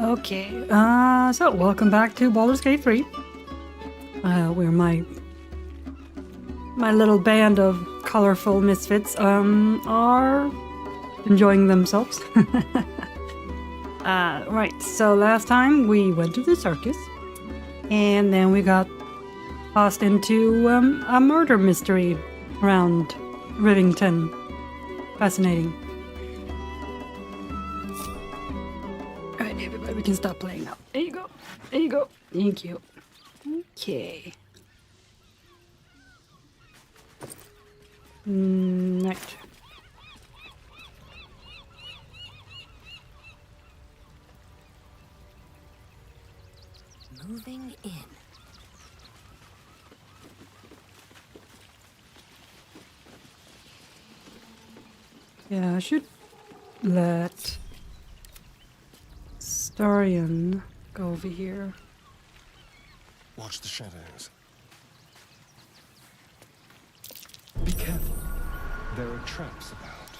Okay, so welcome back to Baldur's Gate 3. Where my little band of colorful misfits are enjoying themselves. Right, so last time we went to the circus, and then we got tossed into a murder mystery around Rivington. Fascinating. Alright, everybody, we can stop playing now. There you go. There you go. Thank you. Okay. Right. Moving in. Yeah, I should let Larian go over here. Watch the shadows. Be careful. There are traps about.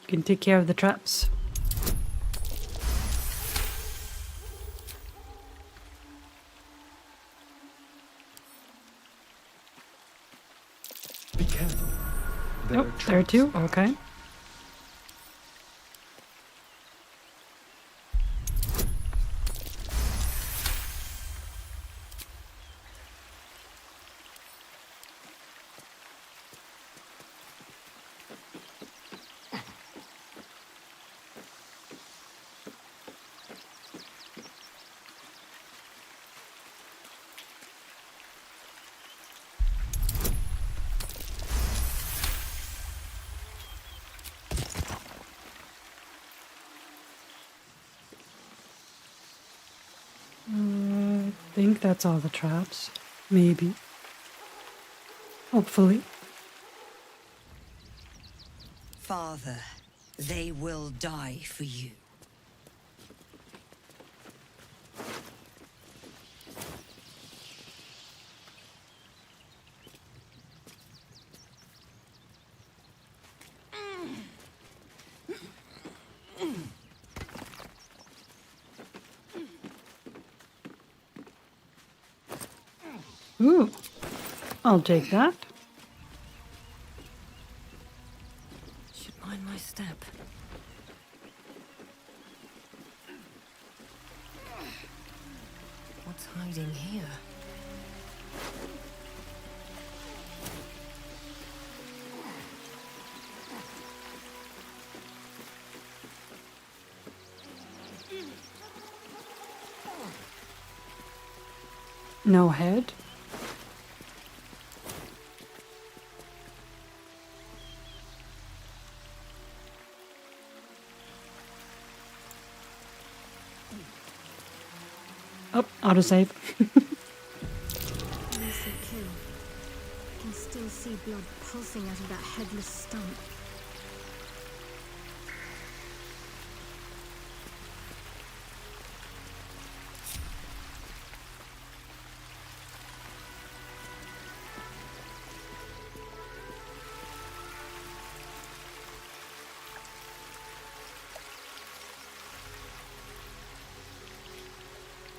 You can take care of the traps. Be careful. There are There are traps two? about. Okay. I think that's all the traps. Maybe. Hopefully. Father, they will die for you. Ooh. I'll take that. Should mind my step. What's hiding here? No head. Oh, autosave. Innocent kill. I can still see blood pulsing out of that headless stump.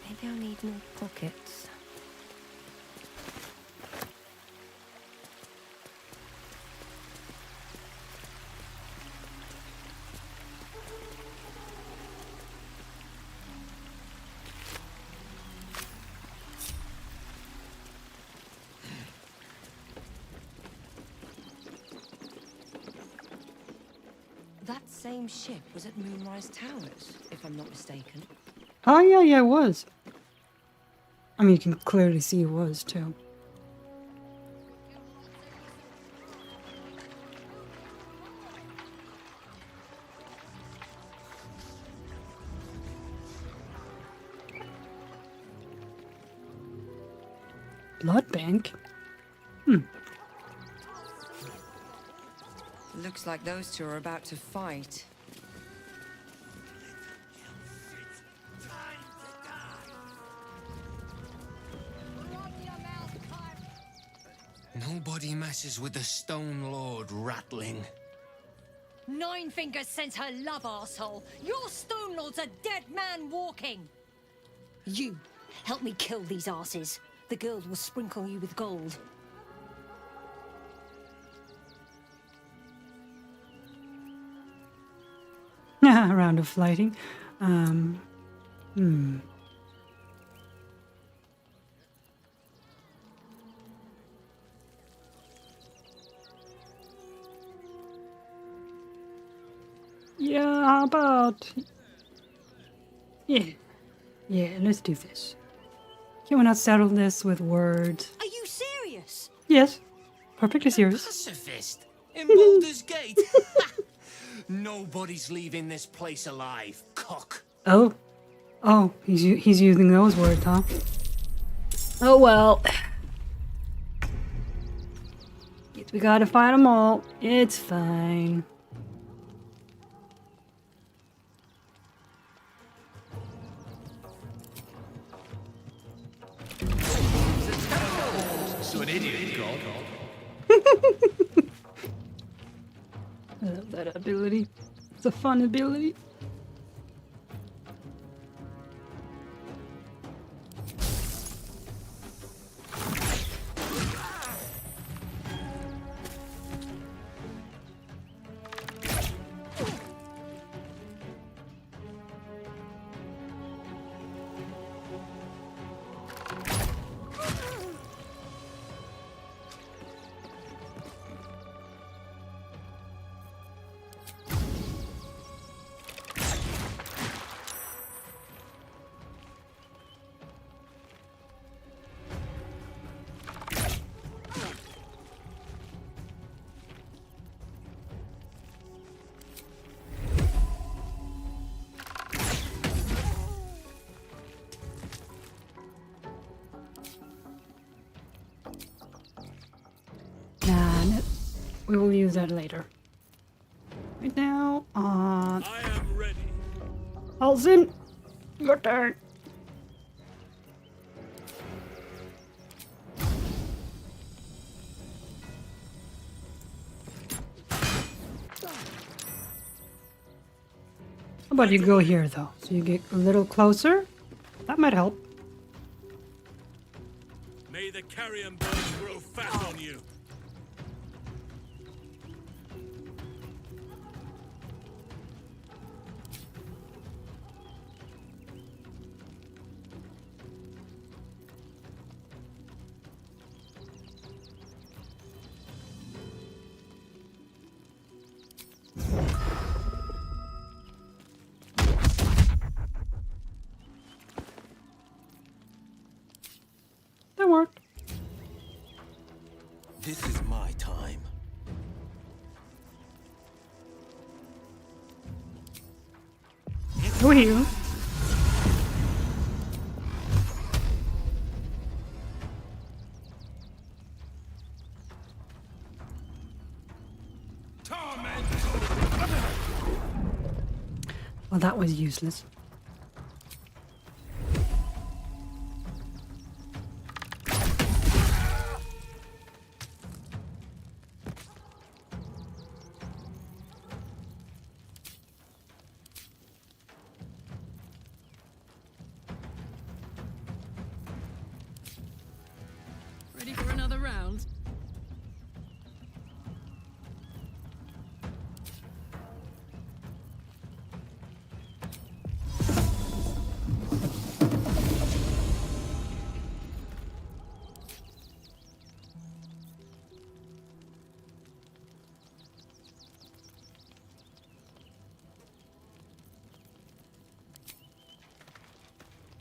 Maybe I'll need more pockets. That same ship was at Moonrise Towers, if I'm not mistaken. Oh, yeah, it was. I mean, you can clearly see it was, too. Blood bank? Looks like those two are about to fight. Nobody messes with the Stone Lord, ratling. Nine Fingers sent her love, arsehole. Your Stone Lord's a dead man walking. You, help me kill these asses. The girls will sprinkle you with gold. A round of fighting. Yeah, how about... Yeah, let's do this. Can we not settle this with words? Are you serious? Yes, perfectly serious. Pacifist in Baldur's Gate. Nobody's leaving this place alive, cock. Oh, he's using those words, huh? Oh well. Guess we gotta fight them all. It's fine. So an idiot god. I love that ability. It's a fun ability. And we will use that later. Right now, I am ready. Halsin, your turn. How about you go here, though, so you get a little closer? That might help. May the carrion birds grow fat on you. That worked. This is my time. Go here. Well, that was useless. Ready for another round?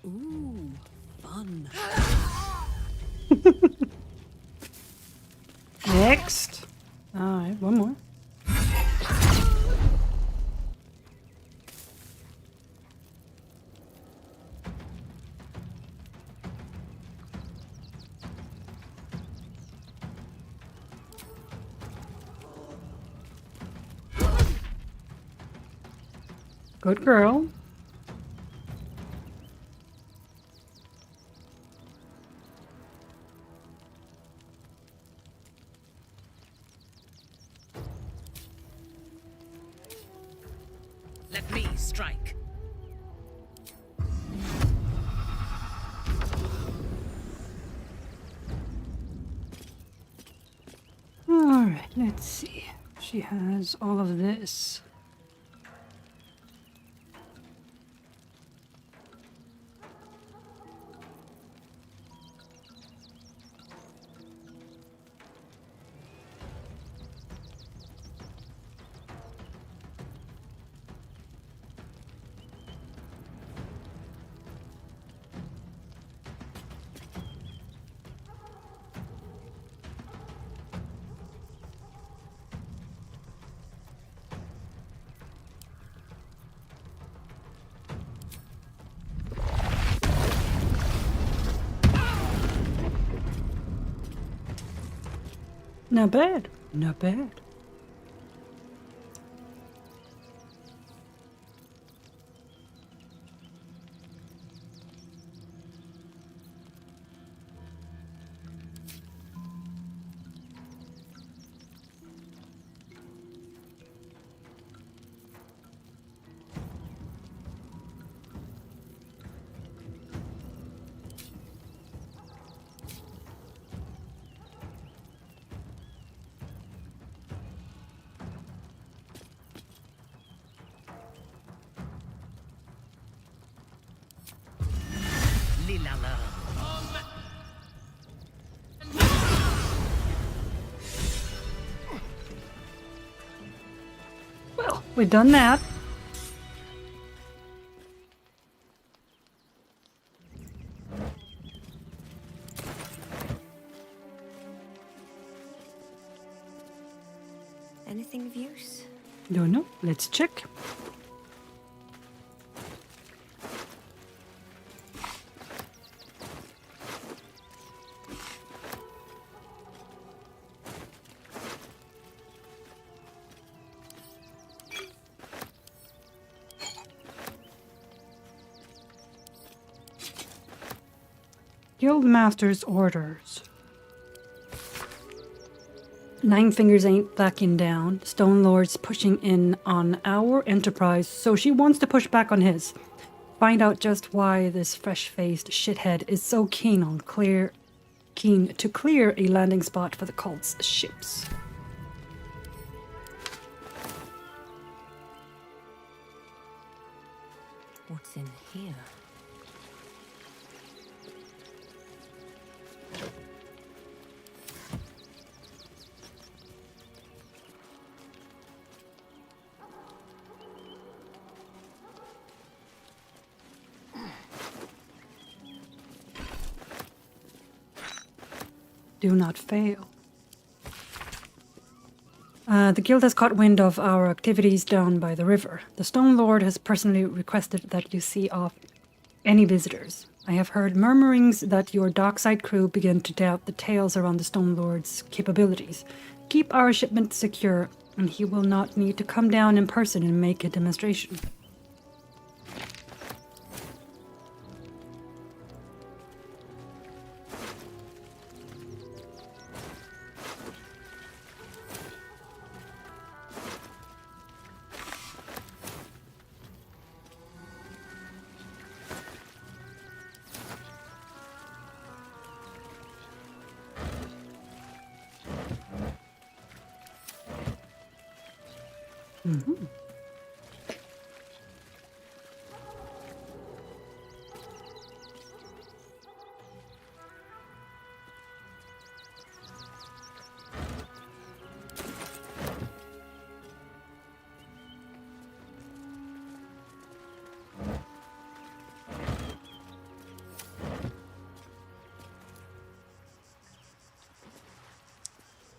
Ooh, fun. Next. Alright, one more. Good girl. Let me strike. Alright, let's see. She has all of this. Not bad. Not bad. Well, we've done that. Anything of use? Don't know. Let's check. Guildmaster's orders. Nine Fingers ain't backing down. Stone Lord's pushing in on our enterprise, so she wants to push back on his. Find out just why this fresh-faced shithead is so keen to clear a landing spot for the cult's ships. What's in here? Do not fail. The guild has caught wind of our activities down by the river. The Stone Lord has personally requested that you see off any visitors. I have heard murmurings that your dockside crew begin to doubt the tales around the Stone Lord's capabilities. Keep our shipment secure, and he will not need to come down in person and make a demonstration. Mm-hmm.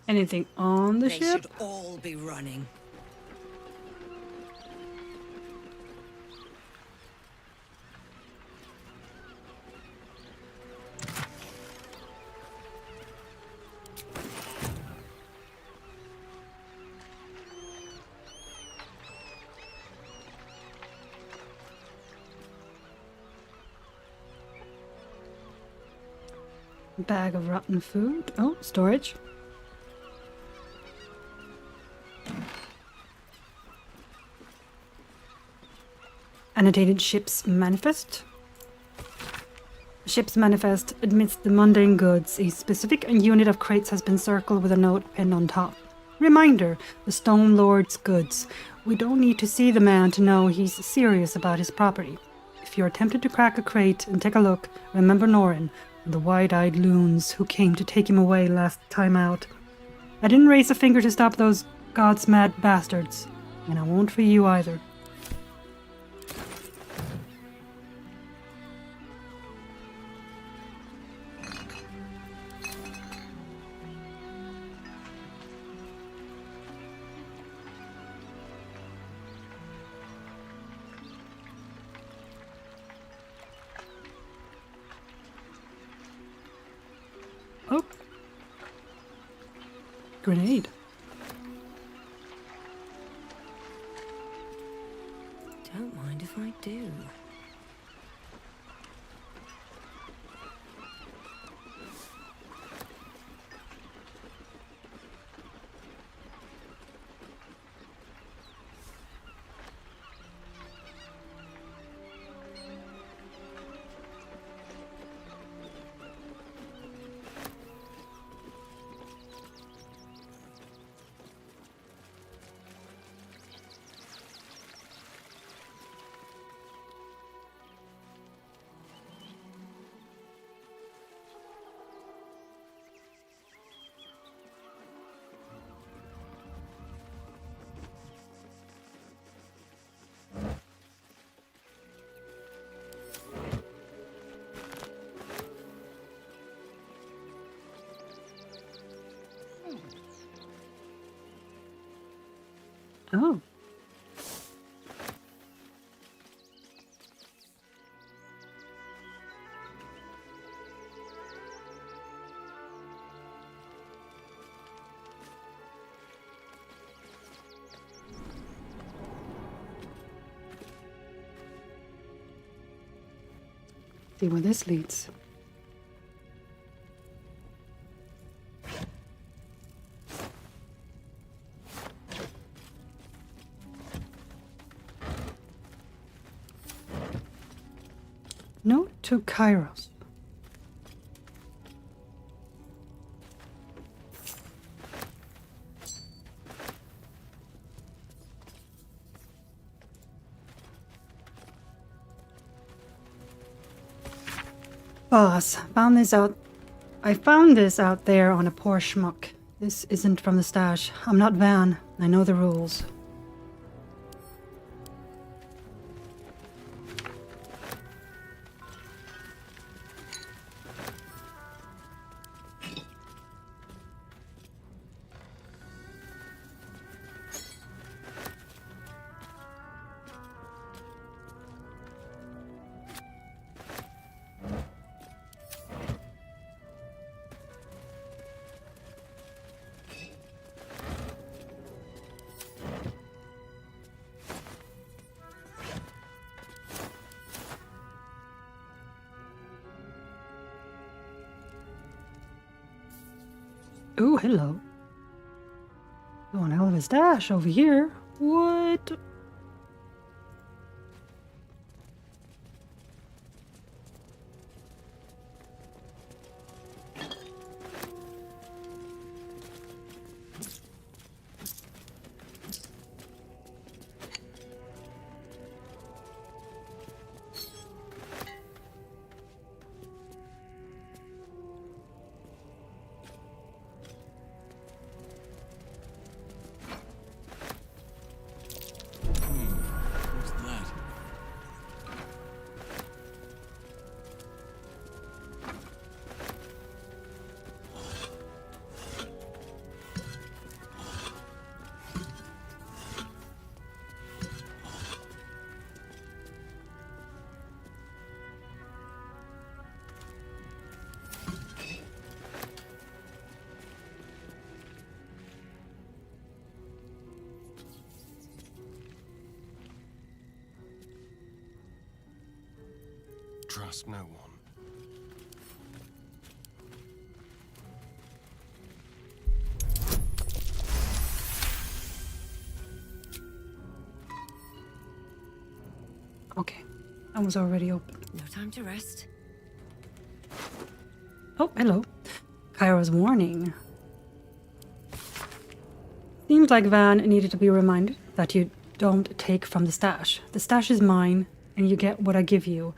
Anything on the They ship? should all be running. Bag of rotten food. Oh, storage. Annotated ship's manifest. The ship's manifest admits the mundane goods. A specific unit of crates has been circled with a note pinned on top. Reminder, the Stone Lord's goods. We don't need to see the man to know he's serious about his property. If you're tempted to crack a crate and take a look, remember Norin and the wide-eyed loons who came to take him away last time out. I didn't raise a finger to stop those God's mad bastards, and I won't for you either. Oh. Grenade. Don't mind if I do. Oh. See where this leads. Note to Kairos. Boss, I found this out there on a poor schmuck. This isn't from the stash. I'm not Van. I know the rules. Oh, hello. One hell of a stash over here. What? What's that? Trust no one. Okay. That was already open. No time to rest. Oh, hello. Kyra's warning. Seems like Van needed to be reminded that you don't take from the stash. The stash is mine, and you get what I give you.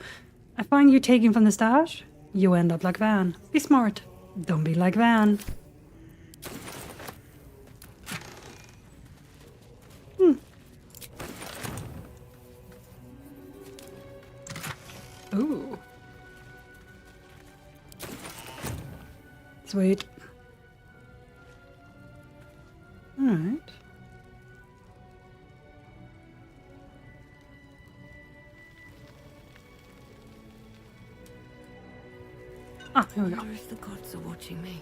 I find you taking from the stash, you end up like Van. Be smart. Don't be like Van. Ooh. Sweet. Alright. Ah, here we go. I wonder if the gods are watching me.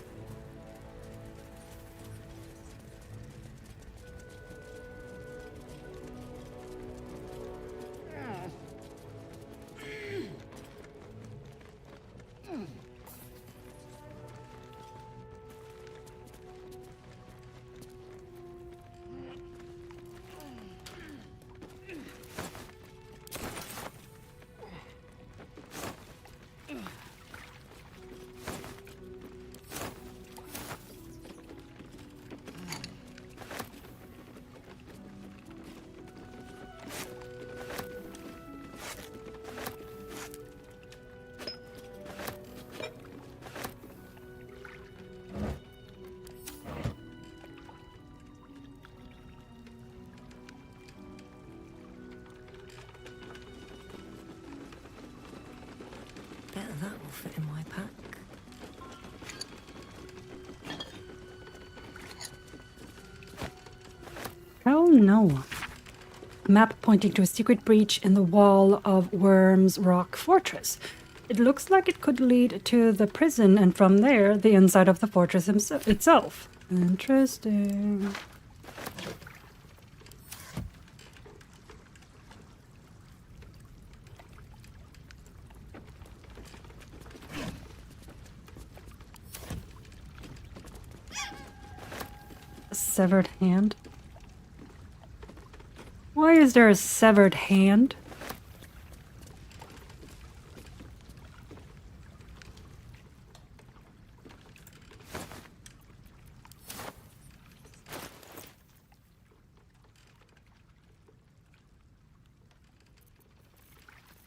Bet that will fit in my pack. Hell no. A map pointing to a secret breach in the wall of Worm's Rock Fortress. It looks like it could lead to the prison and from there, the inside of the fortress itself. Interesting. A severed hand? Why is there a severed hand?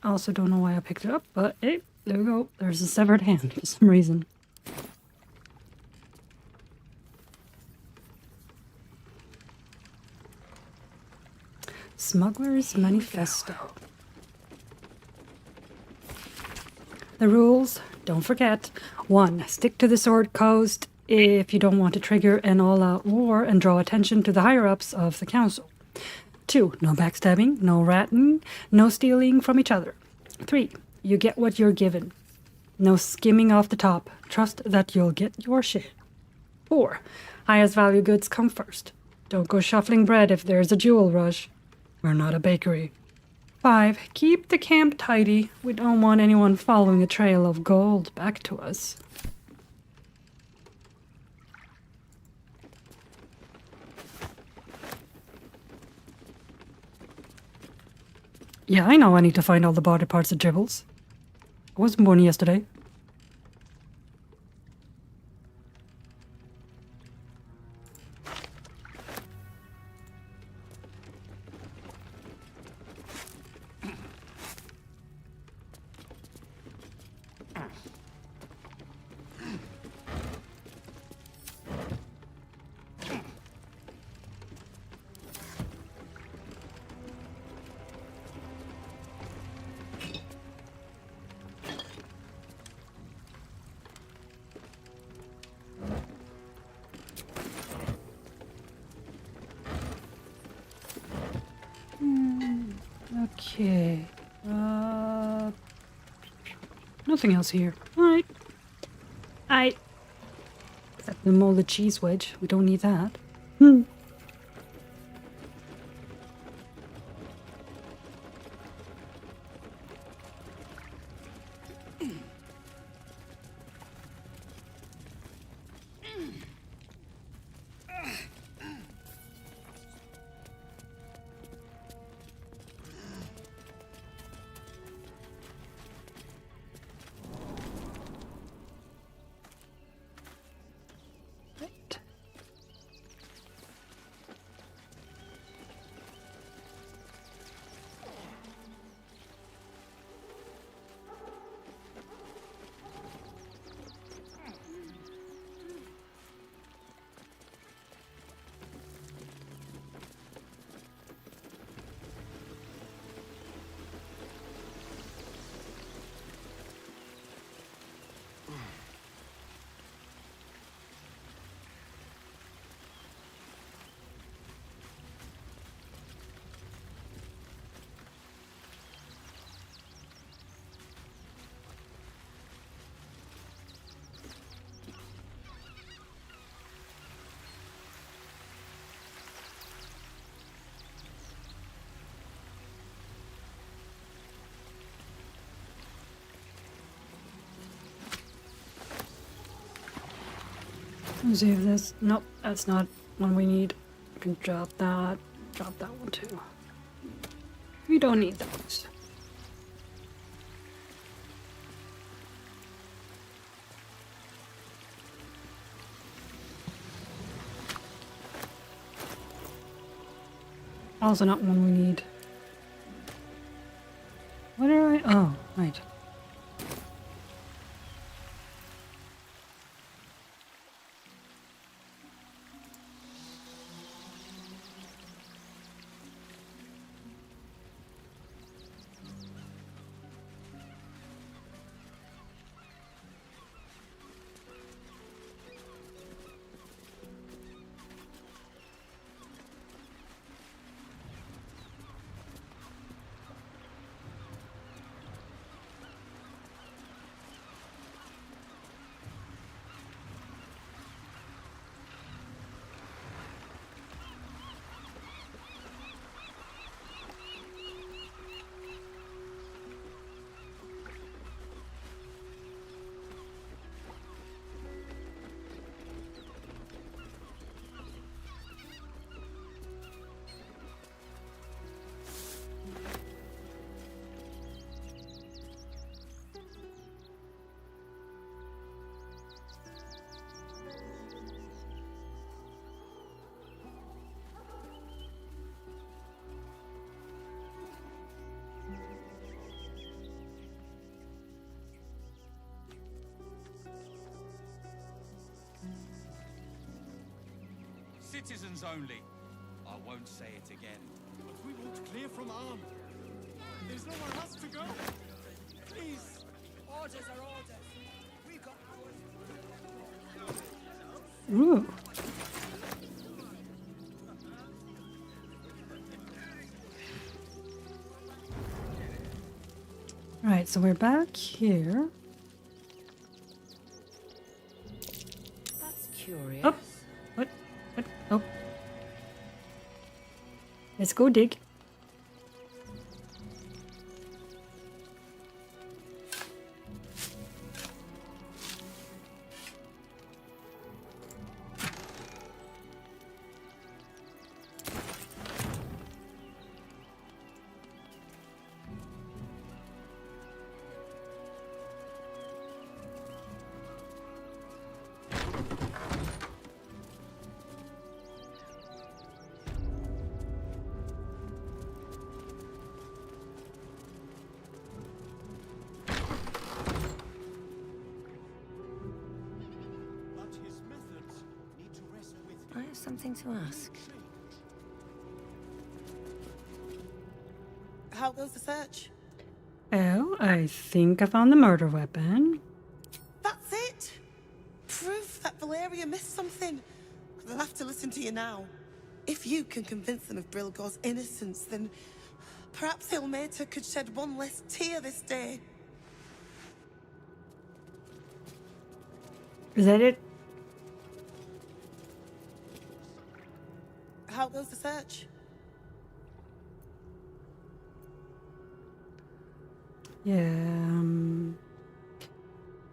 I also don't know why I picked it up, but hey, there we go. There's a severed hand for some reason. Smuggler's Manifesto. The rules, don't forget. 1. Stick to the Sword Coast if you don't want to trigger an all-out war and draw attention to the higher-ups of the council. 2. No backstabbing, no ratting, no stealing from each other. 3. You get what you're given. No skimming off the top. Trust that you'll get your share. 4. Highest value goods come first. Don't go shuffling bread if there's a jewel rush. We're not a bakery. 5. Keep the camp tidy. We don't want anyone following a trail of gold back to us. Yeah, I know I need to find all the body parts of Dribbles. I wasn't born yesterday. Okay. Nothing else here. Alright. Except the molded cheese wedge. We don't need that. Let's see if this. Nope, that's not one we need. We can drop that. Drop that one too. We don't need those. Also not one we need. What did I... Oh, right. Citizens only. I won't say it again. But we won't clear from arm. There's nowhere else to go. Please. Orders are orders. We've got ours. Ooh. Right, so we're back here. That's curious. Oh, what? What? Oh. Let's go dig. But his methods need to rest with I have something to ask. How goes the search? Oh, I think I found the murder weapon. That's it! Proof that Valeria missed something. They'll have to listen to you now. If you can convince them of Brilgor's innocence, then perhaps Ilmater could shed one less tear this day. Is that it? How goes the search? Yeah.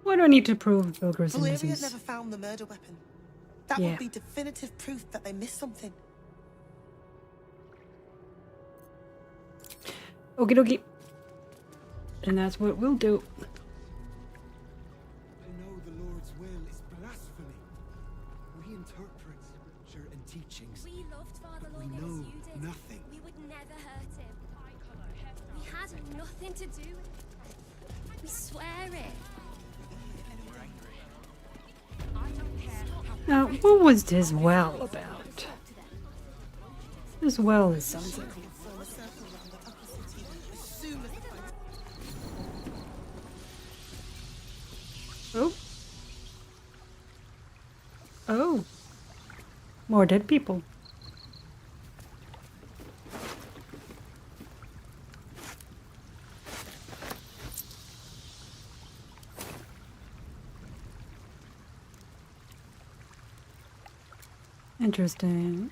What do I need to prove Bilger's Valeria innocence? never found the murder weapon. That Yeah. would be definitive proof that they missed something. Okie dokie. And that's what we'll do. I know the Lord's will is blasphemy. We interpret scripture and teachings, We loved Father but we Lorgan know as you did. nothing. We would never hurt him. We had nothing to do with it. We swear it. Now, what was this well about? This well is something. Form a circle around the upper city as soon as the fight. Oh. Oh. More dead people. Interesting.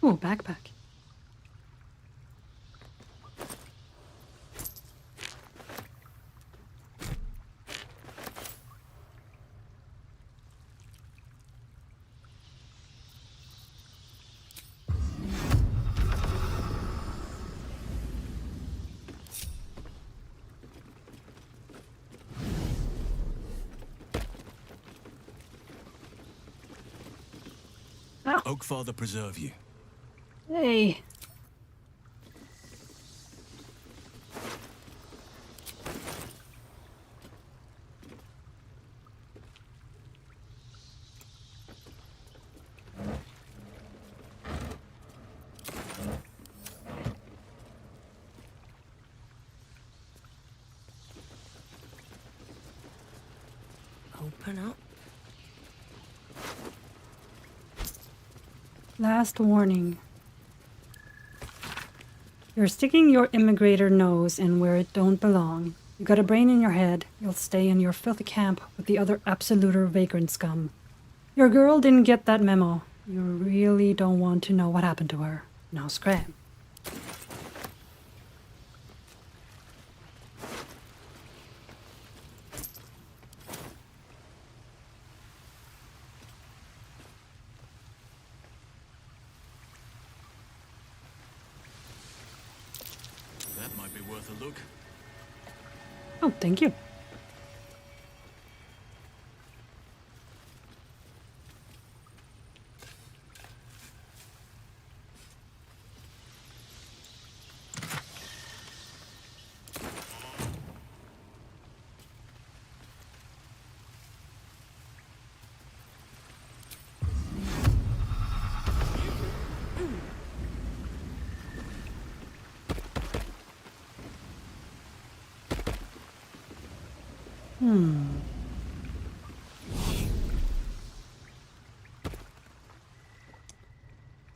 Oh, backpack. Oakfather preserve you. Hey. Open up. Last warning. You're sticking your immigrator nose in where it don't belong. You got a brain in your head, you'll stay in your filthy camp with the other absoluter vagrant scum. Your girl didn't get that memo. You really don't want to know what happened to her. Now scram. That might be worth a look. Oh, thank you.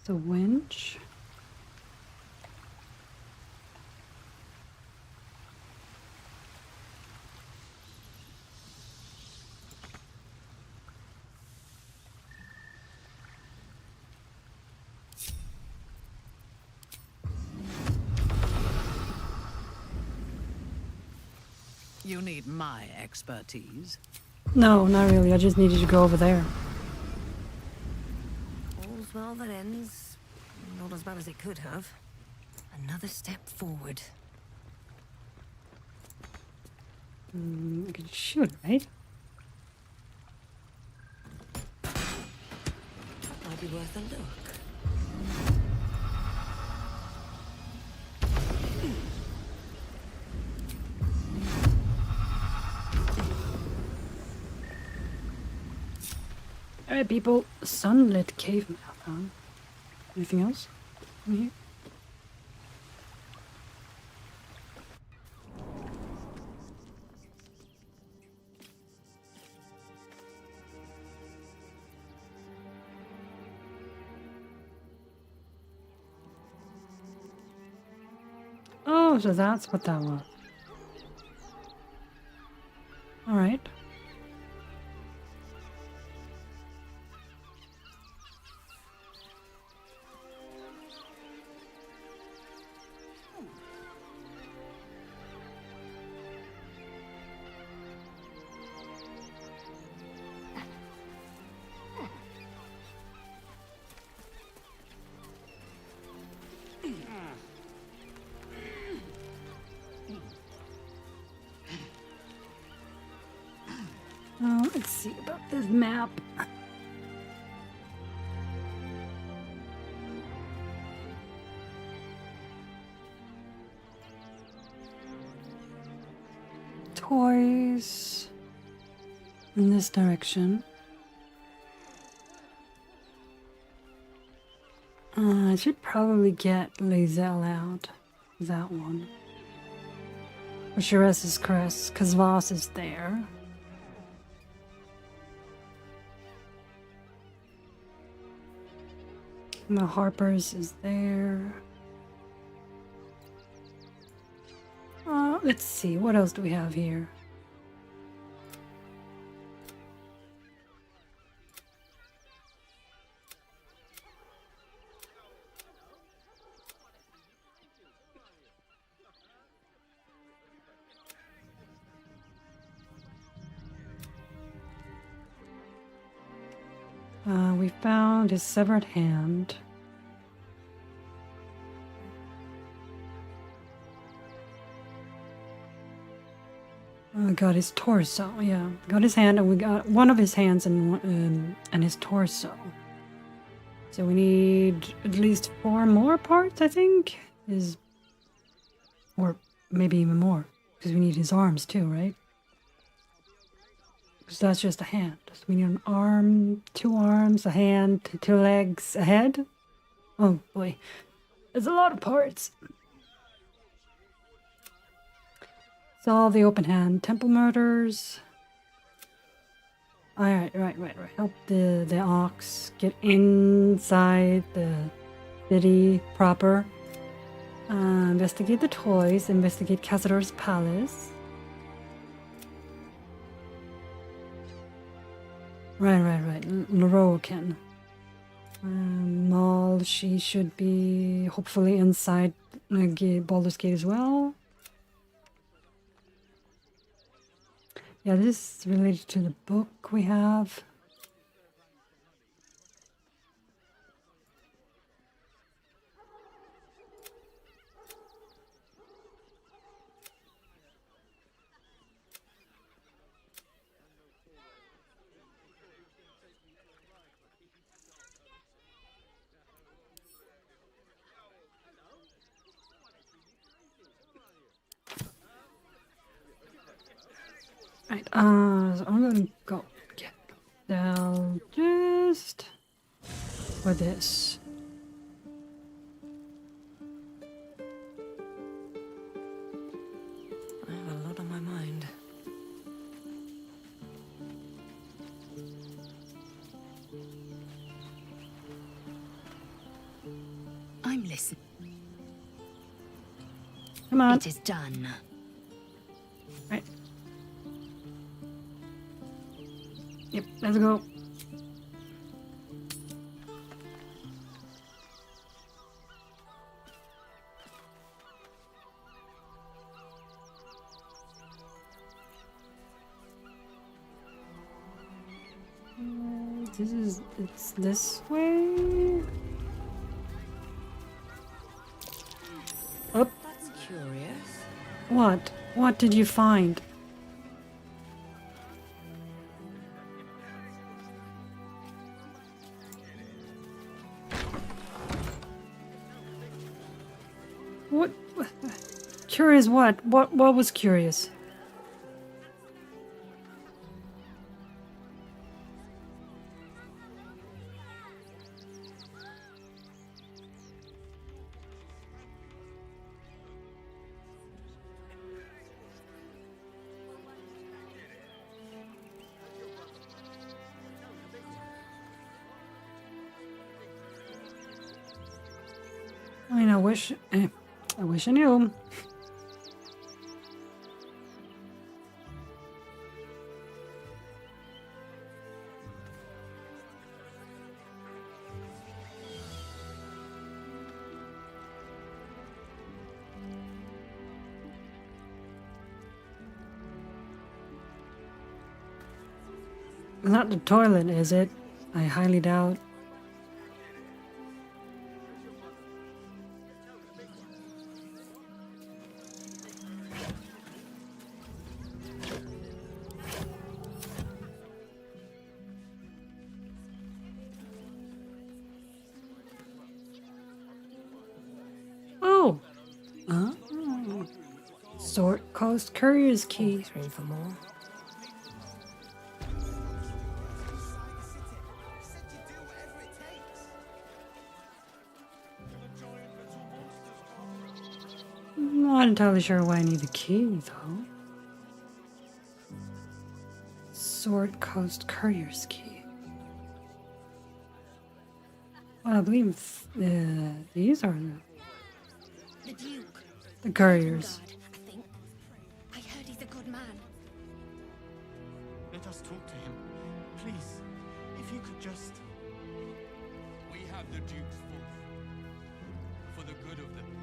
The winch. You need my expertise. No, not really. I just needed to go over there. All's well that ends. Not as bad as it could have. Another step forward. I can shoot, right? That might be worth a look. Alright, people. Sunlit cave map, huh? Anything else in here? Oh, so that's what that was. Alright. Let's see about this map. Toys in this direction. I should probably get Lazelle out. That one. Or Shiraz' Crest, because Voss is there. And the Harper's is there. Let's see, what else do we have here? We found his severed hand. Got his torso, yeah. Got his hand, and we got one of his hands and his torso. So we need at least 4 more parts, I think. Or maybe even more. Because we need his arms too, right? Because that's just a hand. So we need an arm, 2 arms, a hand, 2 legs, a head. Oh boy. There's a lot of parts. Solve the open hand temple murders. Alright, right. Help the ox get inside the city proper. Investigate the toys. Investigate Cazador's palace. Right. Larian. Maul, she should be hopefully inside Baldur's Gate as well. Yeah, this is related to the book we have. Right, so I'm gonna go get down just for this. I have a lot on my mind. I'm listening. Come on. It is done. Right. Yep, let's go. It's this way. Up. That's curious. What? What did you find? What? Curious what? What was curious? I mean, I wish I knew. Not the toilet, is it? I highly doubt. Oh! Sword Coast Courier's Key. Always room for more. Not entirely sure why I need the key, though. Sword Coast Courier's Key. Well, I believe these are The Duke. the couriers. I think. I heard he's a good man. Let us talk to him. Please, if you could just... We have the Duke's force. For the good of the people.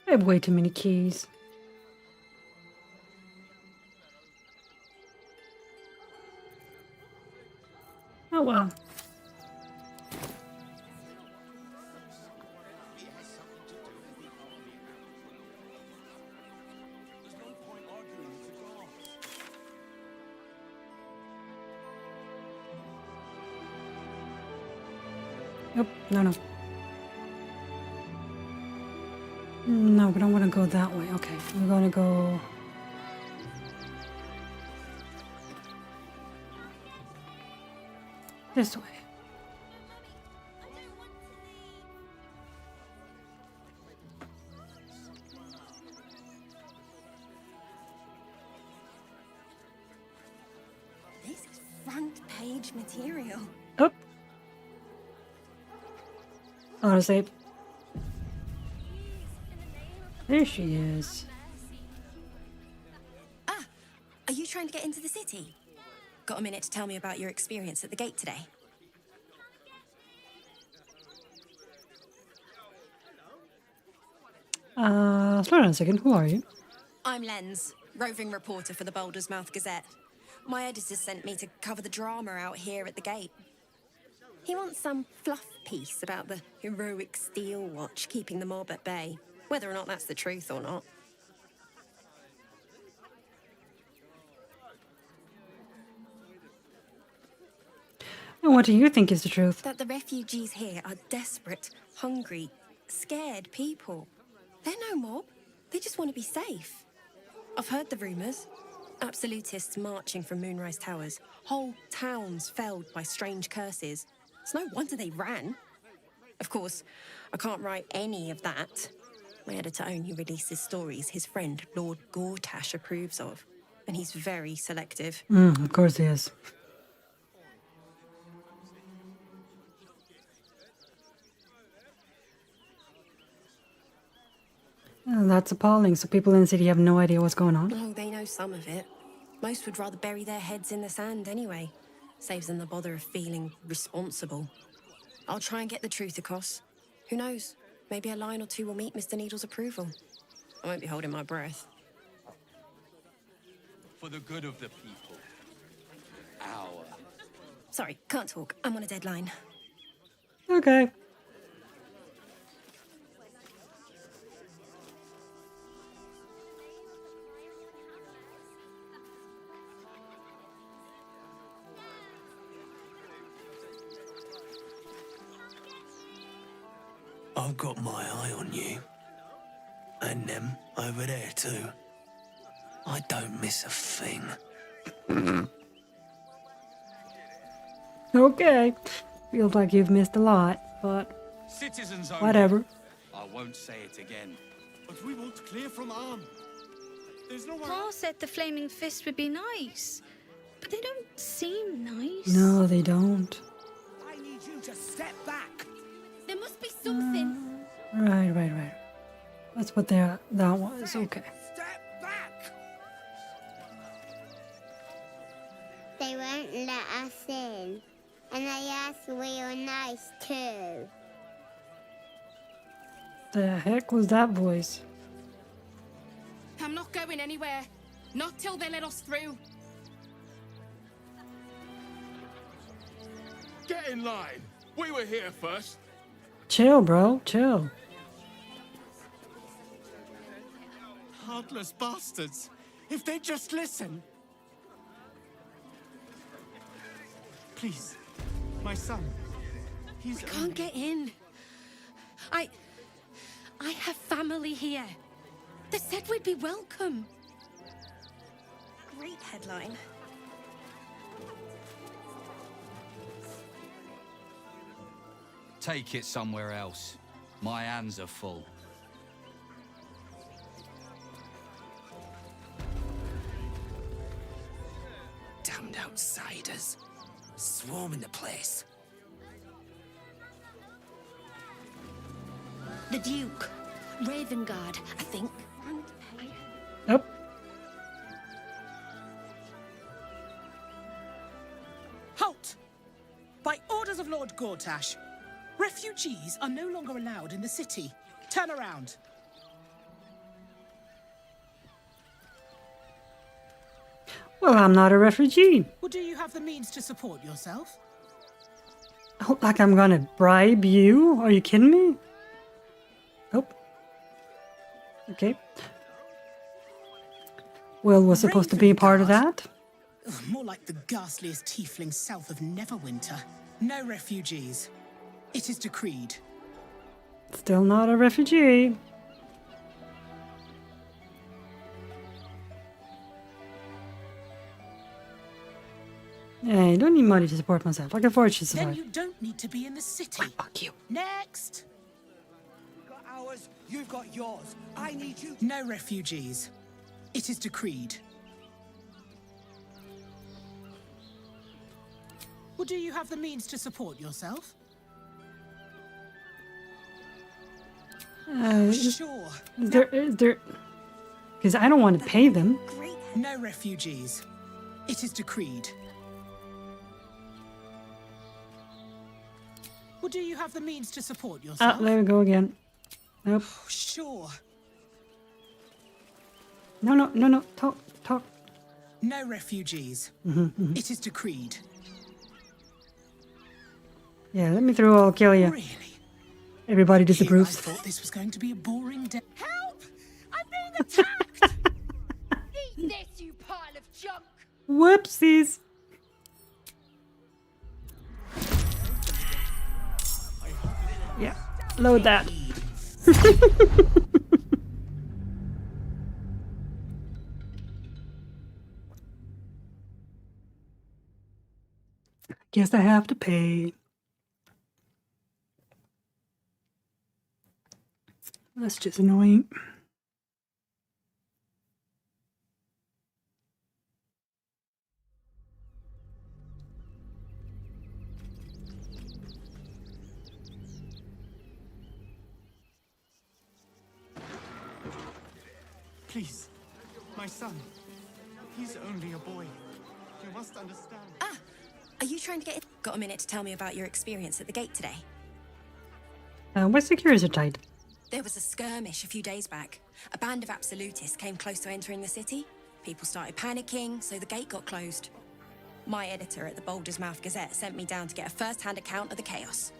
I have way too many keys. Oh well. Nope, no. No, we don't want to go that way. Okay, we're going to go... this way. This is front page material. Oh. Autosave. There she is. Ah, are you trying to get into the city? Got a minute to tell me about your experience at the gate today? Slow down a second. Who are you? I'm Lens, roving reporter for the Baldur's Mouth Gazette. My editor sent me to cover the drama out here at the gate. He wants some fluff piece about the heroic steel watch keeping the mob at bay, whether or not that's the truth or not. And what do you think is the truth? That the refugees here are desperate, hungry, scared people. They're no mob. They just want to be safe. I've heard the rumours. Absolutists marching from Moonrise Towers. Whole towns felled by strange curses. It's no wonder they ran. Of course, I can't write any of that. My editor only releases stories his friend Lord Gortash approves of. And he's very selective. Of course he is. That's appalling. So people in the city have no idea what's going on? Oh, they know some of it. Most would rather bury their heads in the sand anyway. Saves them the bother of feeling responsible. I'll try and get the truth across. Who knows? Maybe a line or two will meet Mr. Needle's approval. I won't be holding my breath. For the good of the people. Our. Sorry, can't talk. I'm on a deadline. Okay. I've got my eye on you. And them over there too. I don't miss a thing. Okay. Feels like you've missed a lot, but Citizens whatever. only. I won't say it again. But we want clear from arm. There's no one. Pa said the Flaming Fist would be nice, but they don't seem nice. No, they don't. I need you to step back. There must be something. Right. That's what that was. Okay. Step back. They won't let us in. And they asked we were nice too. The heck was that voice? I'm not going anywhere. Not till they let us through. Get in line. We were here first. Chill, bro. Chill. Heartless bastards. If they just listen. Please. My son. He's. We can't get in. I have family here. They said we'd be welcome. Great headline. Take it somewhere else. My hands are full. Damned outsiders. Swarming the place. The Duke. Ravengard, I think. Nope. Halt! By orders of Lord Gortash, refugees are no longer allowed in the city. Turn around. Well, I'm not a refugee. Well, do you have the means to support yourself? Oh, like I'm gonna bribe you? Are you kidding me? Oh. Okay. Will was supposed to be a part of that. Ugh, more like the ghastliest tiefling south of Neverwinter. No refugees. It is decreed. Still not a refugee. Yeah, I don't need money to support myself. I can afford to survive. Then you don't need to be in the city. Fuck you. Next. You've got ours, you've got yours. I need you. No refugees. It is decreed. Well, do you have the means to support yourself? Sure. Is there... Because I don't want to pay them. No refugees. It is decreed. Well, do you have the means to support yourself? Ah, there we go again. Nope. Sure. No. Talk. No refugees. It is decreed. Yeah, let me through. I'll kill you. Really? Everybody disapproves. I thought this was going to be a boring day. Help! I'm being attacked! Eat this, you pile of junk! Whoopsies. Yeah, load that. Guess I have to pay. That's just annoying. Please, my son. He's only a boy. You must understand. Ah! Are you trying to get it? Got a minute to tell me about your experience at the gate today? What securities are tight? There was a skirmish a few days back. A band of absolutists came close to entering the city. People started panicking, so the gate got closed. My editor at the Baldur's Mouth Gazette sent me down to get a first-hand account of the chaos.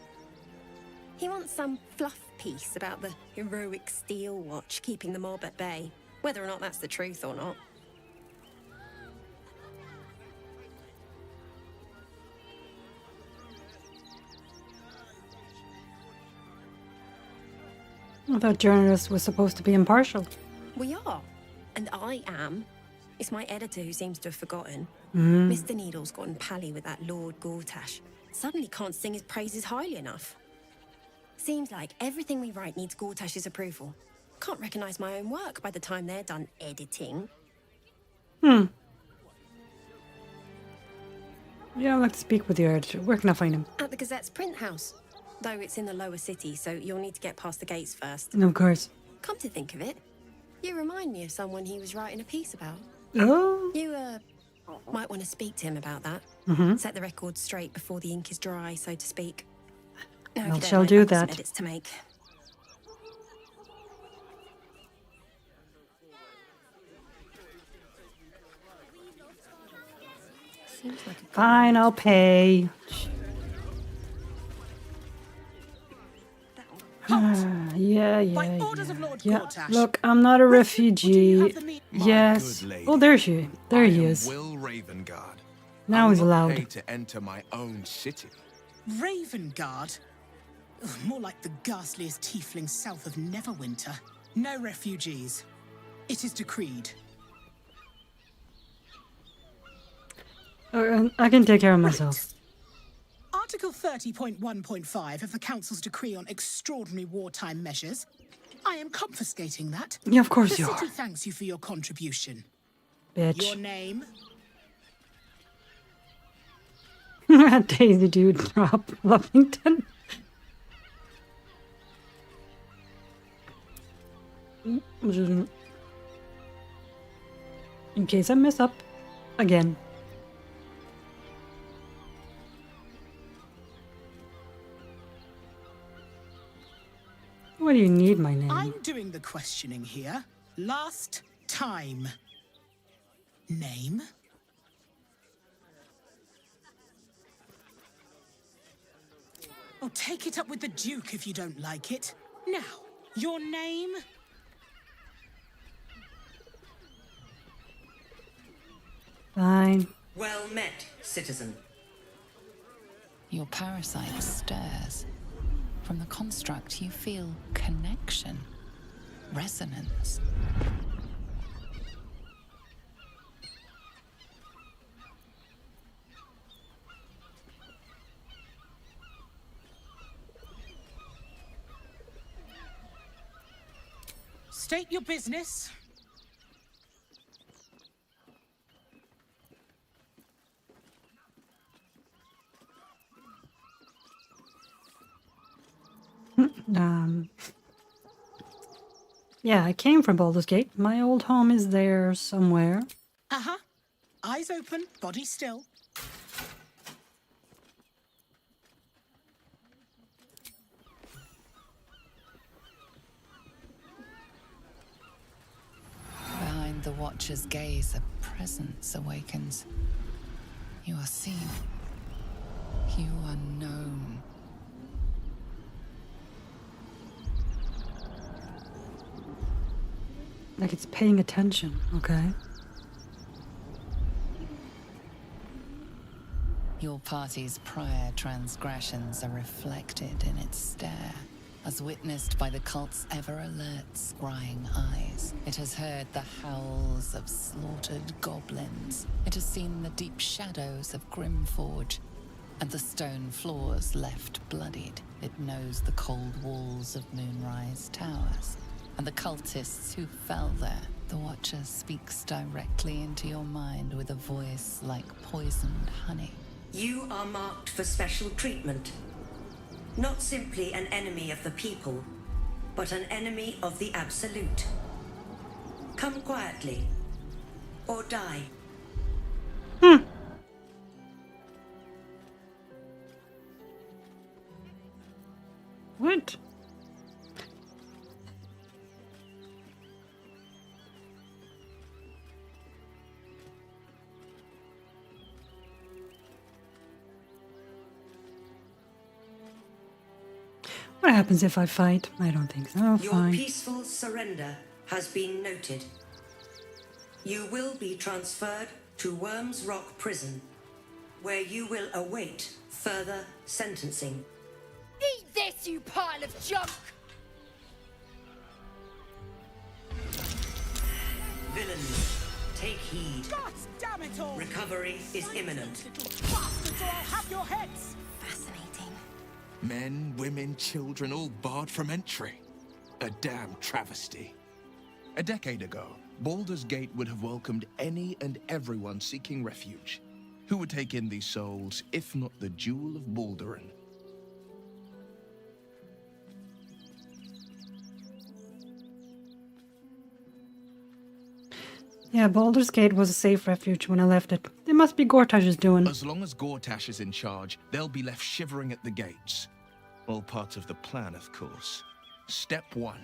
He wants some fluff piece about the heroic Steel Watch keeping the mob at bay. Whether or not that's the truth or not. I thought journalists were supposed to be impartial. We are. And I am. It's my editor who seems to have forgotten. Mm. Mr. Needle's gotten pally with that Lord Gortash. Suddenly can't sing his praises highly enough. Seems like everything we write needs Gortash's approval. Can't recognise my own work by the time they're done editing. Yeah, I'd like to speak with your editor. Where can I find him? At the Gazette's print house. Though it's in the lower city, so you'll need to get past the gates first. Of course. Come to think of it, you remind me of someone he was writing a piece about. Oh. You, might want to speak to him about that. Set the record straight before the ink is dry, so to speak. No, I shall do that. Edits to make. Seems like a Fine, I'll pay. Yeah. Look, I'm not a refugee. Yes. Oh, there he is. Will Ravengard. Now he's I will not allowed. pay to enter my own city. Ravengard? Ugh, more like the ghastliest tiefling south of Neverwinter. No refugees. It is decreed. I can take care of myself. Article 30.1.5 of the Council's Decree on Extraordinary Wartime Measures. I am confiscating that. Yeah, of course the you are. city thanks you for your contribution. Bitch. Your name? Daisy dude drop Lovington. In case I mess up again. What do you need my name? I'm doing the questioning here. Last time. Name? Oh, take it up with the Duke if you don't like it. Now, your name? Fine. Well met, citizen. Your parasite stirs. From the construct, you feel connection, resonance. State your business. Yeah, I came from Baldur's Gate. My old home is there somewhere. Uh-huh. Eyes open, body still. Behind the Watcher's gaze, a presence awakens. You are seen. You are known. Like it's paying attention, okay? Your party's prior transgressions are reflected in its stare, as witnessed by the cult's ever-alert, scrying eyes. It has heard the howls of slaughtered goblins. It has seen the deep shadows of Grimforge, and the stone floors left bloodied. It knows the cold walls of Moonrise Towers, and the cultists who fell there. The Watcher speaks directly into your mind with a voice like poisoned honey. You are marked for special treatment. Not simply an enemy of the people, but an enemy of the Absolute. Come quietly, or die. What? What happens if I fight? I don't think so. Your Fine. peaceful surrender has been noted. You will be transferred to Worms Rock Prison, where you will await further sentencing. Eat this, you pile of junk! Villains, take heed. God damn it all! Recovery is imminent. Little bastards, or I'll have your heads! Fascinating. Men, women, children, all barred from entry. A damn travesty. A decade ago, Baldur's Gate would have welcomed any and everyone seeking refuge. Who would take in these souls, if not the Jewel of Baldurin? Yeah, Baldur's Gate was a safe refuge when I left it. It must be Gortash's doing. As long as Gortash is in charge, they'll be left shivering at the gates. All part of the plan, of course. Step 1.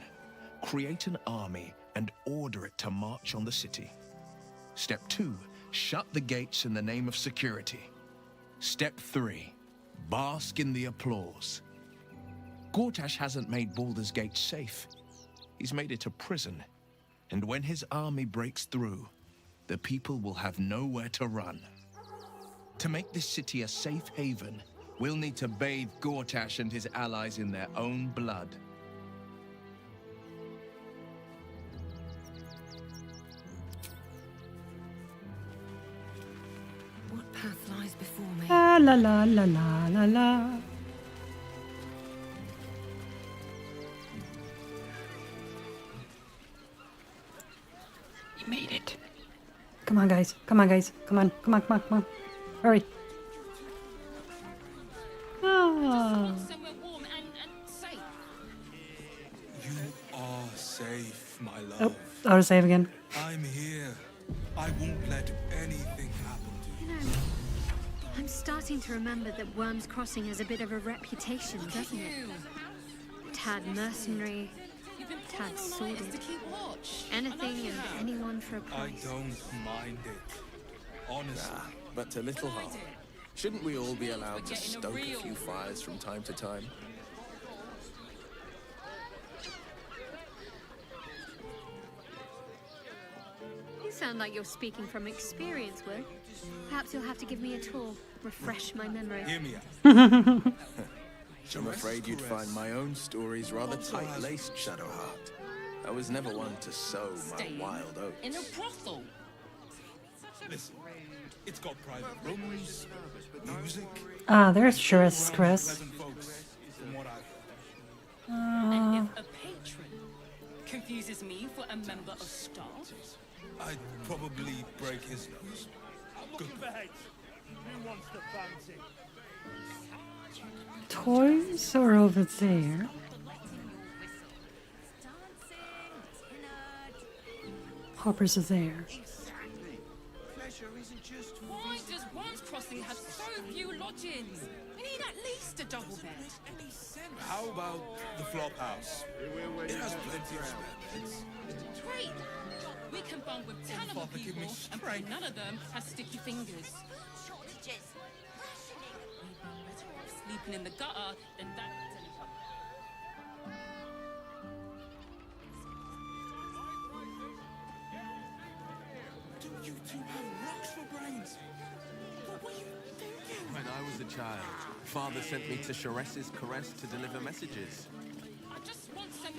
Create an army and order it to march on the city. Step 2. Shut the gates in the name of security. Step 3. Bask in the applause. Gortash hasn't made Baldur's Gate safe. He's made it a prison. And when his army breaks through, the people will have nowhere to run. To make this city a safe haven, we'll need to bathe Gortash and his allies in their own blood. What path lies before me? La la la la la la la. You made it. Come on, guys. Come on, guys. Come on. Come on, come on, come on. Hurry. Ah. Somewhere warm and safe. You are safe, my love. Oh, autosave again. I'm here. I won't let anything happen to you. You know, I'm starting to remember that Worms Crossing has a bit of a reputation, doesn't it? Tad mercenary, tad sordid. Anything and anyone for a I price. don't mind it. Honestly. But to little harm. Shouldn't we all be allowed to stoke a few fires from time to time? You sound like you're speaking from experience, Will. Perhaps you'll have to give me a tour, refresh my memory. Hear me out. I'm afraid you'd find my own stories rather tight-laced, Shadowheart. I was never one to sow my wild oats. In a brothel. Listen, it's got private rooms, music. Ah, there's Shurus, Chris. Pleasant folks, from what I've And if a patron confuses me for a member of staff, I'd probably break his nose. Good. Who wants the fancy? Toys are over there. Hoppers are there. why does Worms Crossing have so few lodgings? We need at least a double bed. How about the flop house? It has plenty of spare beds. Great! We can bunk with 10 of the people, and probably none of them have sticky fingers. Shortages. We'd be better off sleeping in the gutter than that. Do you two have rocks for brains? What were you thinking? When I was a child, Father sent me to Shares's Caress to deliver messages.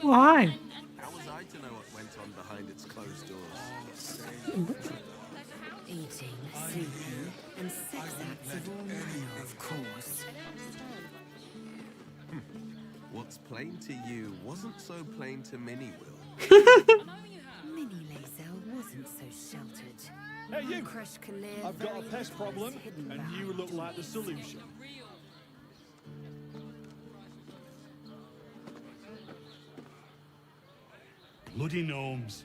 Why? How was I to know what went on behind its closed doors? Eating, sleeping, and sex acts of all manner, of course. What's plain to you wasn't so plain to Minnie, Will. Minnie Lazel wasn't so sheltered. Hey, you! Crush Kalir I've got a very pest problem, hidden and behind you look like the solution. Bloody gnomes.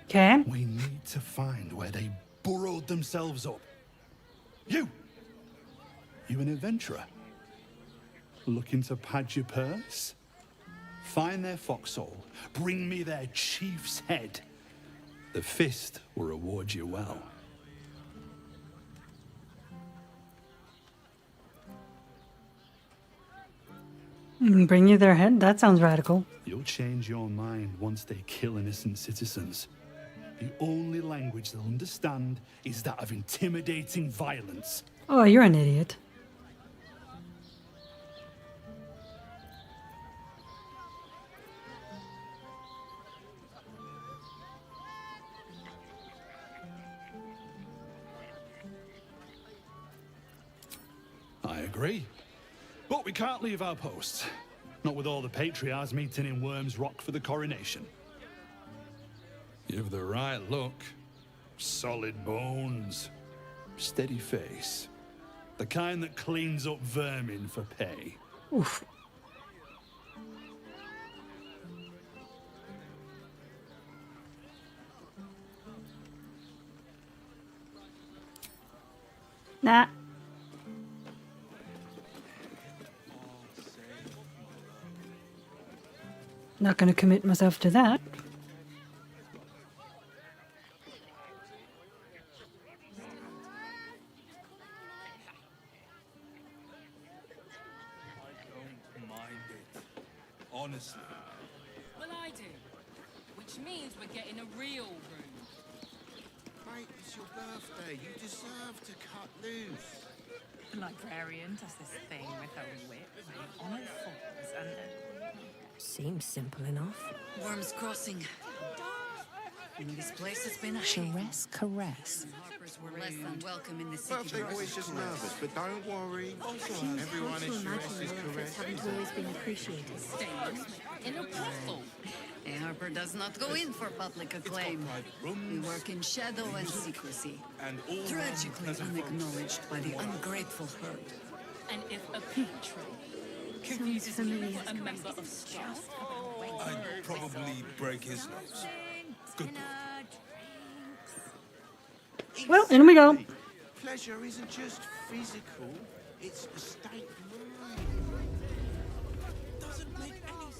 Okay. We need to find where they burrowed themselves up. You an adventurer? Looking to pad your purse? Find their foxhole, bring me their chief's head. The fist will reward you well. Bring you their head? That sounds radical. You'll change your mind once they kill innocent citizens. The only language they'll understand is that of intimidating violence. Oh, you're an idiot. I agree. But we can't leave our posts. Not with all the patriarchs meeting in Worms Rock for the coronation. You've the right look. Solid bones. Steady face. The kind that cleans up vermin for pay. Oof. Nah. Not gonna commit myself to that. Honestly. Well, I do. Which means we're getting a real room. Mate, it's your birthday. You deserve to cut loose. The librarian does this thing with her whip on all fours and... Seems simple enough. Worms Crossing. This place has been a Shares Caress. Harpers were less than welcome in the city. Birthday boy's just nervous, but don't worry. Everyone is Shuress's caress. Haven't always been appreciated. In a brothel. A Harper does not go in for public acclaim. We work in shadow and secrecy. And all Tragically unacknowledged by the ungrateful herd. And if a patron confuses me for a member of staff, I'd probably break his nose. Good. Well, in we go. Pleasure isn't just physical, it's a state of mind. Doesn't make any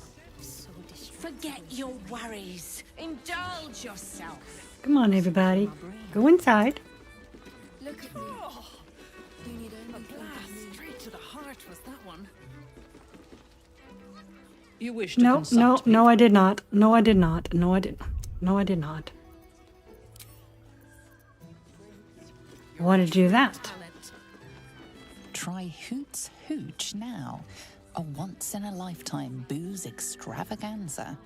sense. Forget your worries. Indulge yourself. Come on, everybody. Go inside. Look at me. A blast straight to the heart was that one. You wish to No, consult me? no, I did not. No, I did not. No, I did. No, I did not. I want to do that. Try Hoot's Hooch now. A once-in-a-lifetime booze extravaganza.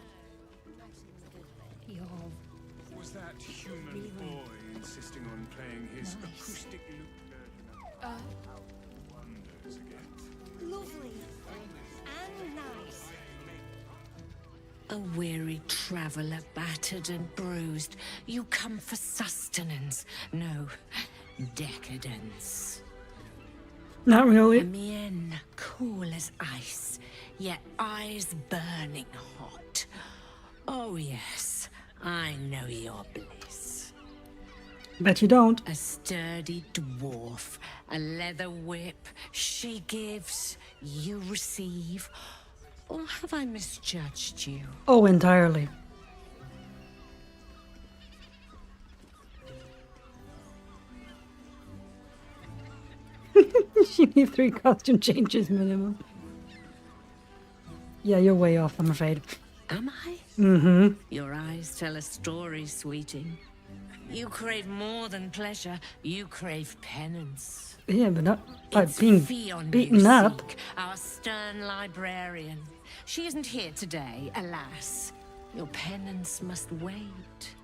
Was that human boy insisting on playing his acoustic lute? Wonders again. Lovely. And nice. A weary traveller, battered and bruised. You come for sustenance. No, decadence. Not really. A mien cool as ice, yet eyes burning hot. Oh yes, I know your bliss. Bet you don't. A sturdy dwarf, a leather whip. She gives, you receive. Or have I misjudged you? Oh, entirely. She needs 3 costume changes minimum. Yeah, you're way off, I'm afraid. Am I? Mm-hmm. Your eyes tell a story, sweeting. You crave more than pleasure. You crave penance. Yeah, but not by It's being Fionn beaten you up. seek, our stern librarian. She isn't here today, alas. Your penance must wait.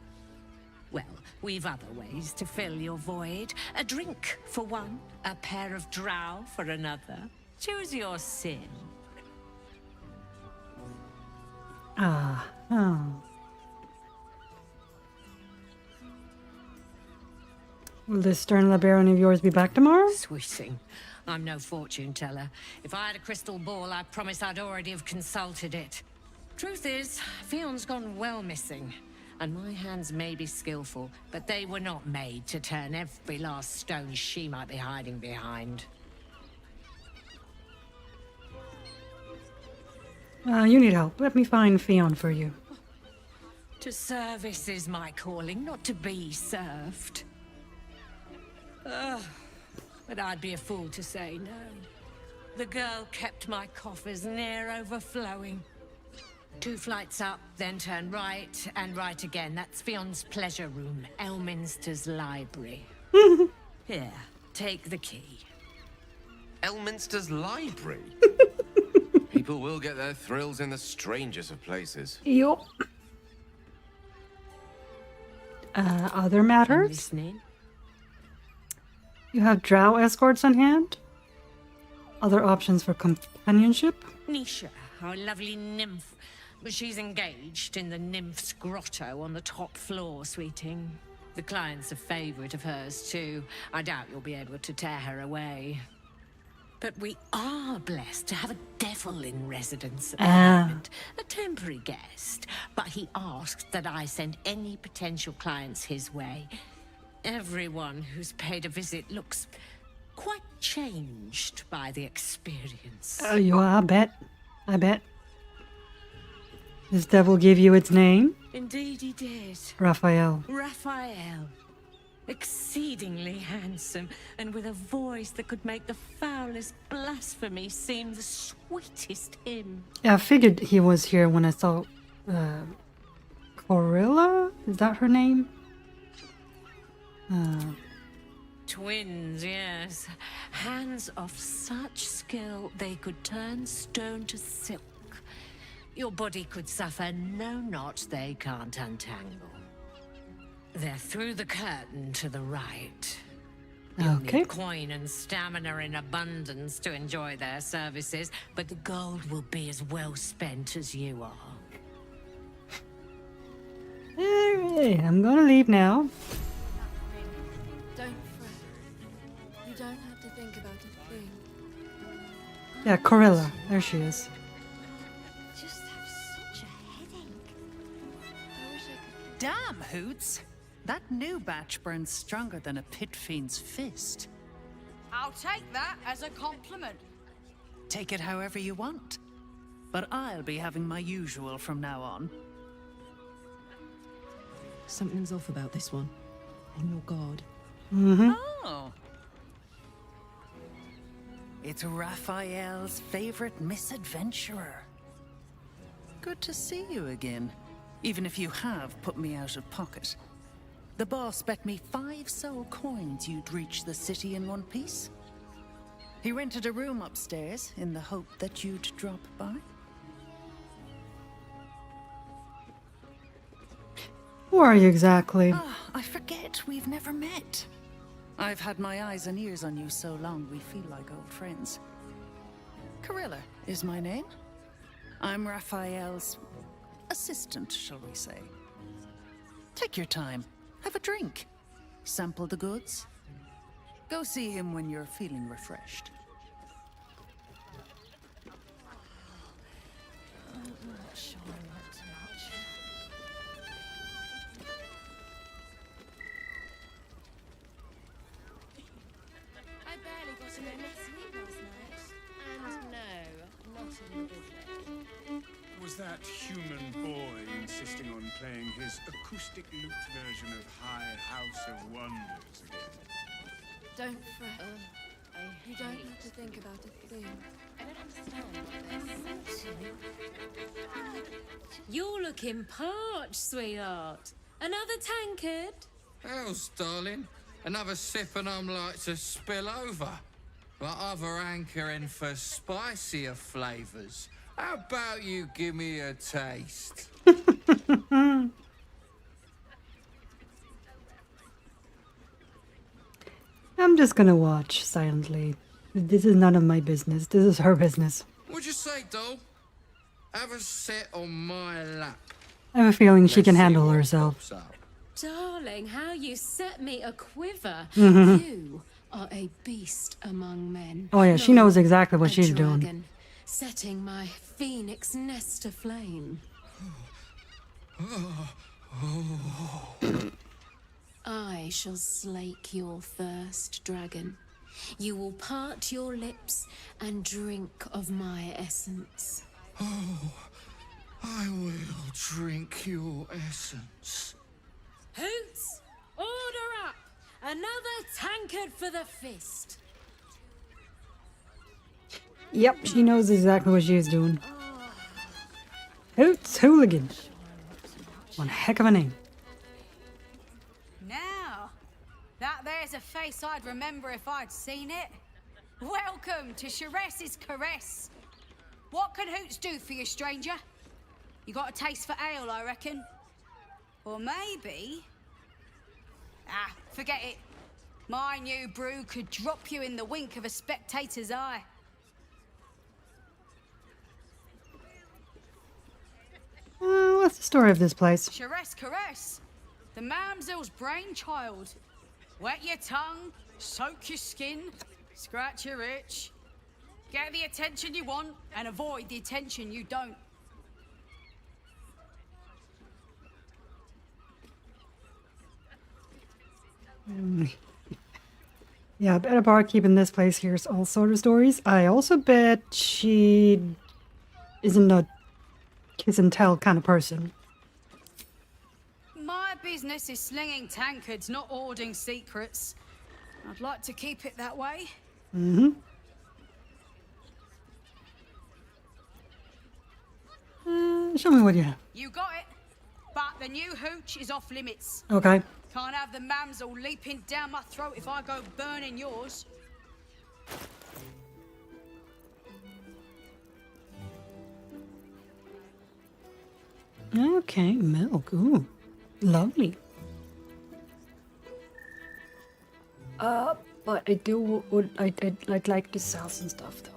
Well, we've other ways to fill your void. A drink for one, a pair of drow for another. Choose your sin. Ah, oh. Will this stern librarian of yours be back tomorrow? Sweeting, I'm no fortune teller. If I had a crystal ball, I promise I'd already have consulted it. Truth is, Fionn's gone well missing. And my hands may be skillful, but they were not made to turn every last stone she might be hiding behind. You need help. Let me find Fionn for you. To service is my calling, not to be served. Ugh, but I'd be a fool to say no. The girl kept my coffers near overflowing. 2 flights up, then turn right, and right again. That's Fionn's pleasure room, Elminster's library. Here, take the key. Elminster's library? People will get their thrills in the strangest of places. Yup. Other matters? Listening. You have drow escorts on hand? Other options for companionship? Nisha, our lovely nymph. But she's engaged in the nymph's grotto on the top floor, sweeting. The client's a favorite of hers, too. I doubt you'll be able to tear her away. But we are blessed to have a devil in residence at the moment. A temporary guest. But he asked that I send any potential clients his way. Everyone who's paid a visit looks quite changed by the experience. I bet. I bet. This devil gave you its name? Indeed he did. Raphael. Raphael. Exceedingly handsome, and with a voice that could make the foulest blasphemy seem the sweetest hymn. Yeah, I figured he was here when I saw Corilla? Is that her name? Twins, yes. Hands of such skill they could turn stone to silk. Your body could suffer no knot they can't untangle. They're through the curtain to the right. You'll need coin and stamina in abundance to enjoy their services, but the gold will be as well spent as you are. Alright, I'm gonna leave now. Don't fret. You don't have to think about a thing. Yeah, Corilla. There she is. Just have such a headache. I wish I could. Damn, Hoots! That new batch burns stronger than a pit fiend's fist. I'll take that as a compliment. Take it however you want. But I'll be having my usual from now on. Something's off about this one. On your guard. Mm-hmm. Oh. it's Raphael's favorite misadventurer. Good to see you again, even if you have put me out of pocket. The boss bet me 5 soul coins you'd reach the city in one piece. He rented a room upstairs in the hope that you'd drop by. Who are you exactly? I forget we've never met. I've had my eyes and ears on you so long we feel like old friends. Carilla is my name. I'm Raphael's assistant, shall we say. Take your time. Have a drink. Sample the goods. Go see him when you're feeling refreshed. I'm not sure I want to much. I barely got enough sleep last night. And no, not in the good way. Was that human boy insisting on playing his acoustic lute version of High House of Wonders again? Don't fret. You don't have to think about a thing. I don't understand this. You're looking parched, sweetheart. Another tankard? Hell's, darling. Another sip and I'm like to spill over. But other hankering for spicier flavours. How about you give me a taste? I'm just gonna watch silently. This is none of my business. This is her business. What'd you say, doll? Have a sit on my lap. I have a feeling she can handle herself. Darling, how you set me a quiver. Mhm. You are a beast among men. Oh yeah, she knows exactly what she's doing. Dragon, setting my phoenix nest aflame. I shall slake your thirst, dragon. You will part your lips and drink of my essence. Oh, I will drink your essence. Hoots, order up! Another tankard for the fist. Yep, she knows exactly what she's doing. Hoots Hooligan. One heck of a name. Now, that there's a face I'd remember if I'd seen it. Welcome to Sharess's Caress. What can Hoots do for you, stranger? You got a taste for ale, I reckon? Or maybe... forget it. My new brew could drop you in the wink of a spectator's eye. What's the story of this place? Sharess Caress, the mamsel's brainchild. Wet your tongue, soak your skin, scratch your itch. Get the attention you want and avoid the attention you don't. Yeah, I bet a barkeep in this place hears all sort of stories. I also bet she isn't a kiss and tell kind of person. My business is slinging tankards, not hoarding secrets. I'd like to keep it that way. Mm-hmm. Show me what you have. You got it. But the new hooch is off limits. Okay. Can't have the mamsel leaping down my throat if I go burning yours. Okay, milk. Ooh, lovely. But I do I'd like to sell some stuff though.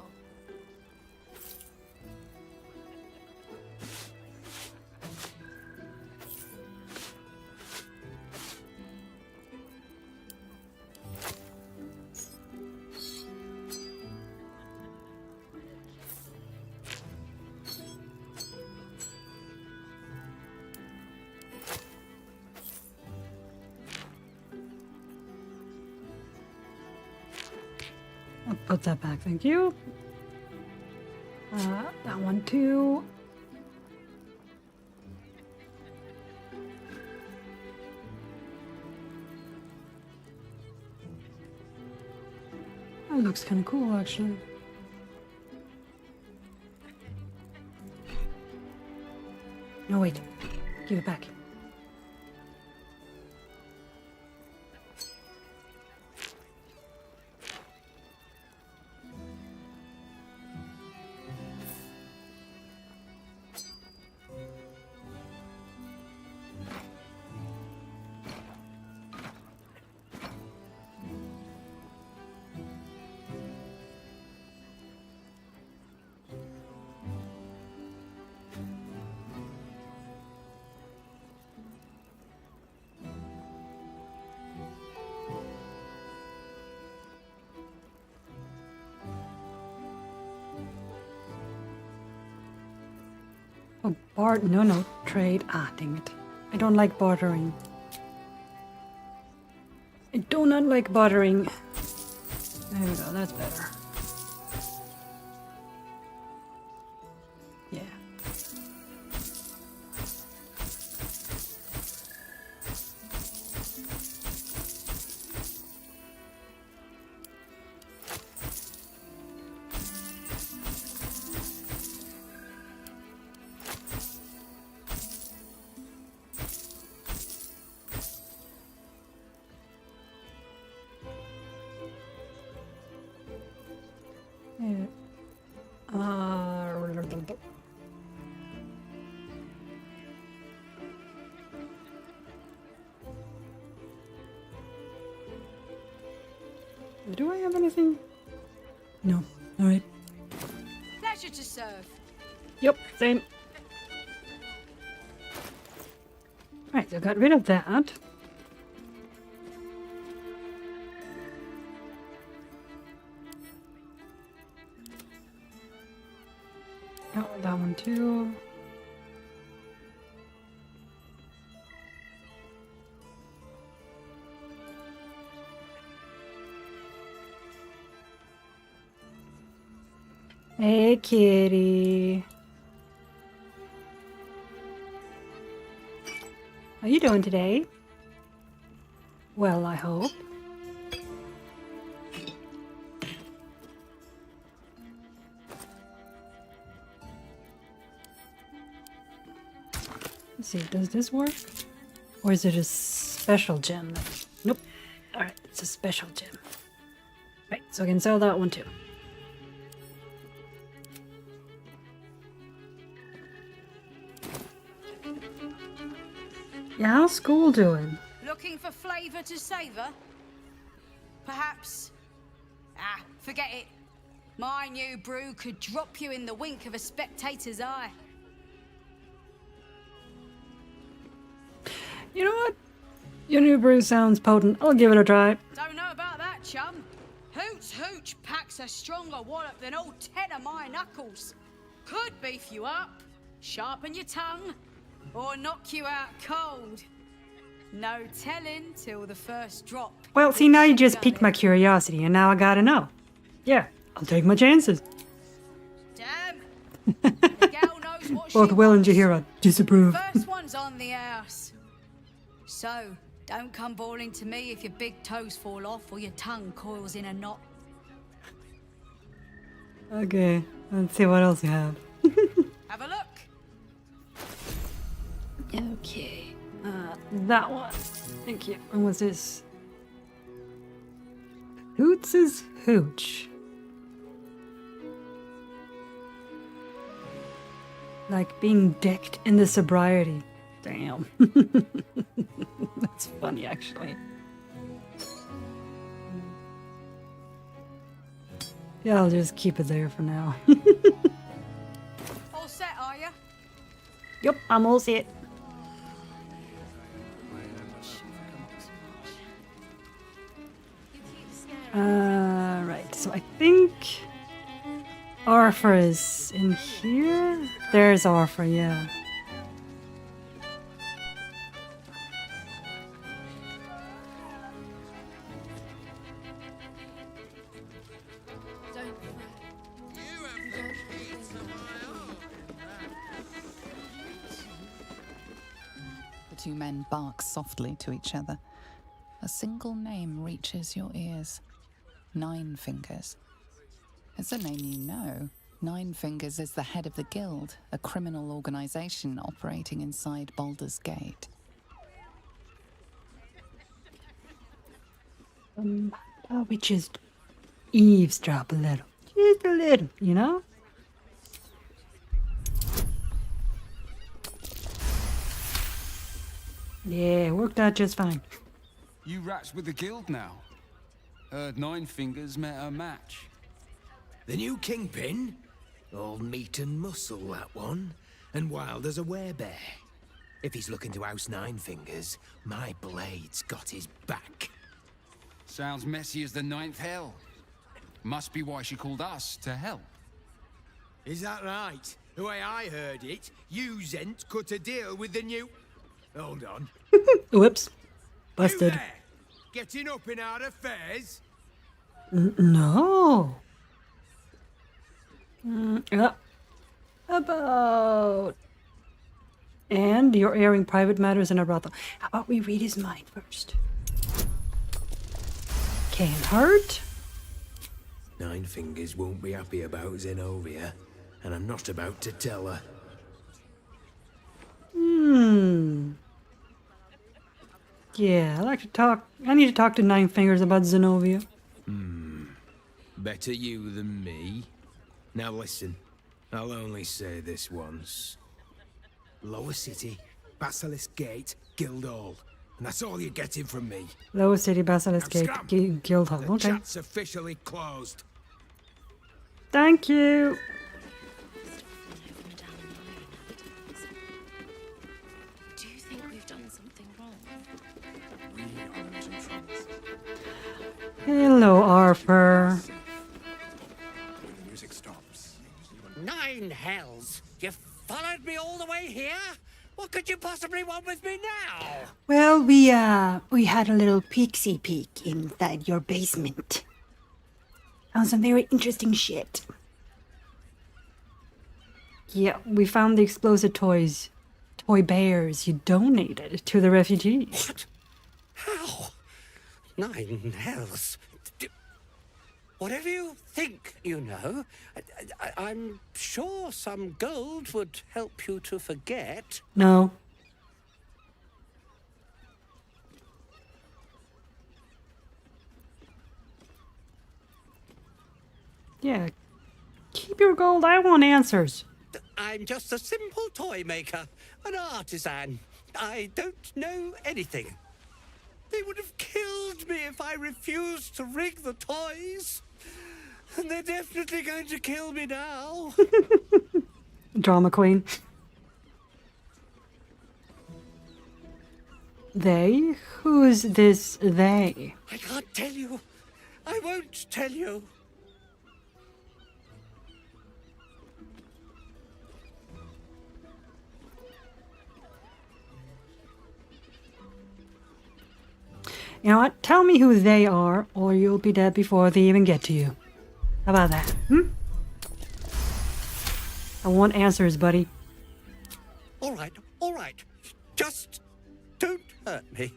I'll put that back, thank you. That one too. That looks kind of cool, actually. Oh, wait. Give it back. Oh, no, trade. Ah, dang it. I don't like bartering. I do not like bartering. There we go, that's better. Yeah. Yeah. Do I have anything? No. Alright. Pleasure to serve. Yep, same. Right, so I got rid of that. Oh, that one too. Hey, kitty. How you doing today? Well, I hope. Let's see, does this work? Or is it a special gem? Nope. Alright, it's a special gem. Right, so I can sell that one too. Yeah, how's school doing? Looking for flavour to savour? Perhaps? Ah, forget it. My new brew could drop you in the wink of a spectator's eye. You know what? Your new brew sounds potent. I'll give it a try. Don't know about that, chum. Hoots Hooch packs a stronger wallop than all 10 of my knuckles. Could beef you up, sharpen your tongue, or knock you out cold. No telling till the first drop. Well, see, now you just piqued my curiosity, and now I gotta know. Yeah, I'll take my chances. Damn. The gal knows what Both she Will and wants. Jahira disapprove. First one's on the house. So, don't come bawling to me if your big toes fall off or your tongue coils in a knot. Okay, let's see what else you have. Have a look. Okay, that one. Thank you. And what's this? Hoots' Hooch. Like being decked in the sobriety. Damn. That's funny, actually. Yeah, I'll just keep it there for now. All set, are you? Yep, I'm all set. Right, so I think Arthur is in here. There's Arthur, yeah. The two men bark softly to each other. A single name reaches your ears. 9 Fingers. It's a name you know, Nine Fingers is the head of the guild, a criminal organization operating inside Baldur's Gate. We just eavesdrop a little. Just a little, you know? Yeah, worked out just fine. You rats with the guild now. Heard Nine Fingers met her match. The new kingpin? All meat and muscle, that one. And wild as a werebear. If he's looking to oust Nine Fingers, my blade's got his back. Sounds messy as the ninth hell. Must be why she called us to help. Is that right? The way I heard it, you Zent cut a deal with the new... Hold on. Whoops. Busted. You there? Getting up in our affairs? No. About... And you're airing private matters in a brothel. How about we read his mind first? Can't hurt. Nine Fingers won't be happy about Zenobia, and I'm not about to tell her. Yeah, I like to talk. I need to talk to Nine Fingers about Zenobia. Better you than me. Now listen, I'll only say this once. Lower City, Basilisk Gate, Guildhall. And that's all you're getting from me. Lower City, Basilisk Gate, Guildhall. The Okay. chat's officially closed. Thank you. Do you think we've done something wrong? We aren't in trouble. Hello, Arthur. When the music stops. Nine hells! You followed me all the way here? What could you possibly want with me now? Well, we had a little peeksy peek inside your basement. Found some very interesting shit. Yeah, we found the explosive toy bears you donated to the refugees. What? How? Nine hells. Whatever you think you know, I'm sure some gold would help you to forget. No. Yeah. Keep your gold. I want answers. I'm just a simple toy maker, an artisan. I don't know anything. They would have killed me if I refused to rig the toys. And they're definitely going to kill me now. Drama queen. They? Who's this they? I can't tell you. I won't tell you. You know what? Tell me who they are, or you'll be dead before they even get to you. How about that? I want answers, buddy. All right. Just don't hurt me.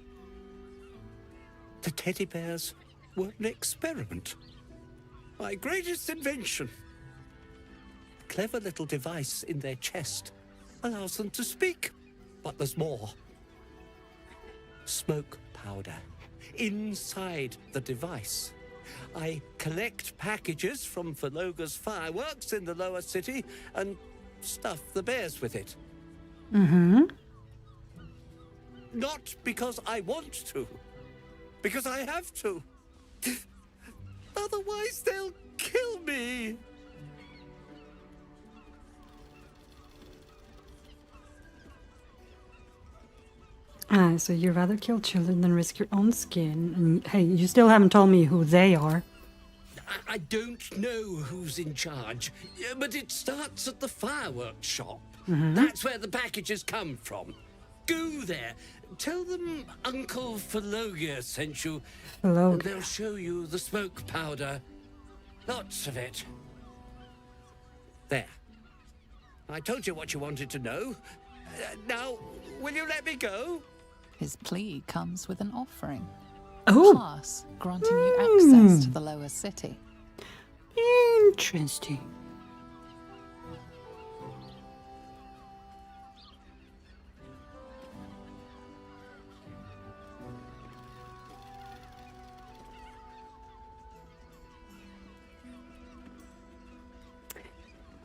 The teddy bears were an experiment. My greatest invention. A clever little device in their chest allows them to speak. But there's more. Smoke powder inside the device. I collect packages from Verloga's fireworks in the lower city and stuff the bears with it. Not because I want to, because I have to. Otherwise, they'll kill me. So you'd rather kill children than risk your own skin. And hey, you still haven't told me who they are. I don't know who's in charge, but it starts at the fireworks shop. That's where the packages come from. Go there. Tell them Uncle Verloga sent you. And they'll show you the smoke powder. Lots of it. There. I told you what you wanted to know. Now, will you let me go? His plea comes with an offering. Oh. A pass granting you access to the lower city. Interesting.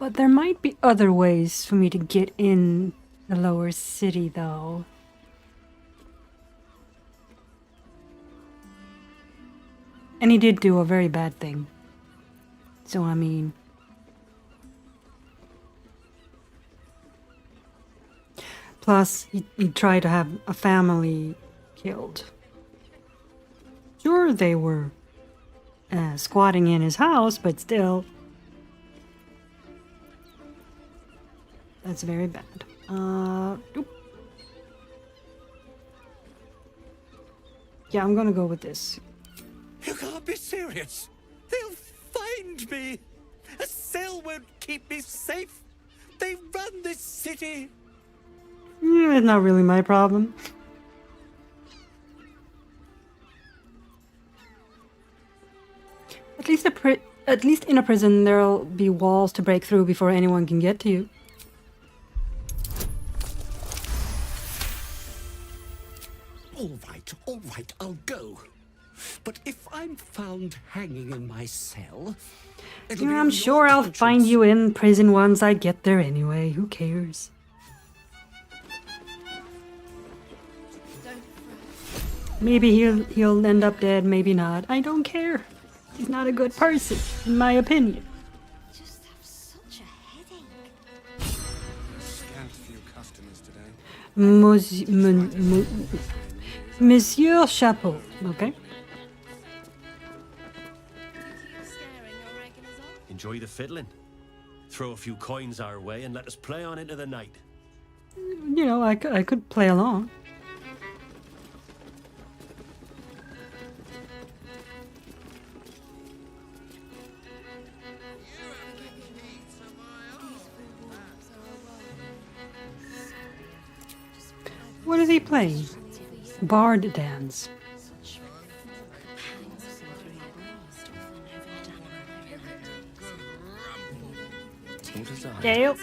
But there might be other ways for me to get in the lower city, though. And he did do a very bad thing. So, I mean... Plus, he tried to have a family killed. Sure, they were squatting in his house, but still... That's very bad. Nope. Yeah, I'm gonna go with this. You can't be serious. They'll find me. A cell won't keep me safe. They run this city. Yeah, it's not really my problem. At least in a prison, there'll be walls to break through before anyone can get to you. All right, I'll go. But if I'm found hanging in my cell... Yeah, I'm sure I'll find you in prison once I get there anyway. Who cares? Maybe he'll end up dead, maybe not. I don't care. He's not a good person, in my opinion. Just have such a headache. Scant few customers today. Monsieur Chapeau, okay? Enjoy the fiddling. Throw a few coins our way and let us play on into the night. You know, I could play along. What is he playing? Bard dance. Dale.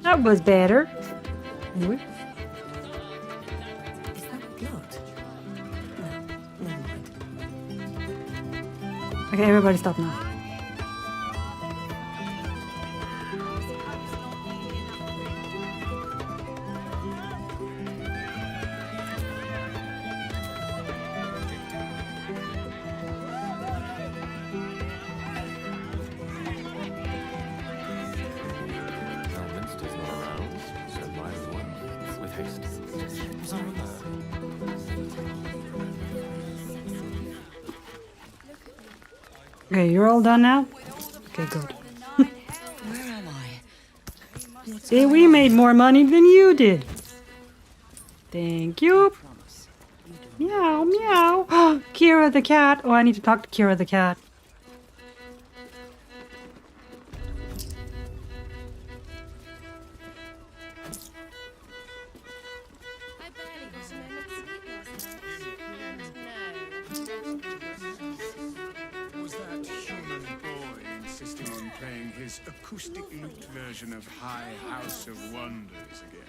That was better. Anyway. Is that blood? No, never mind. Okay, everybody stop now. Okay, you're all done now? Okay, good. Where am I? See, we made more money than you did. Thank you. Meow, meow. Kira the cat. Oh, I need to talk to Kira the cat. Was that human boy insisting on playing his acoustic lute version of High House of Wonders again?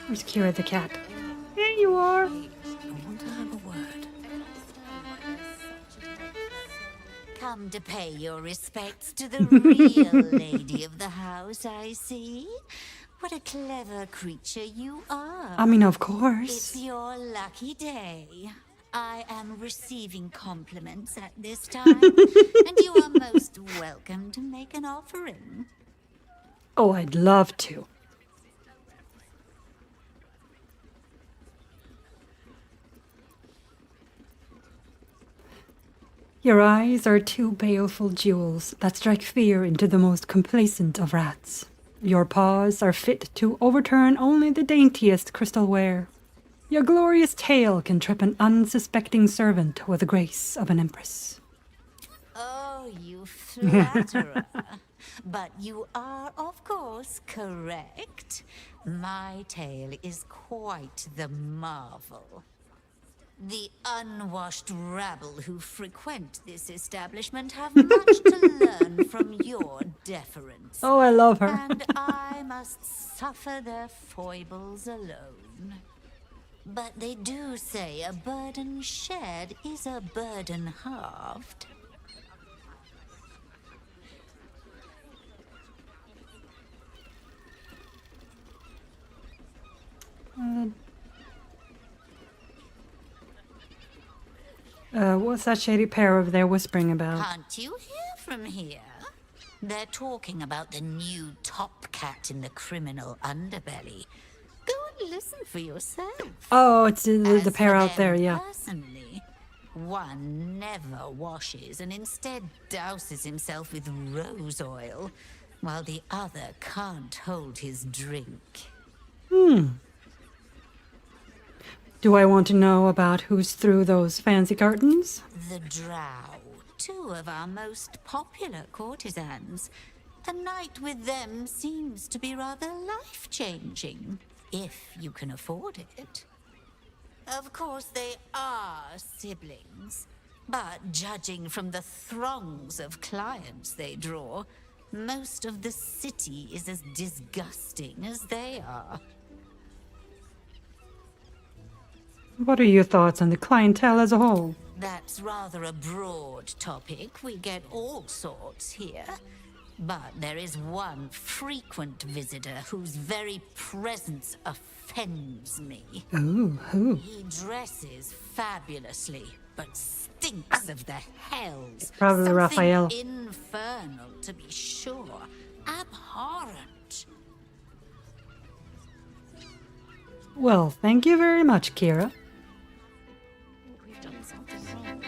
Where's Kira the cat? There you are. I want to have a word. Come to pay your respects to the real lady of the house, I see. What a clever creature you are. I mean, of course. It's your lucky day. I am receiving compliments at this time, and you are most welcome to make an offering. Oh, I'd love to. Your eyes are two baleful jewels that strike fear into the most complacent of rats. Your paws are fit to overturn only the daintiest crystal ware. Your glorious tail can trip an unsuspecting servant with the grace of an empress. Oh, you flatterer. But you are, of course, correct. My tale is quite the marvel. The unwashed rabble who frequent this establishment have much to learn from your deference. Oh, I love her. And I must suffer their foibles alone. But they do say a burden shared is a burden halved. What's that shady pair over there whispering about? Can't you hear from here? They're talking about the new top cat in the criminal underbelly. Go and listen for yourself. Oh, it's the As pair for out there, them yeah. Personally, one never washes and instead douses himself with rose oil, while the other can't hold his drink. Do I want to know about who's through those fancy curtains? The Drow, two of our most popular courtesans. A night with them seems to be rather life-changing, if you can afford it. Of course, they are siblings, but judging from the throngs of clients they draw, most of the city is as disgusting as they are. What are your thoughts on the clientele as a whole? That's rather a broad topic. We get all sorts here. But there is one frequent visitor whose very presence offends me. Ooh, who? He dresses fabulously, but stinks of the hells. Probably Something Raphael. infernal, to be sure. Abhorrent. Well, thank you very much, Kira. We've done something wrong.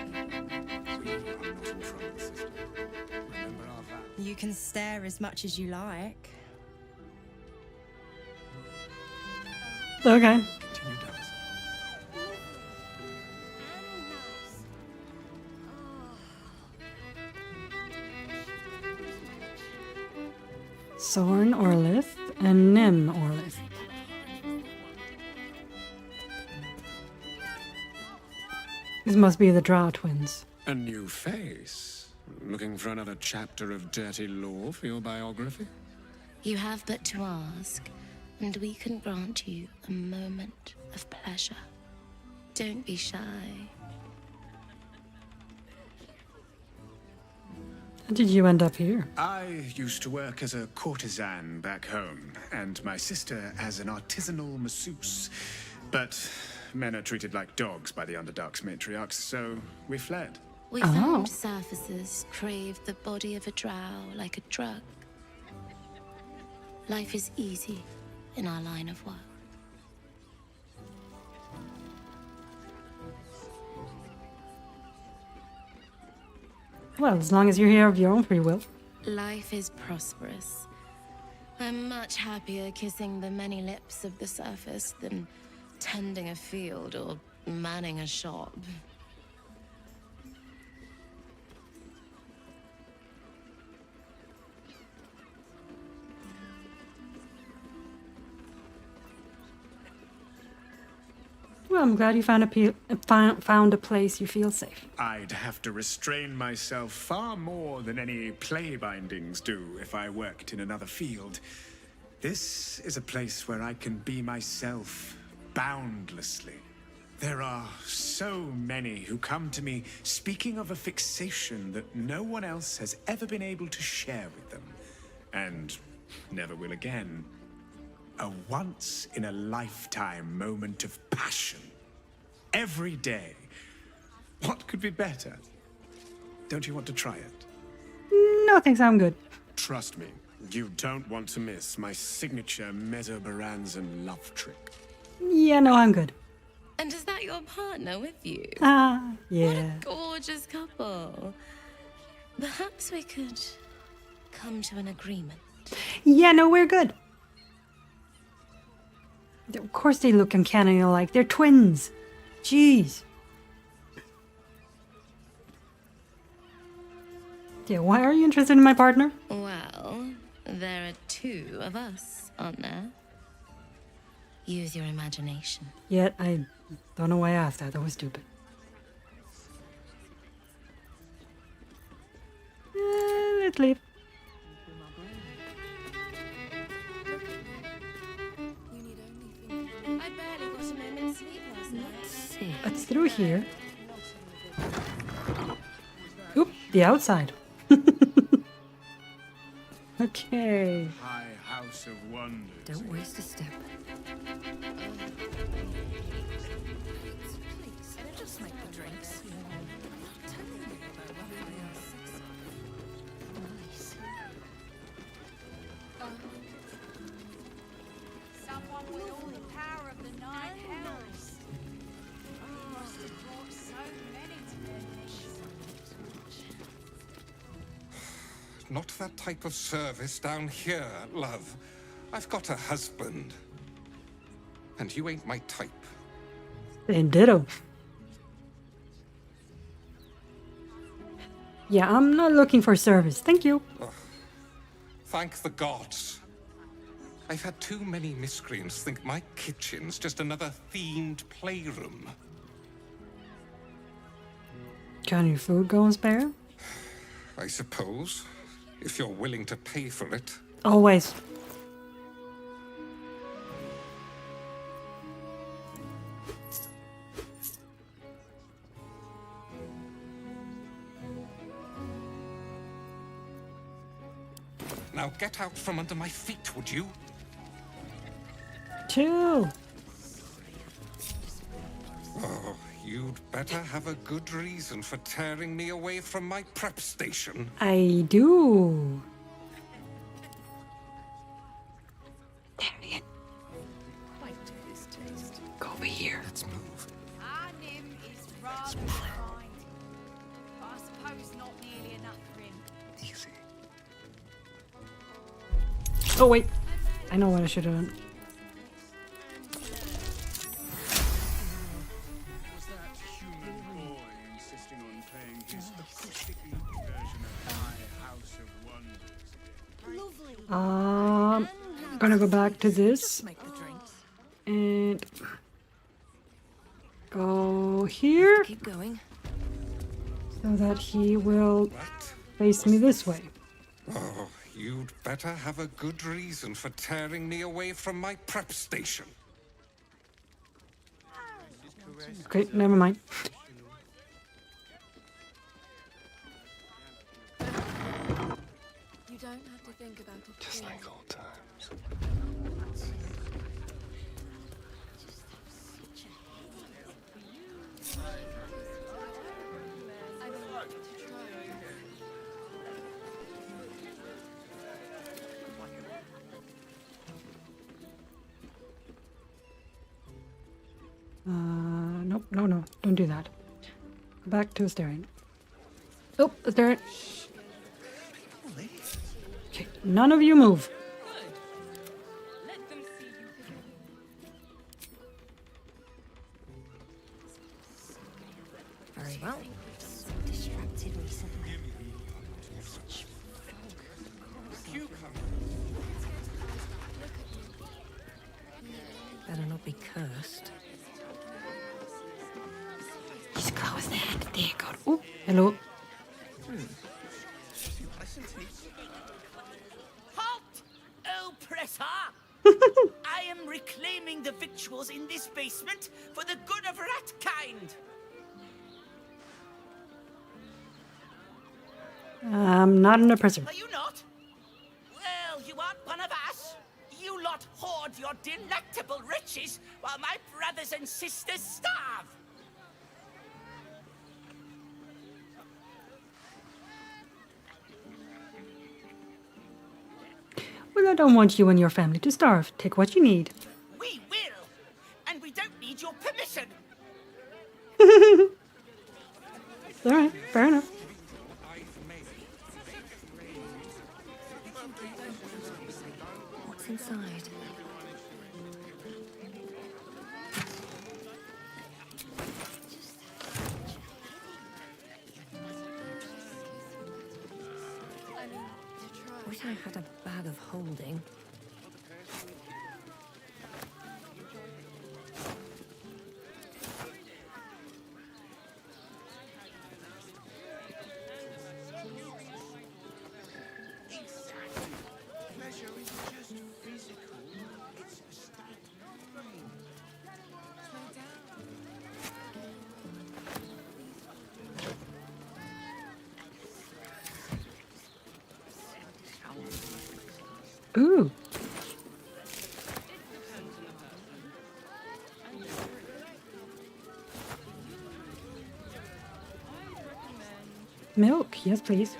You can stare as much as you like. Okay. Sorn Orlith and Nim Orlith. These must be the Drow twins. A new face. Looking for another chapter of dirty lore for your biography? You have but to ask, and we can grant you a moment of pleasure. Don't be shy. How did you end up here? I used to work as a courtesan back home, and my sister as an artisanal masseuse. But men are treated like dogs by the Underdark's matriarchs, so we fled. We found surfacers craved the body of a drow like a drug. Life is easy in our line of work. Well, as long as you're here of your own free will. Life is prosperous. I'm much happier kissing the many lips of the surface than tending a field or manning a shop. Well, I'm glad you found a place you feel safe. I'd have to restrain myself far more than any play bindings do if I worked in another field. This is a place where I can be myself boundlessly. There are so many who come to me speaking of a fixation that no one else has ever been able to share with them, and never will again. A once-in-a-lifetime moment of passion. Every day, What could be better? Don't you want to try it? No, thanks, I'm good. Trust me, you don't want to miss my signature Mesobaranzan love trick. Yeah, no, I'm good. And is that your partner with you? Ah, yeah. Gorgeous couple. Perhaps we could come to an agreement. Yeah, no, we're good. Of course they look uncannily alike. They're twins. Jeez. Yeah, why are you interested in my partner? Well, there are two of us, aren't there? Use your imagination. Yet, I don't know why I asked that. That was stupid. Let's leave. I barely got a moment's sleep last night. It's through here. Oop, the outside. Okay. High House of Wonders. Don't waste a step. Please, just make the drinks. Tell me about Raphael's success. Nice. Someone with all the power of the nine hells. You must have brought so many to their mission. Not that type of service down here, love. I've got a husband. And you ain't my type. And ditto. Yeah, I'm not looking for service. Thank you. Thank the gods. I've had too many miscreants think my kitchen's just another themed playroom. Can your food go and spare? I suppose, if you're willing to pay for it. Always. Now get out from under my feet, would you? Chill. Oh, you'd better have a good reason for tearing me away from my prep station. I do. Larian. Go over here. Let's move. Our Nim is rather refined, but I suppose not nearly enough for him. Easy. Oh, wait. I know what I should have done. Was that human boy insisting on playing his acoustic version of High House of Wonders? I'm gonna go back to this. Make the drinks. And go here. Keep going. So that he will face me this way. Oh, you'd better have a good reason for tearing me away from my prep station. Okay, never mind. You don't have to think about it. Just like old times. Nope, no, don't do that. Go back to staring. Oh, staring. Okay, none of you move. Very well. So distracted recently. Better not be cursed. He's close there. There you go. Oh, hello. Halt, oppressor! I am reclaiming the victuals in this basement for the good of ratkind. I'm not an oppressor. Are you not? Well, you aren't one of us. You lot hoard your delectable riches while my brothers and sisters starve. I don't want you and your family to starve. Take what you need. We will, and we don't need your permission. Alright, fair enough. What's inside? Wish I had a bag of holding. Ooh. Milk, yes please.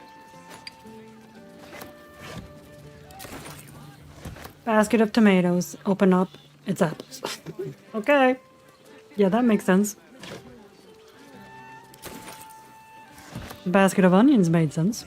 Basket of tomatoes. Open up. It's apples. Okay. Yeah, that makes sense. Basket of onions made sense.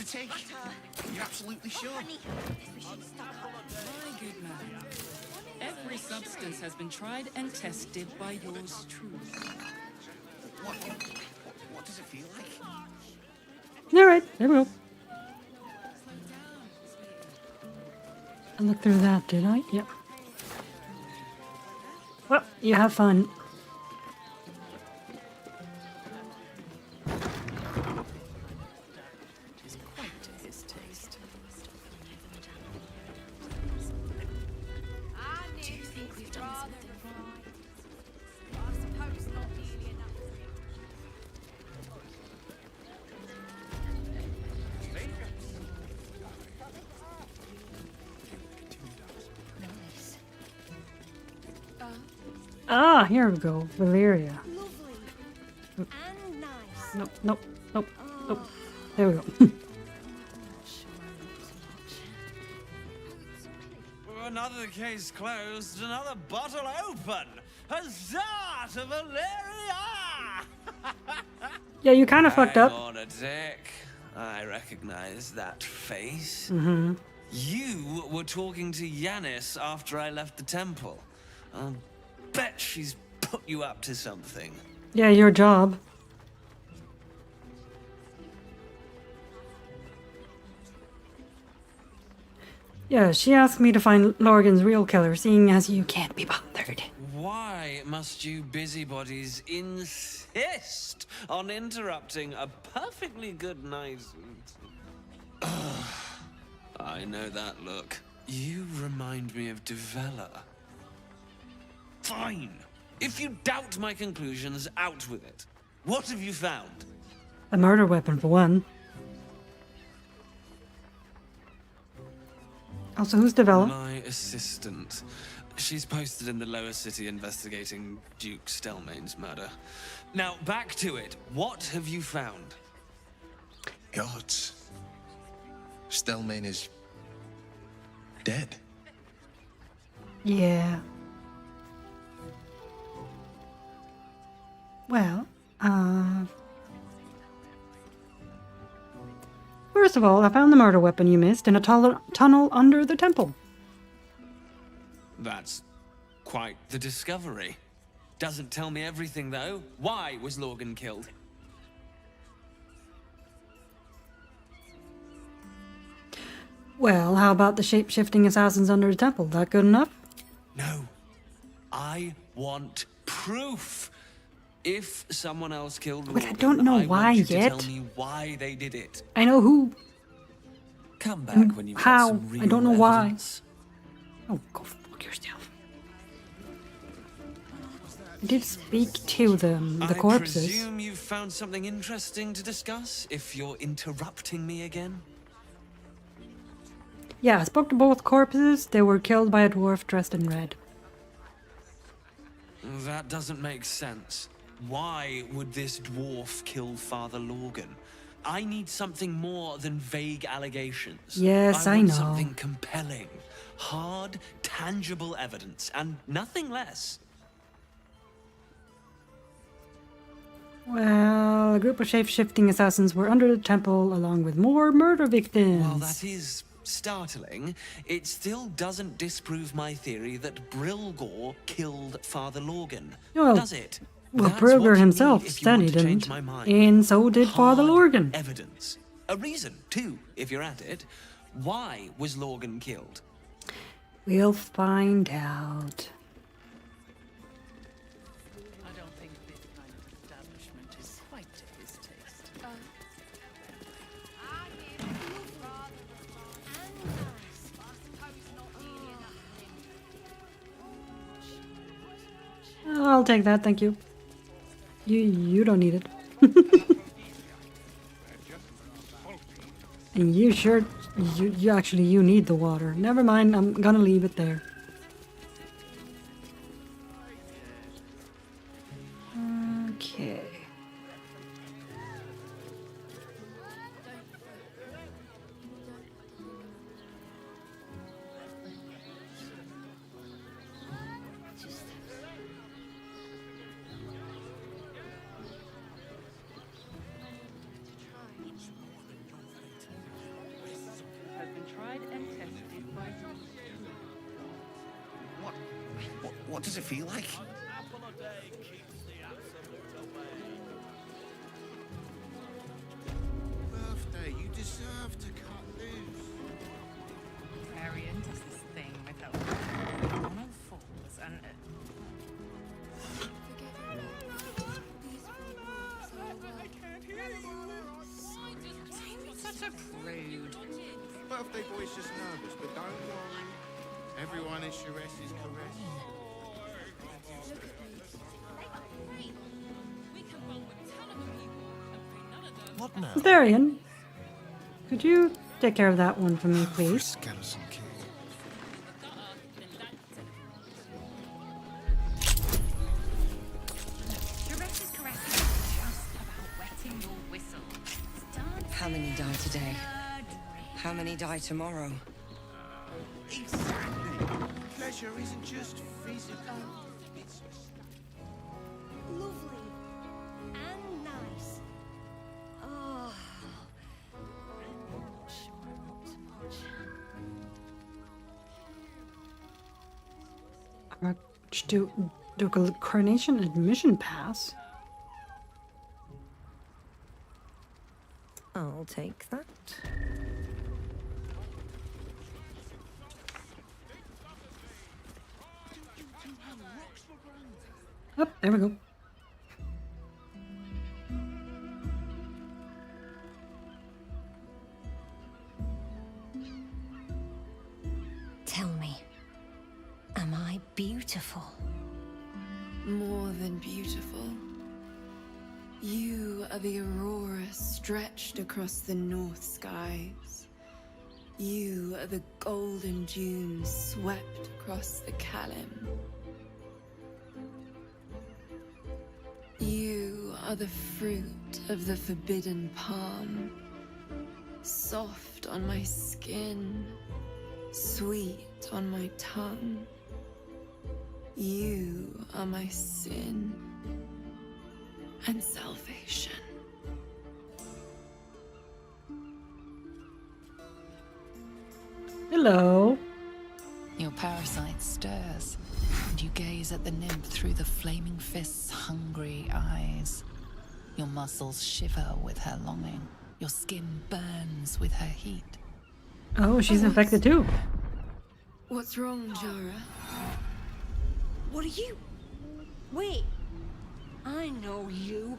take? You're absolutely sure? My good man. Every substance has been tried and tested by yours truly. What does it feel like? Alright, there we go. I looked through that, did I? Yep. Well, you have fun. Ah, here we go. Valeria. Nope, nope, nope, nope. There we go. Another case closed, another bottle open. Huzzah to Valeria! Yeah, you kind of fucked up. Hang on a tick. I recognize that face. Mm-hmm. You were talking to Yanis after I left the temple. I'll bet she's put you up to something. Yeah, your job. Yeah, she asked me to find Lorgan's real killer, seeing as you can't be bothered. Why must you busybodies insist on interrupting a perfectly good night? I know that look. You remind me of Devella. Fine. If you doubt my conclusions, out with it. What have you found? A murder weapon, for one. Also, who's Devella? My assistant. She's posted in the lower city investigating Duke Stelmane's murder. Now, back to it. What have you found? Gods. Stelmane is dead. Yeah. Well, first of all, I found the murder weapon you missed in a tunnel under the temple. That's quite the discovery. Doesn't tell me everything, though. Why was Lorgan killed? Well, how about the shape-shifting assassins under the temple? That good enough? No. I want proof. If someone else killed But Lorgan, I don't know why want you yet. to tell me why they did it. I know who. Come back when you've how. got some real I don't know why. evidence. Oh, go fuck yourself. I did speak to them, the corpses. I presume you've found something interesting to discuss, if you're interrupting me again? Yeah, I spoke to both corpses. They were killed by a dwarf dressed in red. That doesn't make sense. Why would this dwarf kill Father Lorgan? I need something more than vague allegations. Yes, I want know. Something compelling. Hard, tangible evidence, and nothing less. Well, a group of shape-shifting assassins were under the temple along with more murder victims. While that is startling, it still doesn't disprove my theory that Brilgor killed Father Lorgan. Well, does it? Well, That's what Brilgor you himself need if you said want he to change didn't. my mind. And so did Father Hard Lorgan. Evidence. A reason, too, if you're at it. Why was Lorgan killed? We'll find out. I don't think this kind of establishment is quite to his taste. I'll take that, thank you. You don't need it. And you sure you actually need the water. Never mind, I'm gonna leave it there. Okay. What does it feel like? Birthday, you deserve to cut loose. Larian does this thing without on all fours and such a prude. Birthday boy's just nervous, but don't worry. Everyone is Sharess's caress. What now? Larian, could you take care of that one for me, please? Skeleton key. Sharess's caress is just about wetting your whistle. How many die today? How many die tomorrow? Exactly. Pleasure isn't just physical. It's Lovely and nice. Oh. Ducal Carnation Admission Pass. I'll take that. Oh, there we go. Tell me, am I beautiful? More than beautiful. You are the aurora stretched across the north skies. You are the golden dunes swept across the Kalim. You are the fruit of the forbidden palm, soft on my skin, sweet on my tongue. You are my sin. and salvation. Hello. Your parasite stirs, and you gaze at the nymph through the flaming fist's hungry eyes. Your muscles shiver with her longing. Your skin burns with her heat. Oh, she's infected too. What's wrong, Jara? What are you? Wait. I know you.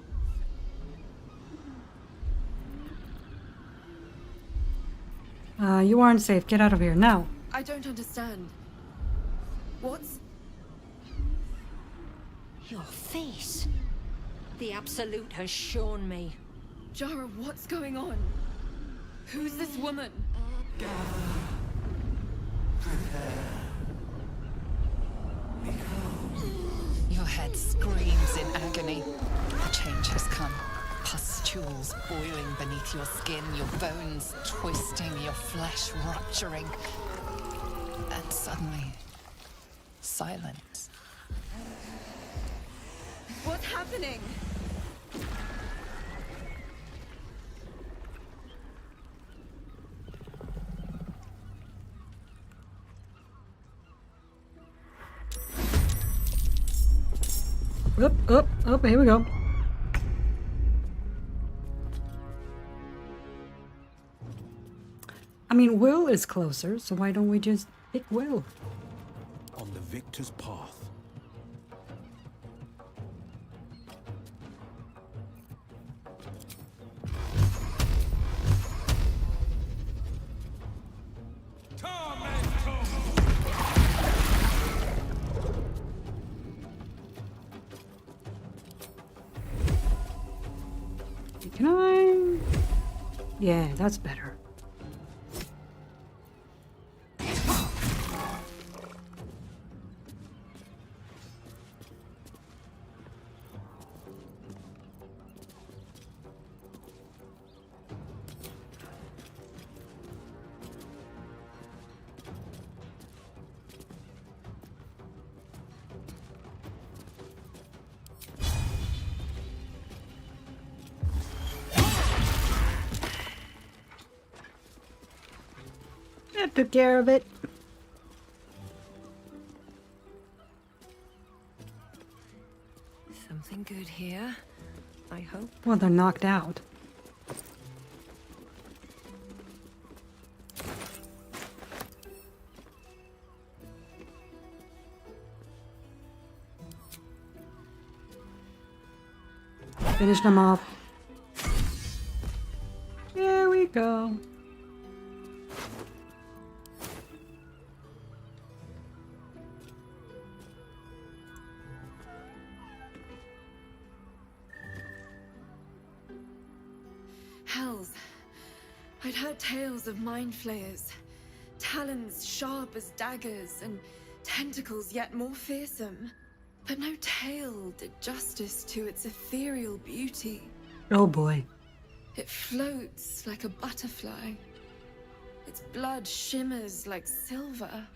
You aren't safe. Get out of here now. I don't understand. What's... Your face. The Absolute has shown me. Jara, what's going on? Who's this woman? Your head screams in agony. The change has come. Pustules boiling beneath your skin, your bones twisting, your flesh rupturing. And suddenly, silence. What's happening? Up, here we go. I mean, Will is closer, so why don't we just pick Will? On the victor's path. Can I? Yeah, that's better. That took care of it. Something good here, I hope. Well, they're knocked out. Finish them off. There we go. Hells. I'd heard tales of mind flayers. Talons sharp as daggers and tentacles yet more fearsome. But no tale did justice to its ethereal beauty. Oh boy. It floats like a butterfly. Its blood shimmers like silver.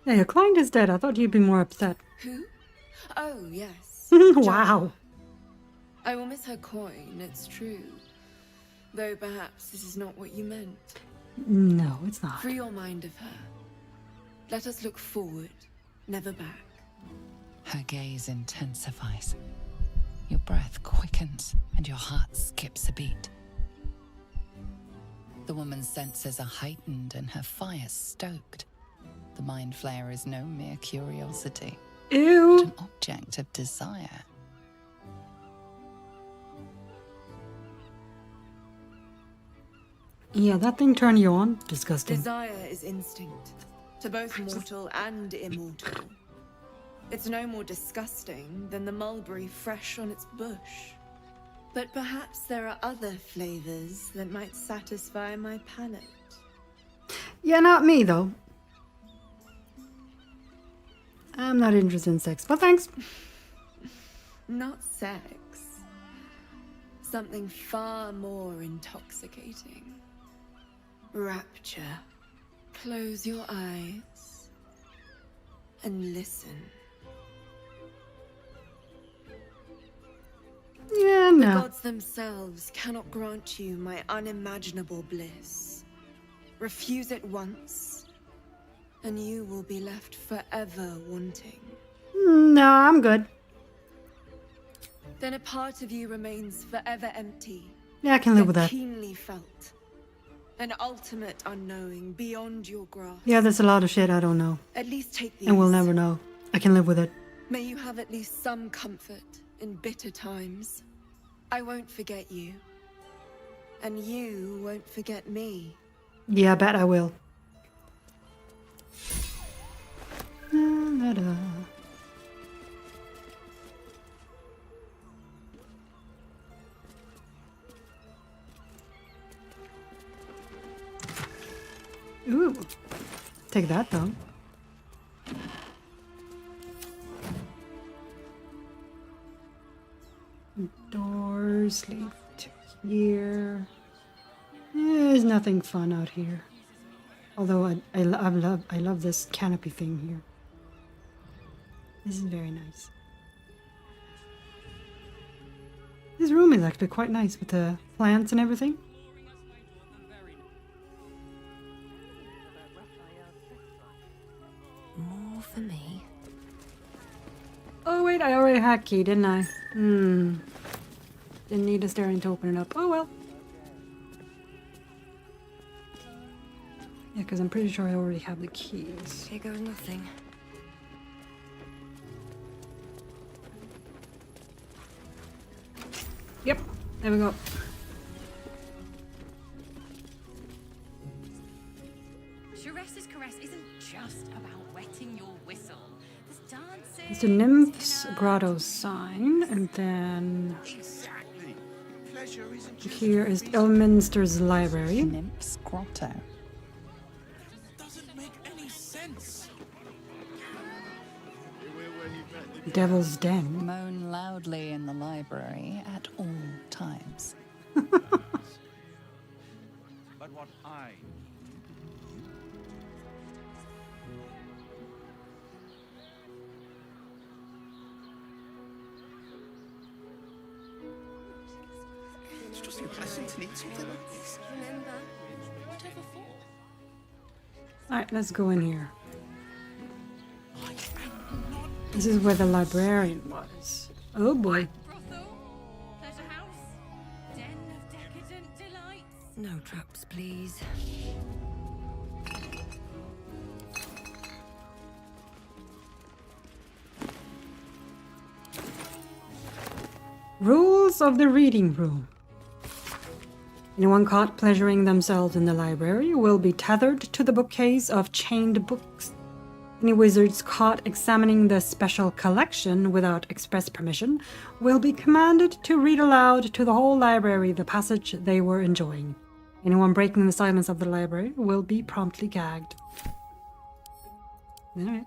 Hey, Klein is dead. I thought you'd be more upset. Who? Oh, yes. Wow. I will miss her coin, it's true. Though perhaps this is not what you meant. No, it's not. Free your mind of her. Let us look forward, never back. Her gaze intensifies. Your breath quickens and your heart skips a beat. The woman's senses are heightened and her fire stoked. The mind flayer is no mere curiosity, Ew. but an object of desire. Yeah, that thing turned you on? Disgusting. Desire is instinct, to both mortal and immortal. It's no more disgusting than the mulberry fresh on its bush. But perhaps there are other flavors that might satisfy my palate. Yeah, not me, though. I'm not interested in sex, but thanks. Not sex. Something far more intoxicating. Rapture. Close your eyes. and listen. Yeah, The no. gods themselves cannot grant you my unimaginable bliss. Refuse it once, and you will be left forever wanting. No, I'm good. Then a part of you remains forever empty. Yeah, I can live with yet that. Keenly felt. An ultimate unknowing beyond your grasp. Yeah, there's a lot of shit I don't know. At least take these. And we'll never know. I can live with it. May you have at least some comfort in bitter times. I won't forget you. And you won't forget me. Yeah, I bet I will. Da-da-da. Ooh. Take that though. Doors lead to here. There's nothing fun out here. Although I love this canopy thing here. This is very nice. This room is actually quite nice with the plants and everything. More for me. Oh wait, I already had key, didn't I? Didn't need a staring to open it up. Oh well. Yeah, because I'm pretty sure I already have the keys. Here goes nothing. Yep, there we go. Sharess's caress isn't just about wetting your whistle. There's dancing. It's the Nymph's Grotto sign, and then Exactly. Pleasure isn't just here is Elminster's library. Nymph's Grotto. doesn't make any sense. Devil's Den. Moan loudly in the library at all times. But what I It's just impressive to need something like this. Remember, whatever for? Alright, let's go in here. This is where the librarian was. Oh boy. Brothel, pleasure house, den of decadent delights. No traps, please. Rules of the reading room. Anyone caught pleasuring themselves in the library will be tethered to the bookcase of chained books. Any wizards caught examining the special collection without express permission will be commanded to read aloud to the whole library the passage they were enjoying. Anyone breaking the silence of the library will be promptly gagged. Alright.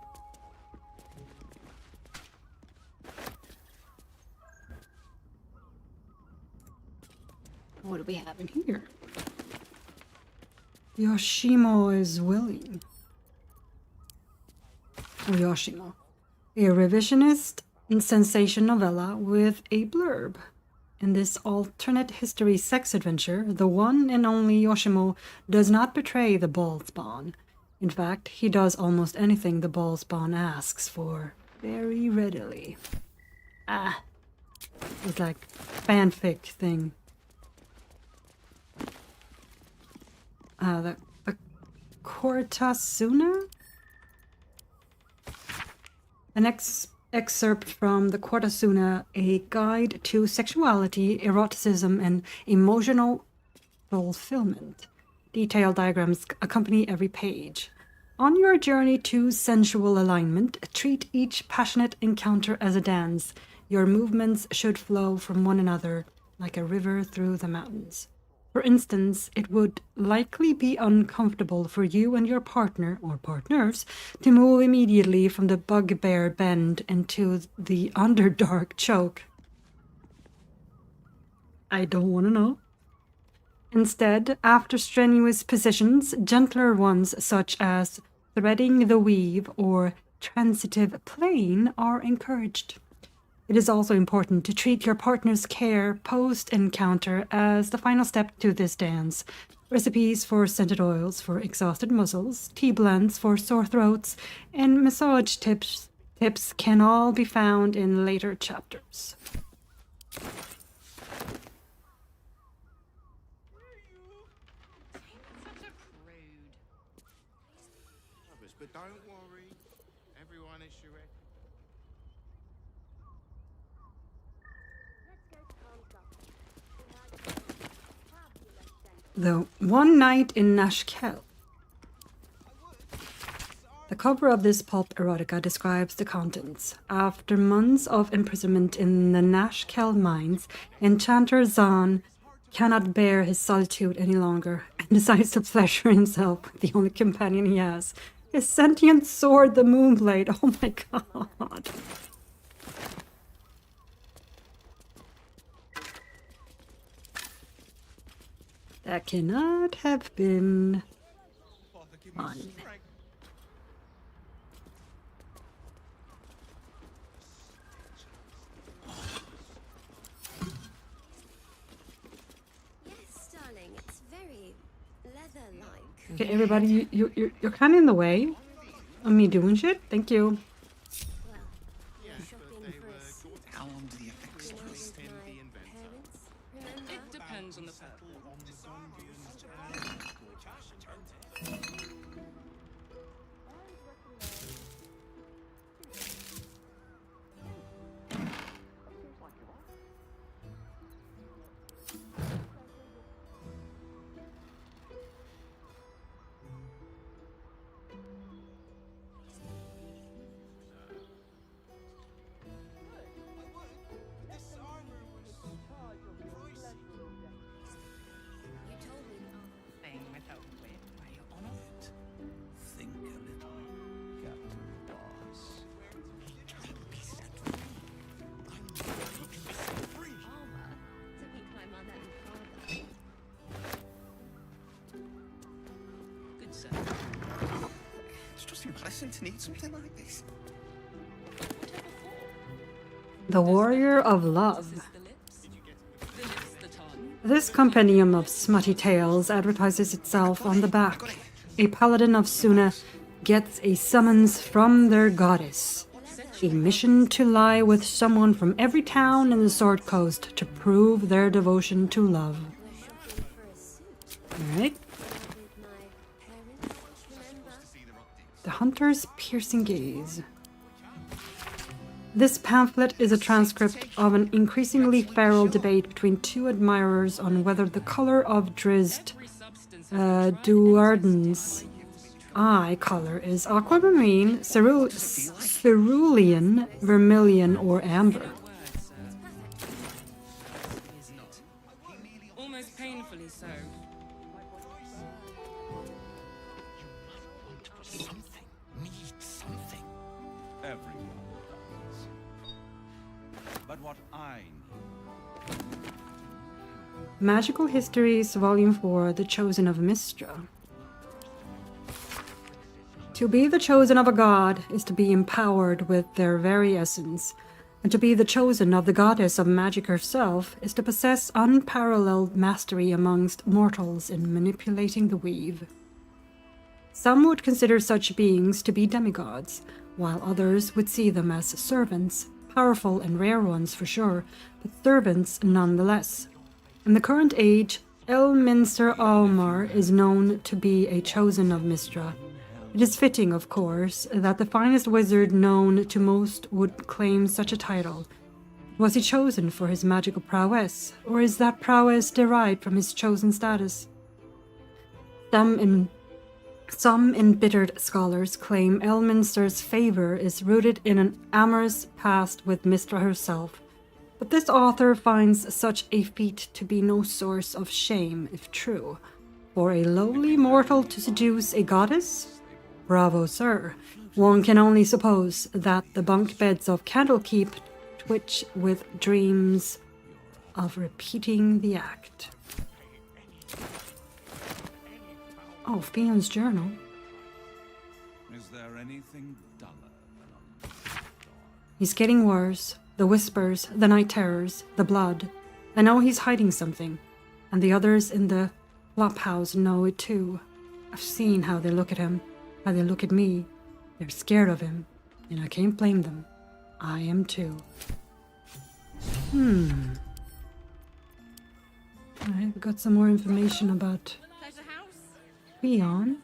What do we have in here? Yoshimo is willing. Or Yoshimo. A revisionist sensation novella with a blurb. In this alternate history sex adventure, the one and only Yoshimo does not betray the Ballspawn. In fact, he does almost anything the Ballspawn asks for very readily. Ah. It's like fanfic thing. The Cortasuna? An excerpt from the Cortasuna, a guide to sexuality, eroticism, and emotional fulfillment. Detailed diagrams accompany every page. On your journey to sensual alignment, treat each passionate encounter as a dance. Your movements should flow from one another like a river through the mountains. For instance, it would likely be uncomfortable for you and your partner, or partners, to move immediately from the bugbear bend into the underdark choke. I don't want to know. Instead, after strenuous positions, gentler ones such as threading the weave or transitive plane are encouraged. It is also important to treat your partner's care post-encounter as the final step to this dance. Recipes for scented oils for exhausted muscles, tea blends for sore throats, and massage tips can all be found in later chapters. But don't worry, everyone is Shrek. The One Night in Nashkel. The cover of this pulp erotica describes the contents. After months of imprisonment in the Nashkel mines, Enchanter Zahn cannot bear his solitude any longer and decides to pleasure himself with the only companion he has, his sentient sword, the Moonblade. Oh my god. That cannot have been fun. Yes, darling, it's very leather-like. Okay, everybody, you're kind of in the way of me doing shit. Thank you. How long do the effects last? It depends on the purpose. It's just impressive to need something like this. The Warrior of Love. This compendium of smutty tales advertises itself on the back. A paladin of Suna gets a summons from their goddess. A mission to lie with someone from every town in the Sword Coast to prove their devotion to love. Alright. The Hunter's Piercing Gaze. This pamphlet is a transcript of an increasingly feral debate between two admirers on whether the color of Drizzt Duarden's eye color is aquamarine, cerulean, vermilion, or amber. Almost painfully so. Everyone does. But what I need. Magical Histories, Volume 4, The Chosen of Mystra. To be the chosen of a god is to be empowered with their very essence, and to be the chosen of the goddess of magic herself is to possess unparalleled mastery amongst mortals in manipulating the weave. Some would consider such beings to be demigods, while others would see them as servants, powerful and rare ones for sure, but servants nonetheless. In the current age, Elminster Almar is known to be a chosen of Mystra. It is fitting, of course, that the finest wizard known to most would claim such a title. Was he chosen for his magical prowess, or is that prowess derived from his chosen status? Some embittered scholars claim Elminster's favor is rooted in an amorous past with Mystra herself, but this author finds such a feat to be no source of shame, if true. For a lowly mortal to seduce a goddess? Bravo, sir. One can only suppose that the bunk beds of Candlekeep twitch with dreams of repeating the act. Oh, Fion's journal. Is there anything duller He's getting worse. The whispers, the night terrors, the blood. I know he's hiding something. And the others in the flop house know it too. I've seen how they look at him, how they look at me. They're scared of him, and I can't blame them. I am too. I've got some more information about Leon.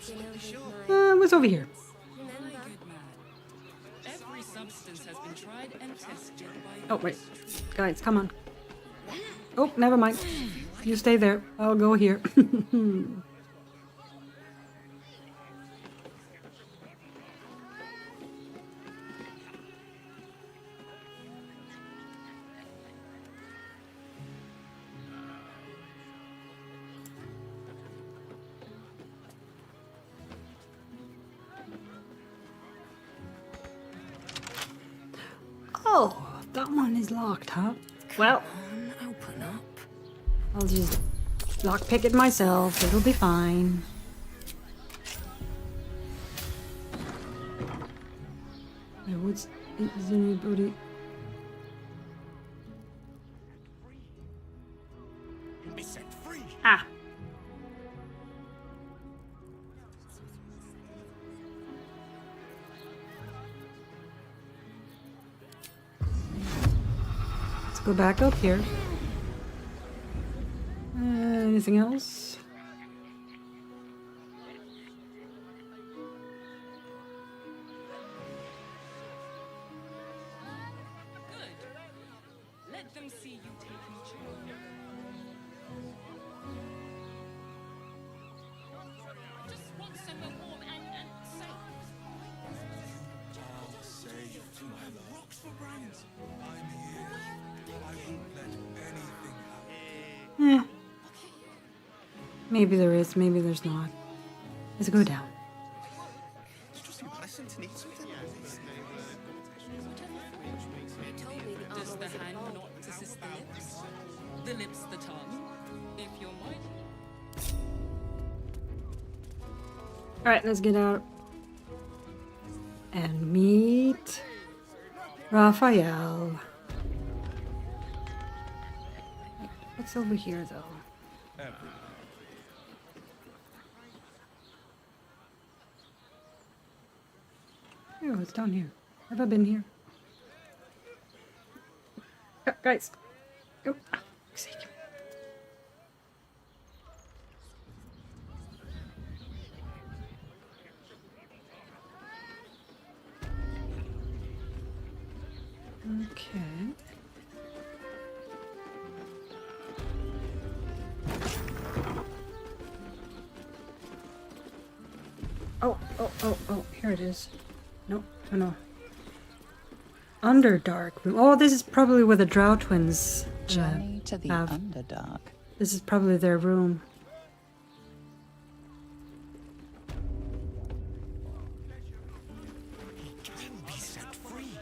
It was over here. Every substance has been tried and tested by... Oh, wait. Guys, come on. Oh, never mind. You stay there. I'll go here. Oh, that one is locked, huh? Well, open up. I'll just lockpick it myself. It'll be fine. Is anybody? Be set free. Ah. Let's go back up here. Anything else? Let them see you taking charge. Just want somewhere warm and safe. I'll save my rocks for brains. I'm here. I won't let anything happen. Maybe there is, maybe there's not. Let's go down. It's just unpleasant to need something like this. Does the hand not assist the lips? The lips the tongue? If you're mine. Alright, let's get out and meet Raphael. What's over here, though? Oh, it's down here. Have I been here? Guys. Oh, fuck's sake. Okay. Oh, here it is. Nope, no. Underdark room. Oh, this is probably where the Drow twins Journey to the have. Underdark. This is probably their room. He can be set free.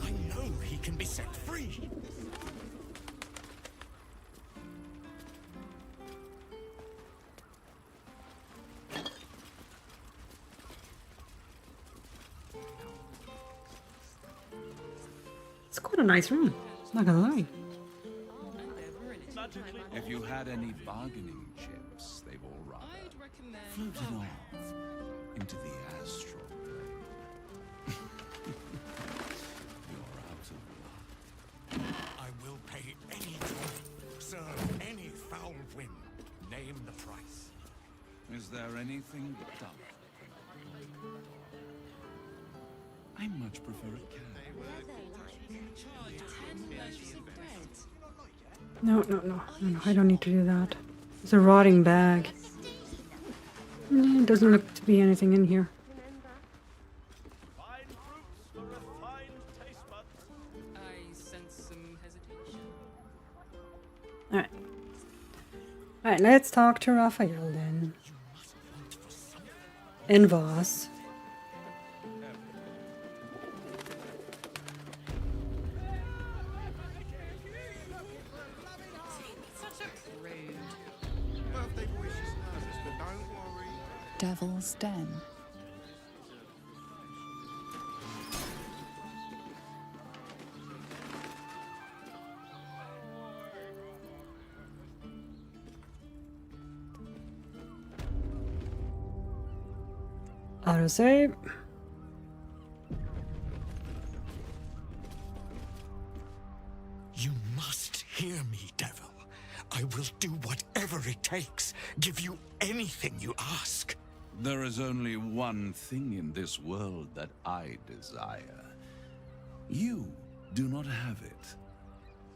I know he can be set free. It's quite a nice room. Not gonna lie. If you had any bargaining chips, they've all rather floated off into the astral plane. You're out of luck. I will pay any toll, serve any foul whim. Name the price. Is there anything but I much prefer a cat. No, I don't need to do that. It's a rotting bag. It doesn't look to be anything in here. I sense some hesitation. Alright, let's talk to Raphael then. And Voss. Devil's Den. Autosave. You must hear me, devil. I will do whatever it takes. Give you anything you ask. There is only one thing in this world that I desire. You do not have it,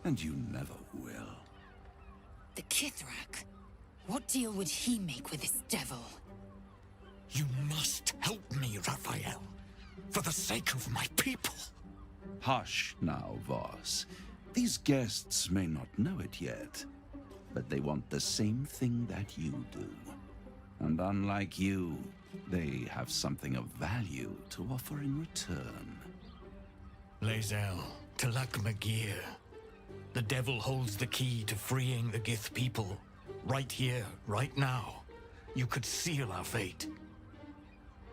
and you never will. The Kithrak? What deal would he make with this devil? You must help me, Raphael. For the sake of my people. Hush now, Voss. These guests may not know it yet, but they want the same thing that you do. And unlike you, they have something of value to offer in return. Lae'zel, Talak Magir. The devil holds the key to freeing the Gith people. Right here, right now. You could seal our fate.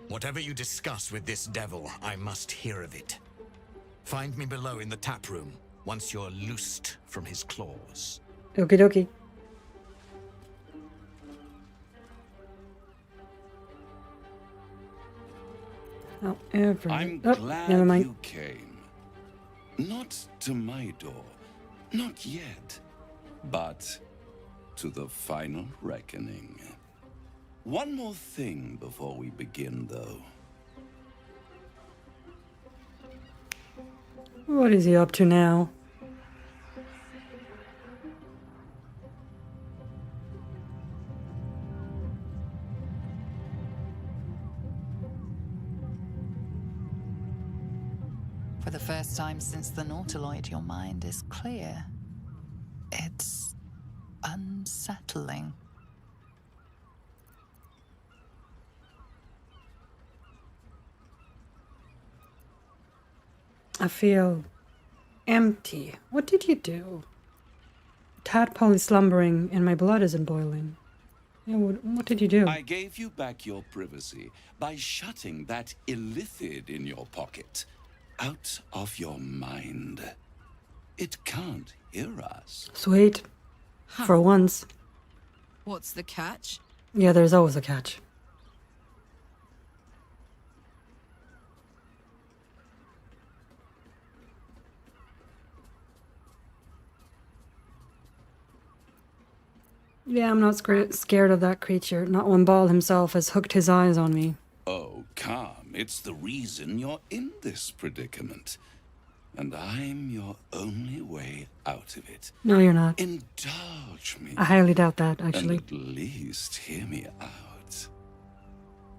Whatever you discuss with this devil, I must hear of it. Find me below in the tap room, once you're loosed from his claws. Okie dokie. However, I'm never glad mind. you came. Not to my door, not yet, but to the final reckoning. One more thing before we begin, though. What is he up to now? For the first time since the Nautiloid, your mind is clear. It's unsettling. I feel empty. What did you do? Tadpole is slumbering and my blood isn't boiling. Yeah, what did you do? I gave you back your privacy by shutting that illithid in your pocket out of your mind. It can't hear us. Sweet. For once. What's the catch? Yeah, there's always a catch. Yeah, I'm not scared of that creature. Not when Baal himself has hooked his eyes on me. Oh, calm. It's the reason you're in this predicament. And I'm your only way out of it. No, you're not. Indulge me. I highly doubt that, actually. And at least hear me out.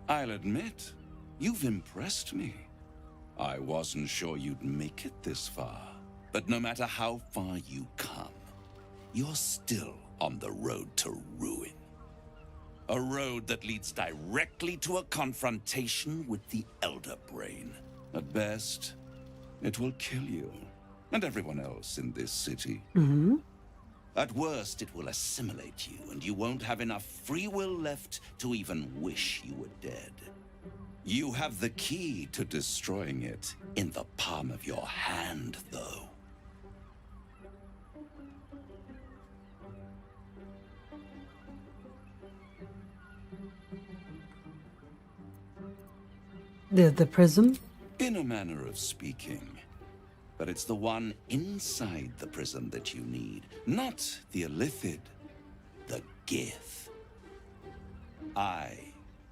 I'll admit, you've impressed me. I wasn't sure you'd make it this far. But no matter how far you come, you're still on the road to ruin. A road that leads directly to a confrontation with the Elder Brain. At best, it will kill you and everyone else in this city. Mm-hmm. At worst, it will assimilate you, and you won't have enough free will left to even wish you were dead. You have the key to destroying it in the palm of your hand, though. The prism? In a manner of speaking. But it's the one inside the prism that you need, not the illithid, the Gith. I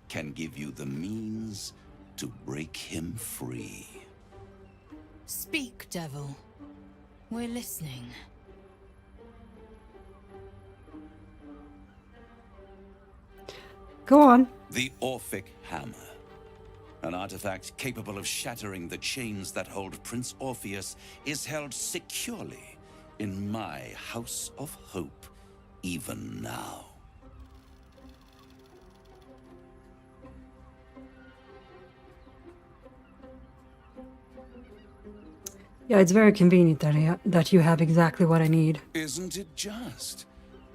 can give you the means to break him free. Speak, devil. We're listening. Go on. The Orphic Hammer. An artifact capable of shattering the chains that hold Prince Orpheus is held securely in my House of Hope, even now. Yeah, it's very convenient that you have exactly what I need. Isn't it just?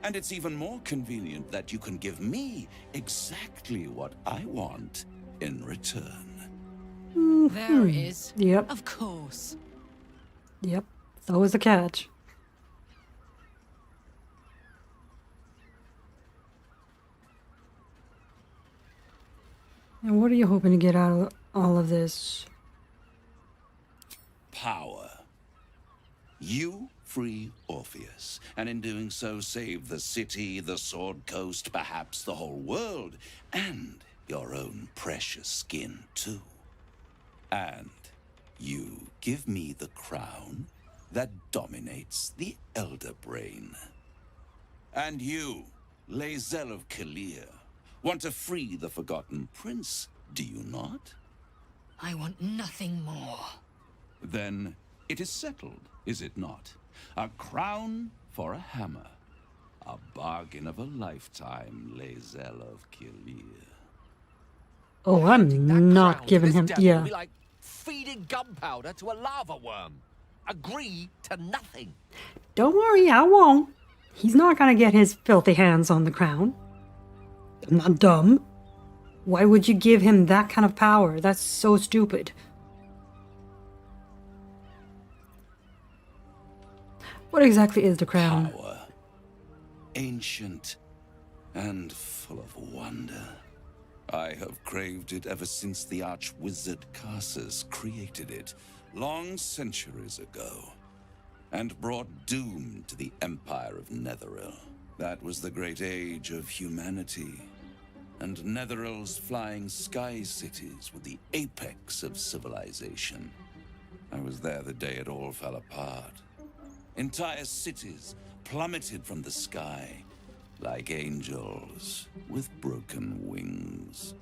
And it's even more convenient that you can give me exactly what I want in return. There it is. Yep. Of course. Yep. It's always a catch. And what are you hoping to get out of all of this? Power. You free Orpheus, and in doing so save the city, the Sword Coast, perhaps the whole world, and your own precious skin too. And you give me the crown that dominates the Elder Brain. And you, Lae'zel of Kalir, want to free the Forgotten Prince, do you not? I want nothing more. Then it is settled, is it not? A crown for a hammer. A bargain of a lifetime, Lae'zel of Kalir. Oh, I'm not giving him. Yeah. Be like feeding gunpowder to a lava worm. Agree to nothing. Don't worry, I won't. He's not gonna get his filthy hands on the crown. I'm not dumb. Why would you give him that kind of power? That's so stupid. What exactly is the crown? Power. Ancient and full of wonder. I have craved it ever since the arch-wizard Karsus created it, long centuries ago, and brought doom to the Empire of Netheril. That was the great age of humanity, and Netheril's flying sky cities were the apex of civilization. I was there the day it all fell apart. Entire cities plummeted from the sky, like angels with broken wings.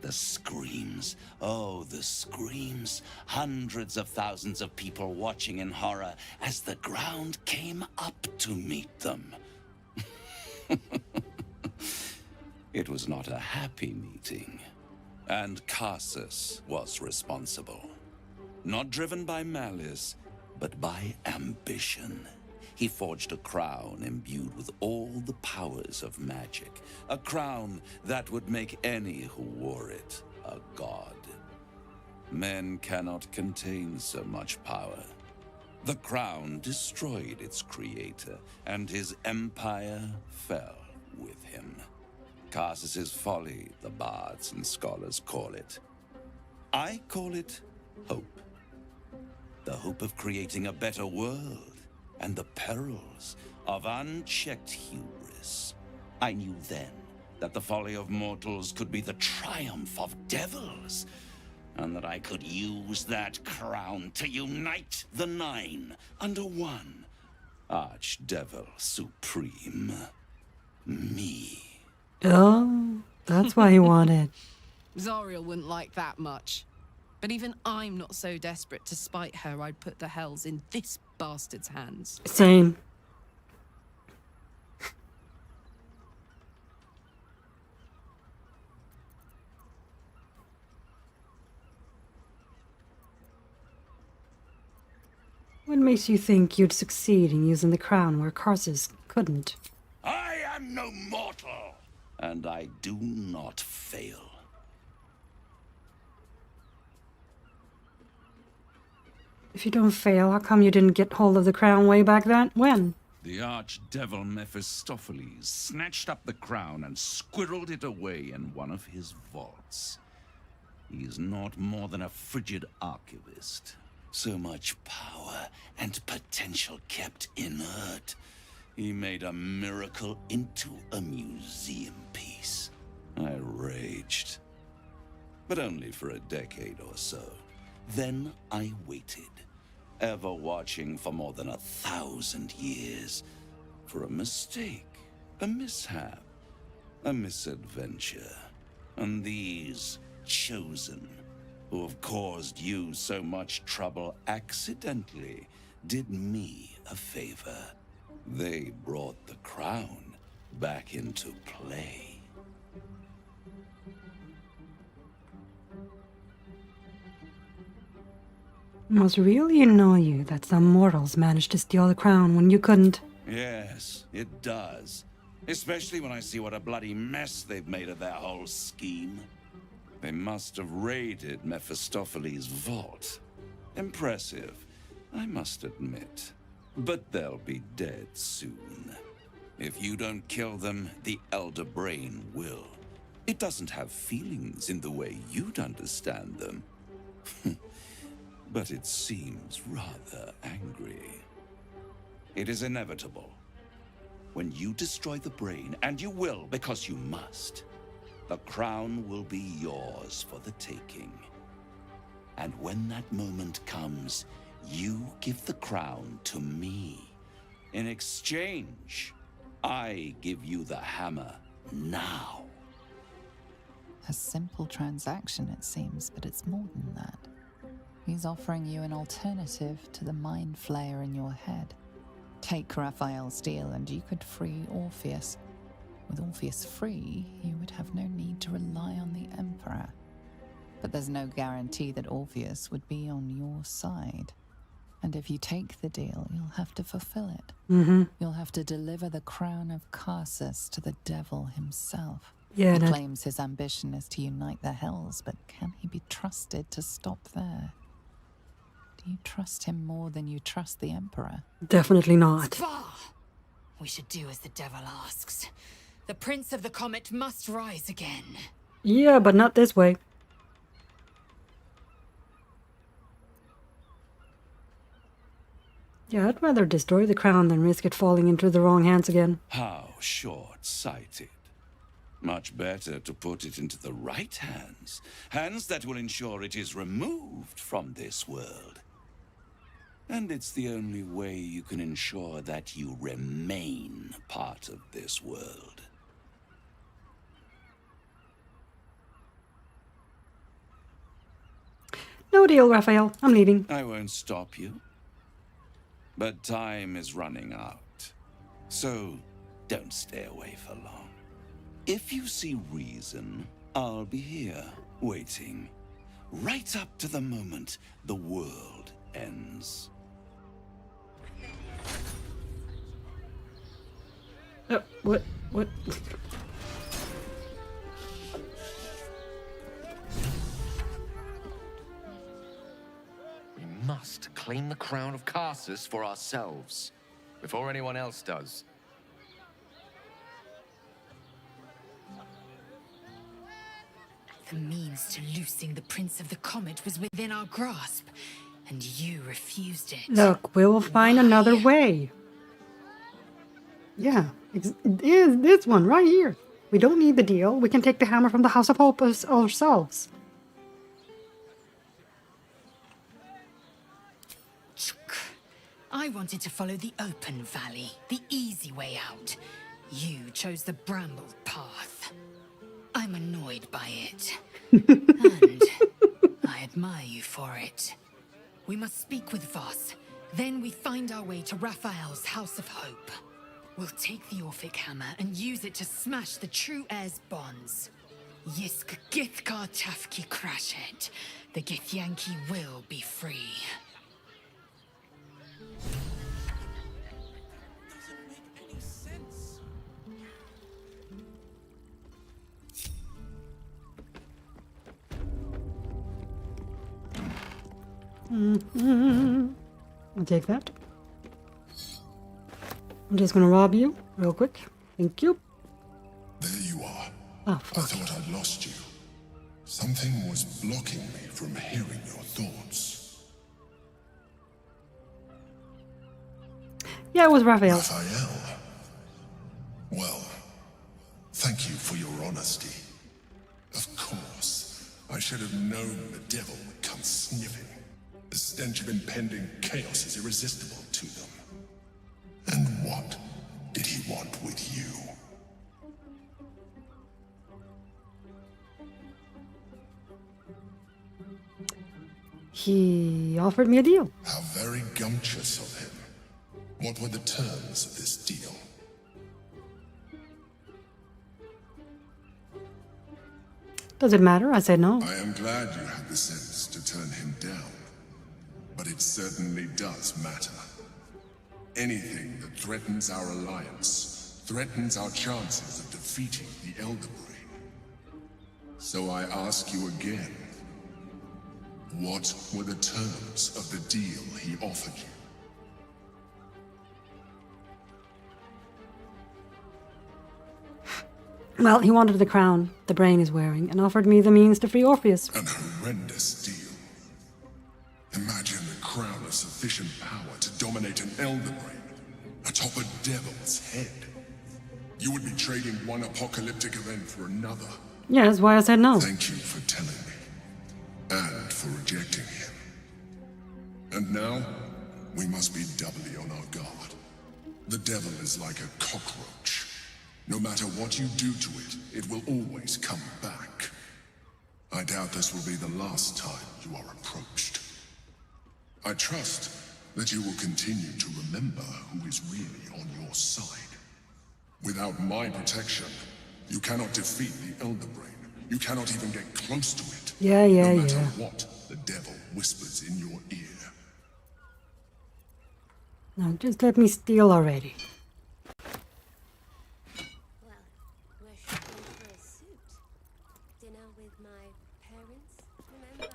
The screams, oh, the screams. Hundreds of thousands of people watching in horror as the ground came up to meet them. It was not a happy meeting, and Karsus was responsible. Not driven by malice, but by ambition. He forged a crown imbued with all the powers of magic. A crown that would make any who wore it a god. Men cannot contain so much power. The crown destroyed its creator, and his empire fell with him. Karsus's folly, the bards and scholars call it. I call it hope. The hope of creating a better world, and the perils of unchecked hubris. I knew then that the folly of mortals could be the triumph of devils, and that I could use that crown to unite the Nine under one Archdevil Supreme. Me. Oh, that's why he wanted. Zariel wouldn't like that much. But even I'm not so desperate to spite her I'd put the hells in this bastard's hands. Same. What makes you think you'd succeed in using the crown where Karsus couldn't? I am no mortal, and I do not fail. If you don't fail, how come you didn't get hold of the crown way back then? When? The archdevil Mephistopheles snatched up the crown and squirreled it away in one of his vaults. He is not more than a frigid archivist. So much power and potential kept inert. He made a miracle into a museum piece. I raged. But only for a decade or so. Then I waited, ever watching for more than 1,000 years, for a mistake, a mishap, a misadventure. And these chosen, who have caused you so much trouble accidentally, did me a favor. They brought the crown back into play. Must really annoy you that some mortals managed to steal the crown when you couldn't. Yes, it does. Especially when I see what a bloody mess they've made of their whole scheme. They must have raided Mephistopheles' vault. Impressive, I must admit. But they'll be dead soon. If you don't kill them, the Elder Brain will. It doesn't have feelings in the way you'd understand them. But it seems rather angry. It is inevitable. When you destroy the brain, and you will because you must, the crown will be yours for the taking. And when that moment comes, you give the crown to me. In exchange, I give you the hammer now. A simple transaction, it seems, but it's more than that. He's offering you an alternative to the mind flayer in your head. Take Raphael's deal and you could free Orpheus. With Orpheus free, you would have no need to rely on the Emperor. But there's no guarantee that Orpheus would be on your side. And if you take the deal, you'll have to fulfill it. You'll have to deliver the crown of Carsus to the devil himself. Yeah, he that... claims his ambition is to unite the Hells, but can he be trusted to stop there? Do you trust him more than you trust the Emperor? Definitely not. We should do as the devil asks. The Prince of the Comet must rise again. Yeah, but not this way. Yeah, I'd rather destroy the crown than risk it falling into the wrong hands again. How short-sighted. Much better to put it into the right hands. Hands that will ensure it is removed from this world. And it's the only way you can ensure that you remain part of this world. No deal, Raphael. I'm leaving. I won't stop you. But time is running out. So, don't stay away for long. If you see reason, I'll be here, waiting. Right up to the moment the world ends. What? We must claim the crown of Carsus for ourselves, before anyone else does. The means to loosing the Prince of the Comet was within our grasp, and you refused it. Look, we'll find another way. Yeah, this one right here. We don't need the deal. We can take the hammer from the House of Hope ourselves. I wanted to follow the open valley, the easy way out. You chose the brambled path. I'm annoyed by it. And I admire you for it. We must speak with Voss. Then we find our way to Raphael's House of Hope. We'll take the Orphic hammer and use it to smash the true heir's bonds. Yisk Githkar Tafki Crashet. The Githyanki will be free. Doesn't make any sense. I'll take that. I'm just gonna rob you real quick. Thank you. There you are. Oh, I thought I'd lost you. Something was blocking me from hearing your thoughts. Yeah, it was Raphael. Raphael? Well, thank you for your honesty. Of course, I should have known the devil would come sniffing. The stench of impending chaos is irresistible to them. And what did he want with you? He offered me a deal. How very gumptious of him. What were the terms of this deal? Does it matter? I said no. I am glad you had the sense to turn him down. But it certainly does matter. Anything that threatens our alliance threatens our chances of defeating the Elder Brain. So I ask you again, what were the terms of the deal he offered you? Well, he wanted the crown the brain is wearing and offered me the means to free Orpheus. An horrendous deal. Imagine the crown of sufficient power to dominate an elder brain atop a devil's head. You would be trading one apocalyptic event for another. Yeah, that's why I said no. Thank you for telling me. And for rejecting him. And now, we must be doubly on our guard. The devil is like a cockroach. No matter what you do to it, it will always come back. I doubt this will be the last time you are approached. I trust that you will continue to remember who is really on your side. Without my protection, you cannot defeat the Elder Brain. You cannot even get close to it. Yeah. No matter what the devil whispers in your ear. Now, just let me steal already. Well, we're shopping for a suit. Dinner with my parents, remember?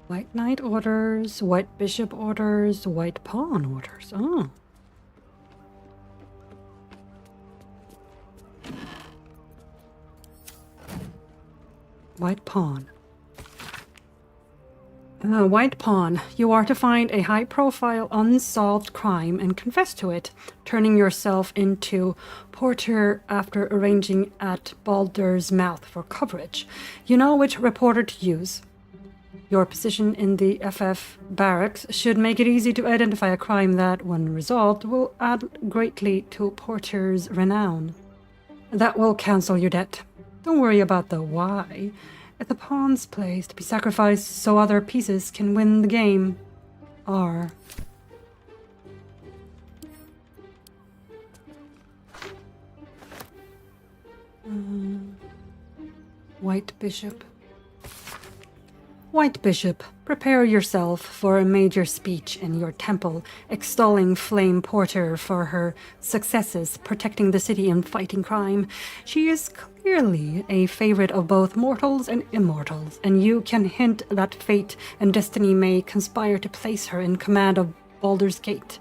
White Knight orders, White Bishop orders, White Pawn orders. Oh. White Pawn. White Pawn. You are to find a high-profile unsolved crime and confess to it, turning yourself into porter after arranging at Baldur's mouth for coverage. You know which reporter to use. Your position in the FF barracks should make it easy to identify a crime that, when resolved, will add greatly to Porter's renown. That will cancel your debt. Don't worry about the why. It's a pawn's place to be sacrificed so other pieces can win the game. R. White Bishop. White Bishop, prepare yourself for a major speech in your temple, extolling Flame Porter for her successes protecting the city and fighting crime. She is clearly a favorite of both mortals and immortals, and you can hint that fate and destiny may conspire to place her in command of Baldur's Gate.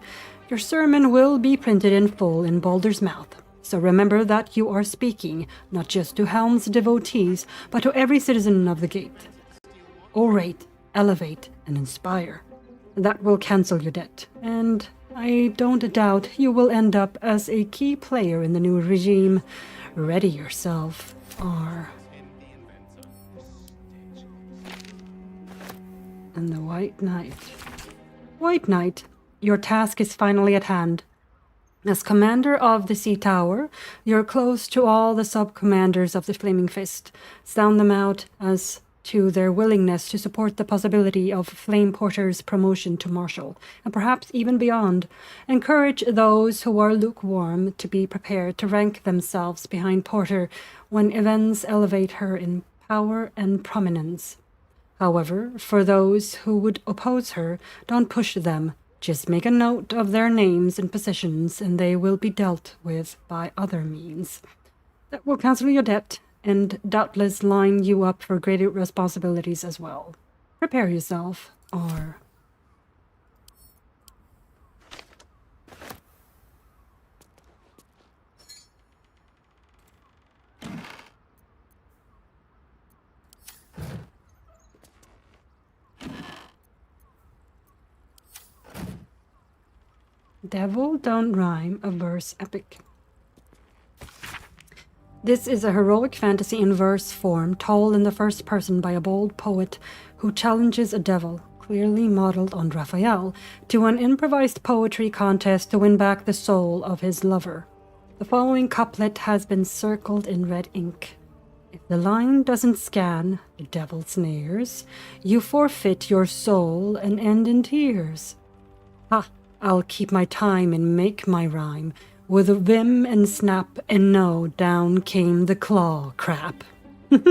Your sermon will be printed in full in Baldur's mouth. So remember that you are speaking, not just to Helm's devotees, but to every citizen of the Gate. Orate, elevate, and inspire. That will cancel your debt, and I don't doubt you will end up as a key player in the new regime. Ready yourself, R. And the White Knight. White Knight, your task is finally at hand. As commander of the Sea Tower, you're close to all the sub-commanders of the Flaming Fist. Sound them out as to their willingness to support the possibility of Flame Porter's promotion to Marshal, and perhaps even beyond. Encourage those who are lukewarm to be prepared to rank themselves behind Porter when events elevate her in power and prominence. However, for those who would oppose her, don't push them. Just make a note of their names and positions, and they will be dealt with by other means. That will cancel your debt, and doubtless line you up for greater responsibilities as well. Prepare yourself, R. Devil Don't Rhyme, a verse epic. This is a heroic fantasy in verse form, told in the first person by a bold poet who challenges a devil, clearly modeled on Raphael, to an improvised poetry contest to win back the soul of his lover. The following couplet has been circled in red ink. If the line doesn't scan, the devil snares, you forfeit your soul and end in tears. Ha! I'll keep my time and make my rhyme. With a vim and snap and no, down came the claw crap. Let's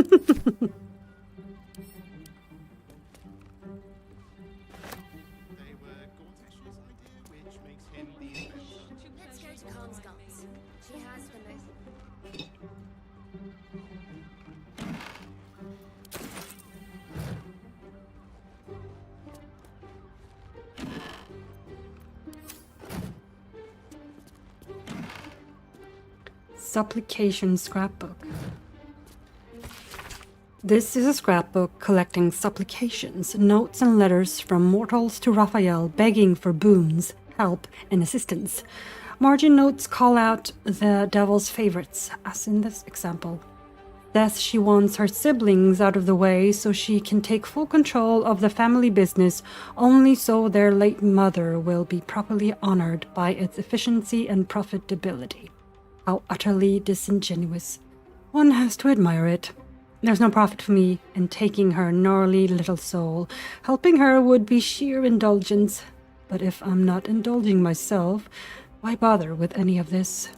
go to Khan's guns. She has the most. Supplication scrapbook. This is a scrapbook collecting supplications, notes and letters from mortals to Raphael begging for boons, help, and assistance. Margin notes call out the devil's favorites, as in this example. Thus, she wants her siblings out of the way so she can take full control of the family business, only so their late mother will be properly honored by its efficiency and profitability. How utterly disingenuous. One has to admire it. There's no profit for me in taking her gnarly little soul. Helping her would be sheer indulgence. But if I'm not indulging myself, why bother with any of this?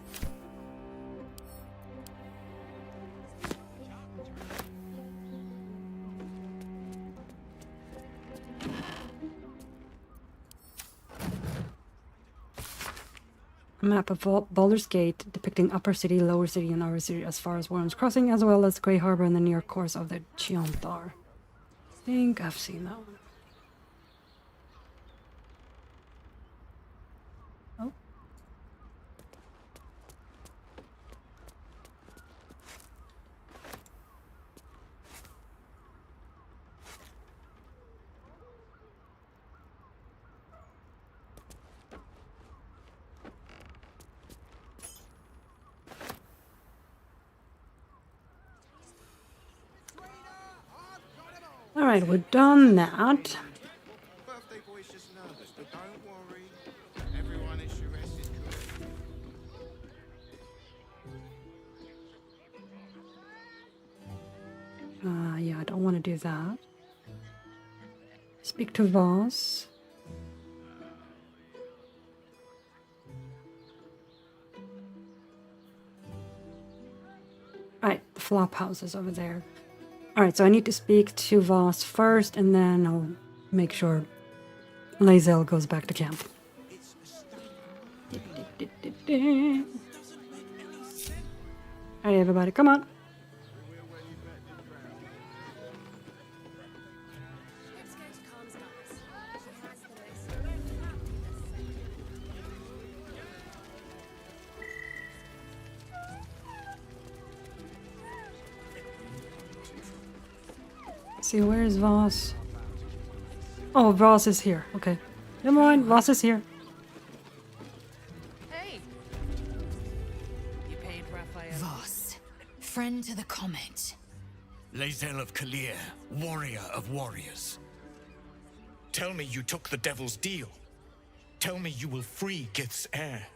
A map of Baldur's Gate depicting Upper City, Lower City, and Outer City as far as Warren's Crossing, as well as Grey Harbor and the near course of the Chionthar. I think I've seen that one. Oh. Alright, we've done that. Birthday boy's just nervous, but don't worry. Everyone is Shiraz' Yeah, I don't want to do that. Speak to Voss. Alright, the flop house is over there. Alright, so I need to speak to Voss first, and then I'll make sure Lae'zel goes back to camp. Alright, everybody, come on. See, where is Voss? Oh, Voss is here. Okay. Never mind, Voss is here. Hey! You paid Raphael. Voss, friend to the comet. Lae'zel of Kalir, warrior of warriors. Tell me you took the devil's deal. Tell me you will free Gith's heir.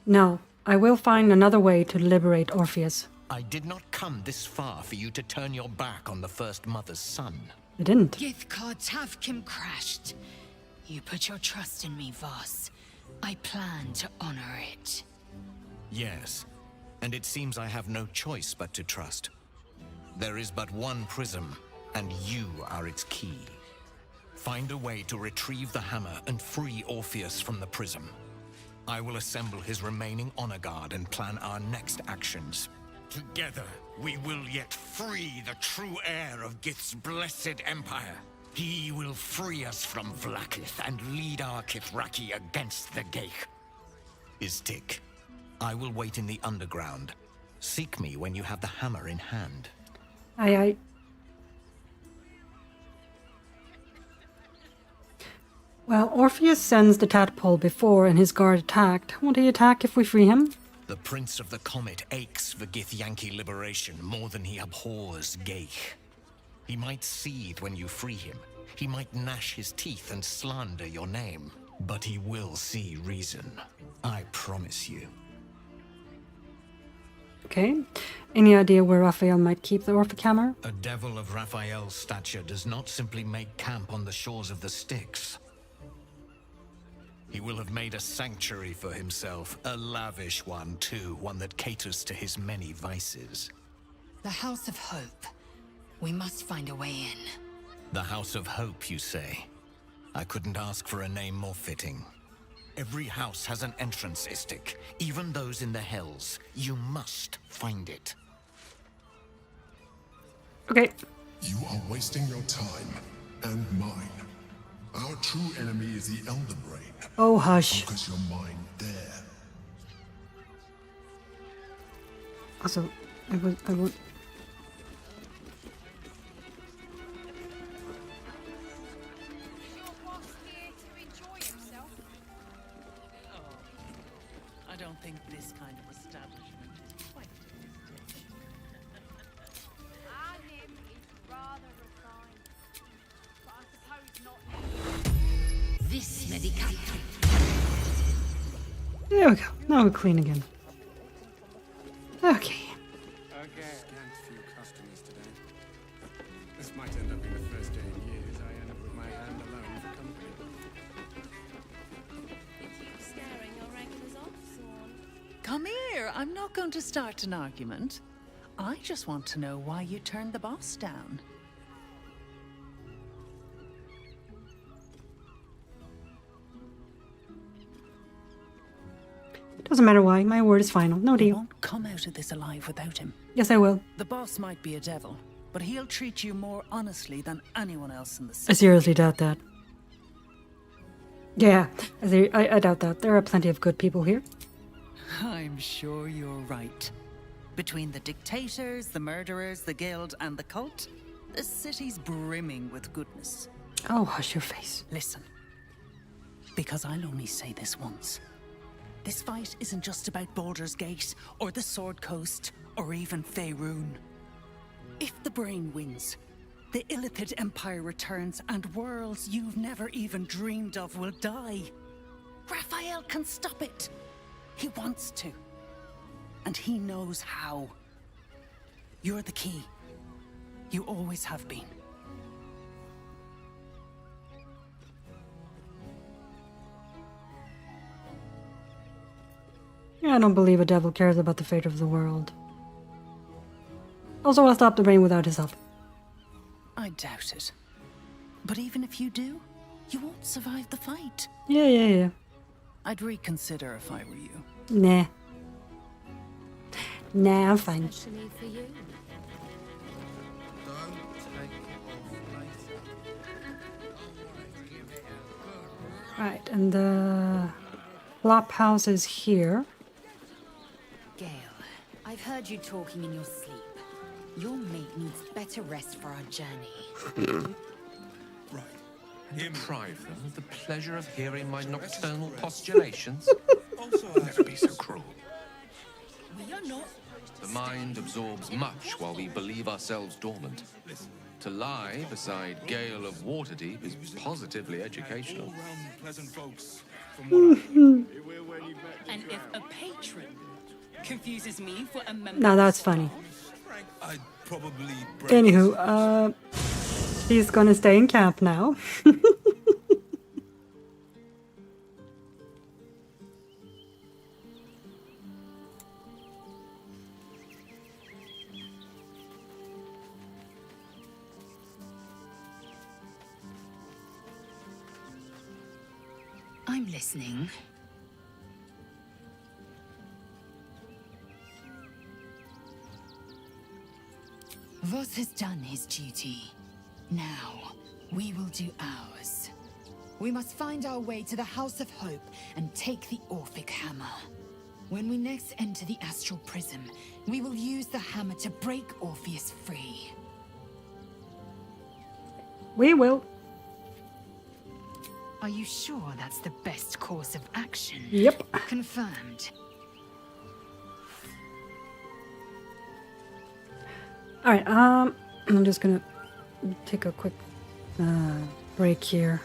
No, I will find another way to liberate Orpheus. I did not come this far for you to turn your back on the First Mother's son. I didn't. Githkar Tavkim crashed. You put your trust in me, Voss. I plan to honor it. Yes, and it seems I have no choice but to trust. There is but one prism, and you are its key. Find a way to retrieve the hammer and free Orpheus from the prism. I will assemble his remaining honor guard and plan our next actions. Together, we will yet free the true heir of Gith's blessed empire. He will free us from Vlaakith and lead our Kithraki against the Geich. Istik, I will wait in the underground. Seek me when you have the hammer in hand. Aye, aye. Well, Orpheus sends the tadpole before and his guard attacked. Won't he attack if we free him? The Prince of the Comet aches for Githyanki liberation more than he abhors Geich. He might seethe when you free him. He might gnash his teeth and slander your name. But he will see reason. I promise you. Okay. Any idea where Raphael might keep the Orphic Hammer? A devil of Raphael's stature does not simply make camp on the shores of the Styx. He will have made a sanctuary for himself, a lavish one too, one that caters to his many vices. The House of Hope. We must find a way in. The House of Hope, you say? I couldn't ask for a name more fitting. Every house has an entrance, Istik, even those in the Hells. You must find it. Okay. You are wasting your time and mine. Our true enemy is the Elder Brain. Oh, hush. Focus your mind there. Also, I would. I don't think this kind of establishment is quite Him is rather refined, but I suppose not. This medication. There we go. Now we're clean again. Okay. Scant few customers today. This might end up being the first day in years I end up with my hand alone for company. You keep scaring your regulars off, Swan. Come here. I'm not going to start an argument. I just want to know why you turned the boss down. Doesn't matter why. My word is final. No You deal. won't come out of this alive without him. Yes, I will. The boss might be a devil, but he'll treat you more honestly than anyone else in the I city. seriously doubt that. Yeah, I doubt that. There are plenty of good people here. I'm sure you're right. Between the dictators, the murderers, the guild, and the cult, the city's brimming with goodness. Oh, hush your face. Listen, because I'll only say this once. This fight isn't just about Baldur's Gate, or the Sword Coast, or even Faerun. If the Brain wins, the Illithid Empire returns, and worlds you've never even dreamed of will die. Raphael can stop it. He wants to. And he knows how. You're the key. You always have been. Yeah, I don't believe a devil cares about the fate of the world. Also, I'll stop the brain without his help. I doubt it. But even if you do, you won't survive the fight. Yeah. I'd reconsider if I were you. Nah. Nah, I'm fine. Especially for you. Right, and the flop house is here. Gale, I've heard you talking in your sleep. Your mate needs better rest for our journey. Deprive them of the pleasure of hearing my nocturnal postulations? Never be so cruel. We are not. The mind absorbs much while we believe ourselves dormant. To lie beside Gale of Waterdeep is positively educational. And if a patron confuses me for a member, Now that's funny. I'd probably Anywho, she's gonna stay in camp now. I'm listening. Voss has done his duty. Now, we will do ours. We must find our way to the House of Hope and take the Orphic Hammer. When we next enter the Astral Prism, we will use the hammer to break Orpheus free. We will. Are you sure that's the best course of action? Yep. Confirmed. Alright, I'm just gonna take a quick break here.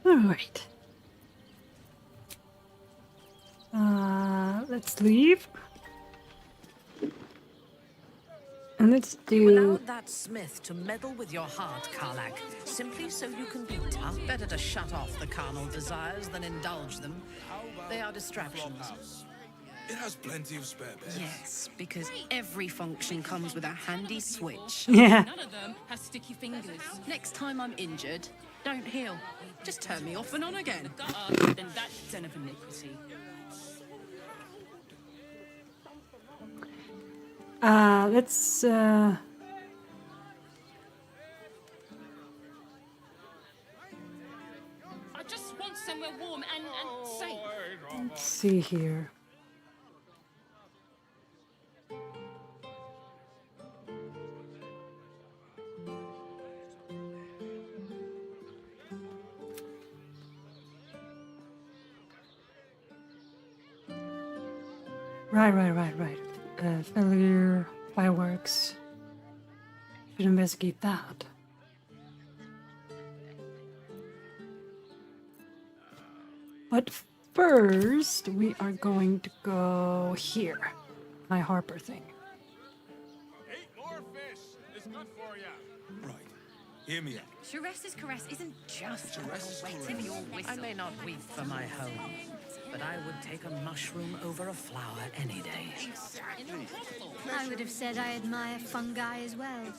Alright. Let's leave. And let's You do... allowed that smith to meddle with your heart, Karlach, simply so you can be tough. Better to shut off the carnal desires than indulge them. They are distractions. It has plenty of spare beds. Yes, because every function comes with a handy switch. Yeah. None of them have sticky fingers. Next time I'm injured, don't heal. Just turn me off and on again. Then that's den of iniquity. Let's, I just want somewhere warm and safe. let's see here. Right. Failure, fireworks. Should investigate that. But first, we are going to go here. My Harper thing. Eat more fish. It's good for you. Right. Hear me out. Shares's caress isn't just a wet in your I whistle. may not weep for my home, but I would take a mushroom over a flower any day. I would have said I admire fungi as well.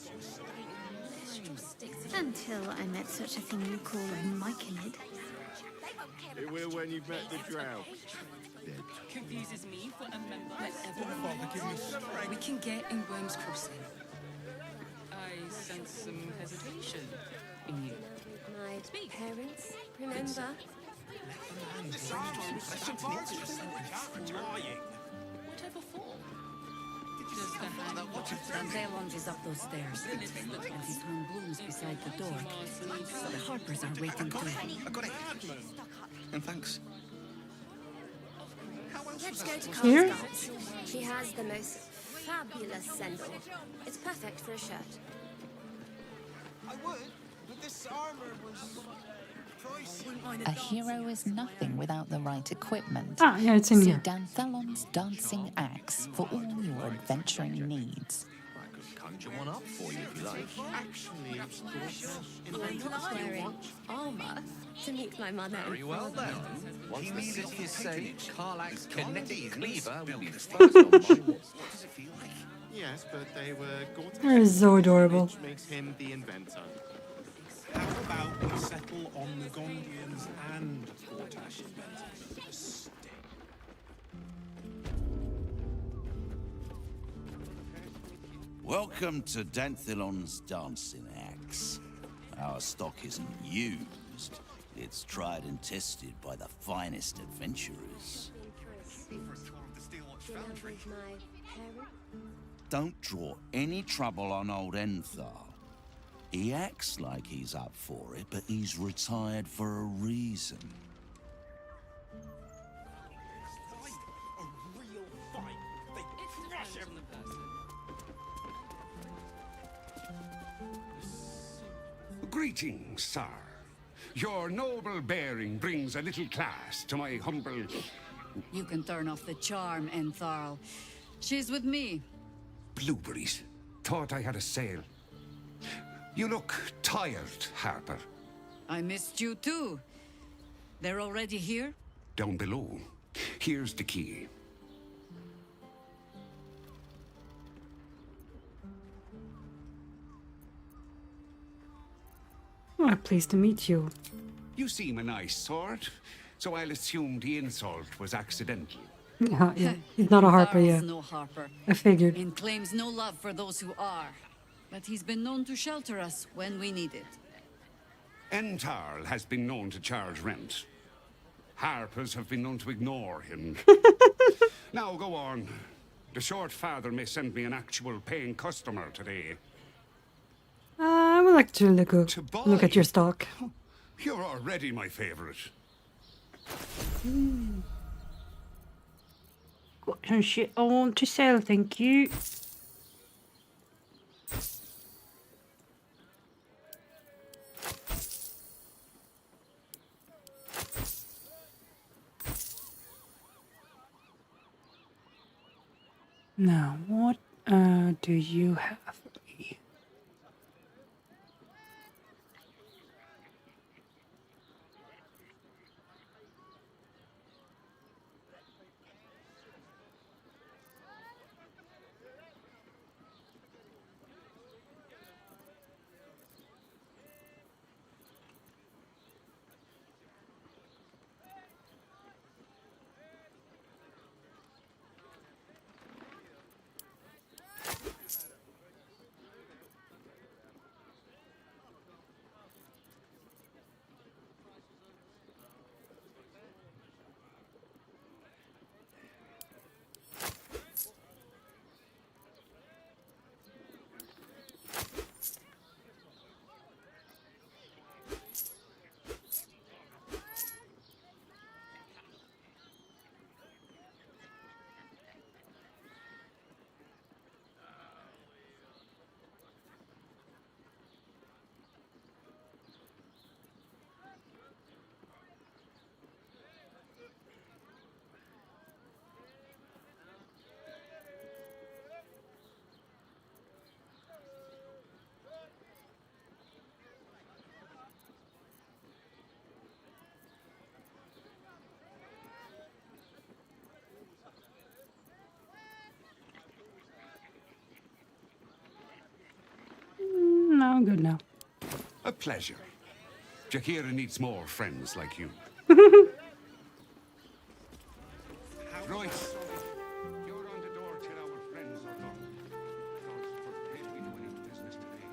Until I met such a thing you call a myconid. It will when you've met the drought. Confuses me for a member. Whatever we can get in Worm's Crossing. I sense some hesitation in you. My parents, remember? Whatever for? Does the hand Valens is up those stairs, and he's hung blooms beside the door. The Harpers are waiting too. I got it. And thanks. Let's go to Here? Carl's Guards. He has the most fabulous sendal. It's perfect for a shirt. I would, but this armor was pricey. A hero is nothing without the right equipment. Ah, yeah, it's in See here. Danthelon's dancing axe for all your adventuring needs. I could conjure one up for you if you like. Actually, of course. I'm not wearing armor to meet my mother. Very well then. Once the city is safe, Karlach's kinetic cleaver will be first on my What does it feel like? Yes, but they were Gortash. They're so adorable. Which makes him the inventor. How about we settle on the Gondians and Gortash invented the stick? Welcome to Danthelon's dancing axe. Our stock isn't used. It's tried and tested by the finest adventurers. Don't draw any trouble on old Enthal. He acts like he's up for it, but he's retired for a reason. Greetings, sir. Your noble bearing brings a little class to my humble... You can turn off the charm, Entharl. She's with me. Blueberries. Thought I had a sale. You look tired, Harper. I missed you too. They're already here? Down below. Here's the key. Oh, pleased to meet you. You seem a nice sort, so I'll assume the insult was accidental. Yeah. He's not a Harper, Entharl's yeah. no Harper. I figured. And claims no love for those who are. But he's been known to shelter us when we need it. Entarl has been known to charge rent. Harpers have been known to ignore him. Now go on. The short father may send me an actual paying customer today. I would like to look at your stock. You're already my favorite. Got some shit I want to sell, thank you. Now, what do you have for me? No, I'm good now. A pleasure. Jakira needs more friends like you. Right. You're on the door till our friends are gone. Thought for great we do any business today.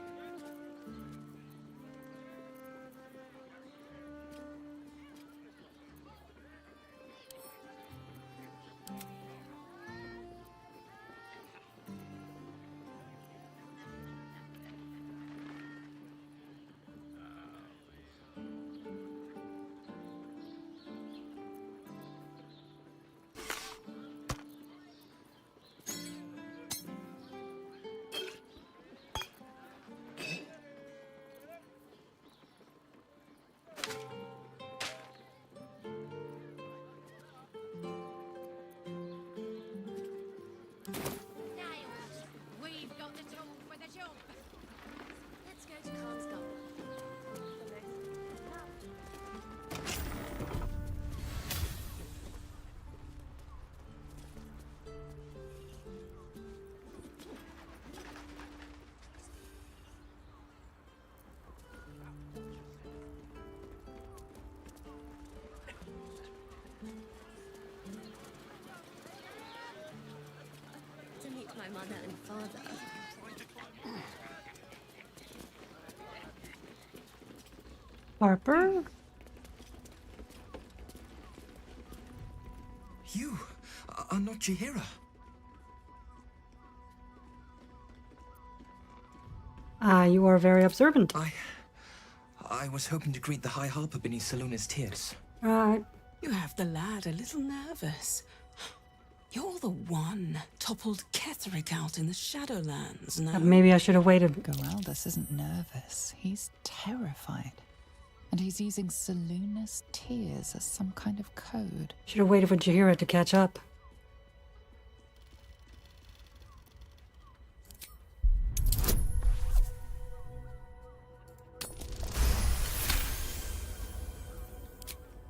We've got the tool for the job. Let's go to Khan's Gully. To meet my mother and father. Harper? You are not Jaheira. You are very observant. I was hoping to greet the High Harper beneath Saluna's tears. You have the lad a little nervous. You're the one toppled Ketherick out in the Shadowlands, no? Maybe I should have waited. Goaldus isn't nervous. He's terrified. And he's using Saluna's tears as some kind of code. Should have waited for Jaheira to catch up.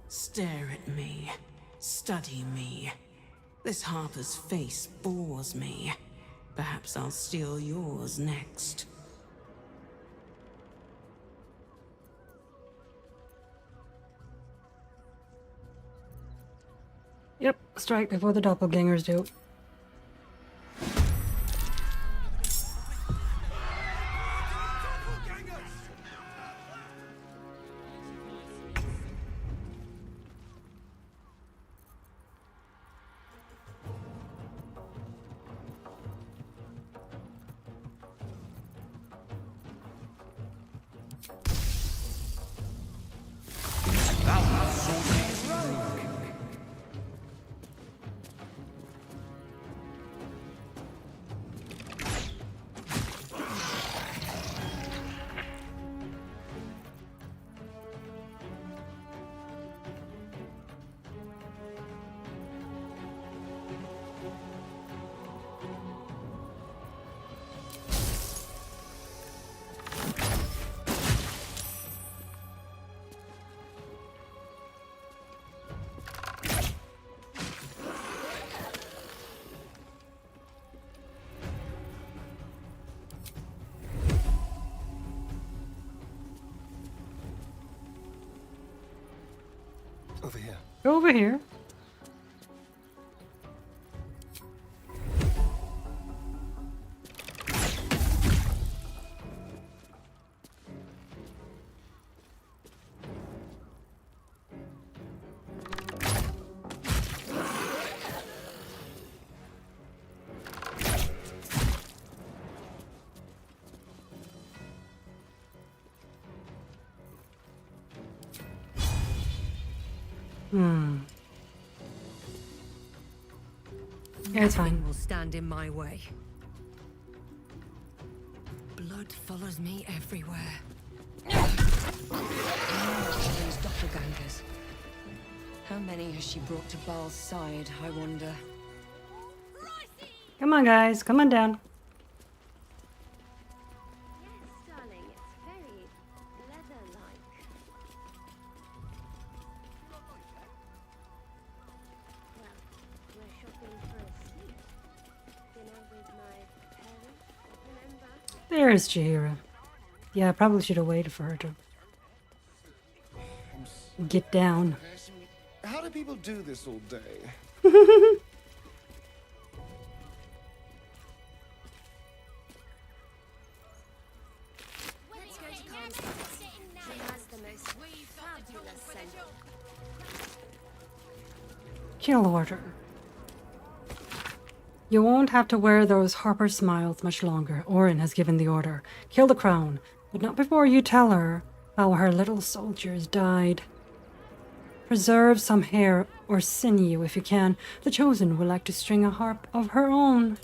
Stare at me. Study me. This Harper's face bores me. Perhaps I'll steal yours next. Yep, strike before the doppelgangers do. Over here. Go over here. Yeah, it's fine. Nothing will stand in my way. Blood follows me everywhere. Those doppelgangers. How many has she brought to Baal's side, I wonder? Come on, guys. Come on down. Yes, darling, it's very leather-like. Well, we're shopping for a suit. Dinner with my parents, remember? There's Jaheira. Yeah, I probably should have waited for her to get down. How do people do this all day? Let's go to Karl's. He has the most fabulous scent. Kill order. You won't have to wear those Harper smiles much longer. Orin has given the order. Kill the crown, but not before you tell her how her little soldiers died. Preserve some hair or sinew if you can. The Chosen would like to string a harp of her own.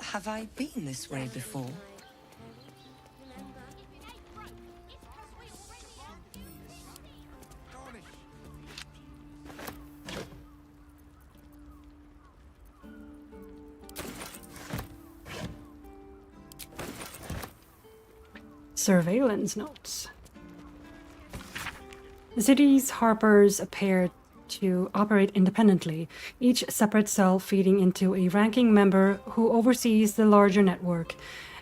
Have I been this way before? Surveillance notes. The city's Harpers appear to operate independently, each separate cell feeding into a ranking member who oversees the larger network.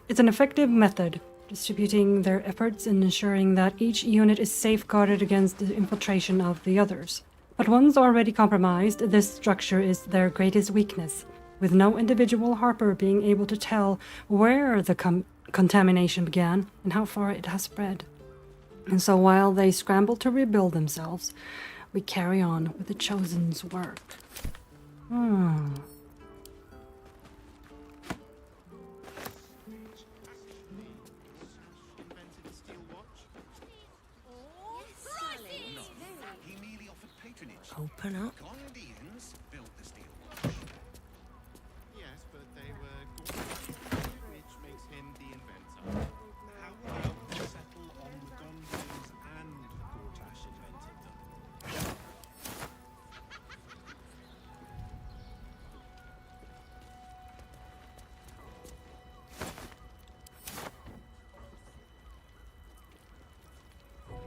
It's an effective method, distributing their efforts and ensuring that each unit is safeguarded against the infiltration of the others. But once already compromised, this structure is their greatest weakness, with no individual Harper being able to tell where the contamination began and how far it has spread. And so while they scramble to rebuild themselves, we carry on with the Chosen's work. Open up. Built the steel watch. Yes, but they were Gordians, which makes him the inventor. How about we settle on the Gondians and Gortash invented them?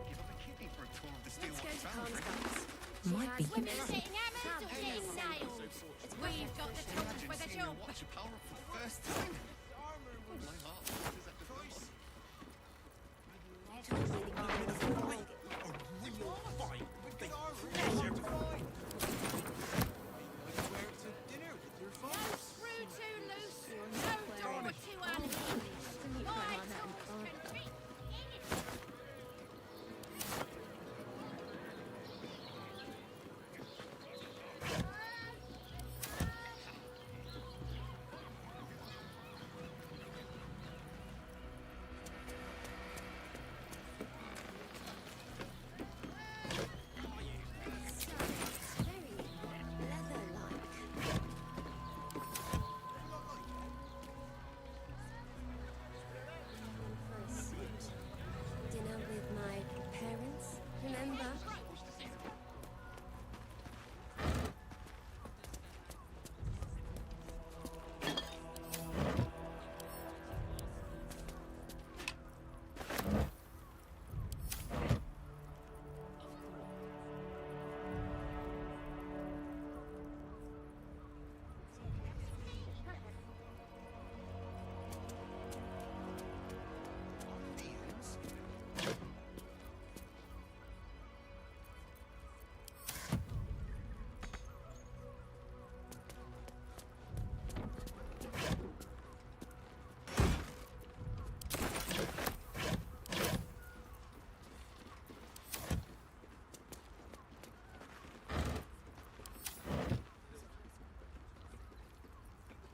Give up a kidney for a tour of the steel watch foundry. Might be We've got the tools for the job. Watch a power for the first time. My heart is at the price. A real fight with the armor. Wear it to dinner with your father. Screw too loose, no door too uneasy. My tools can treat.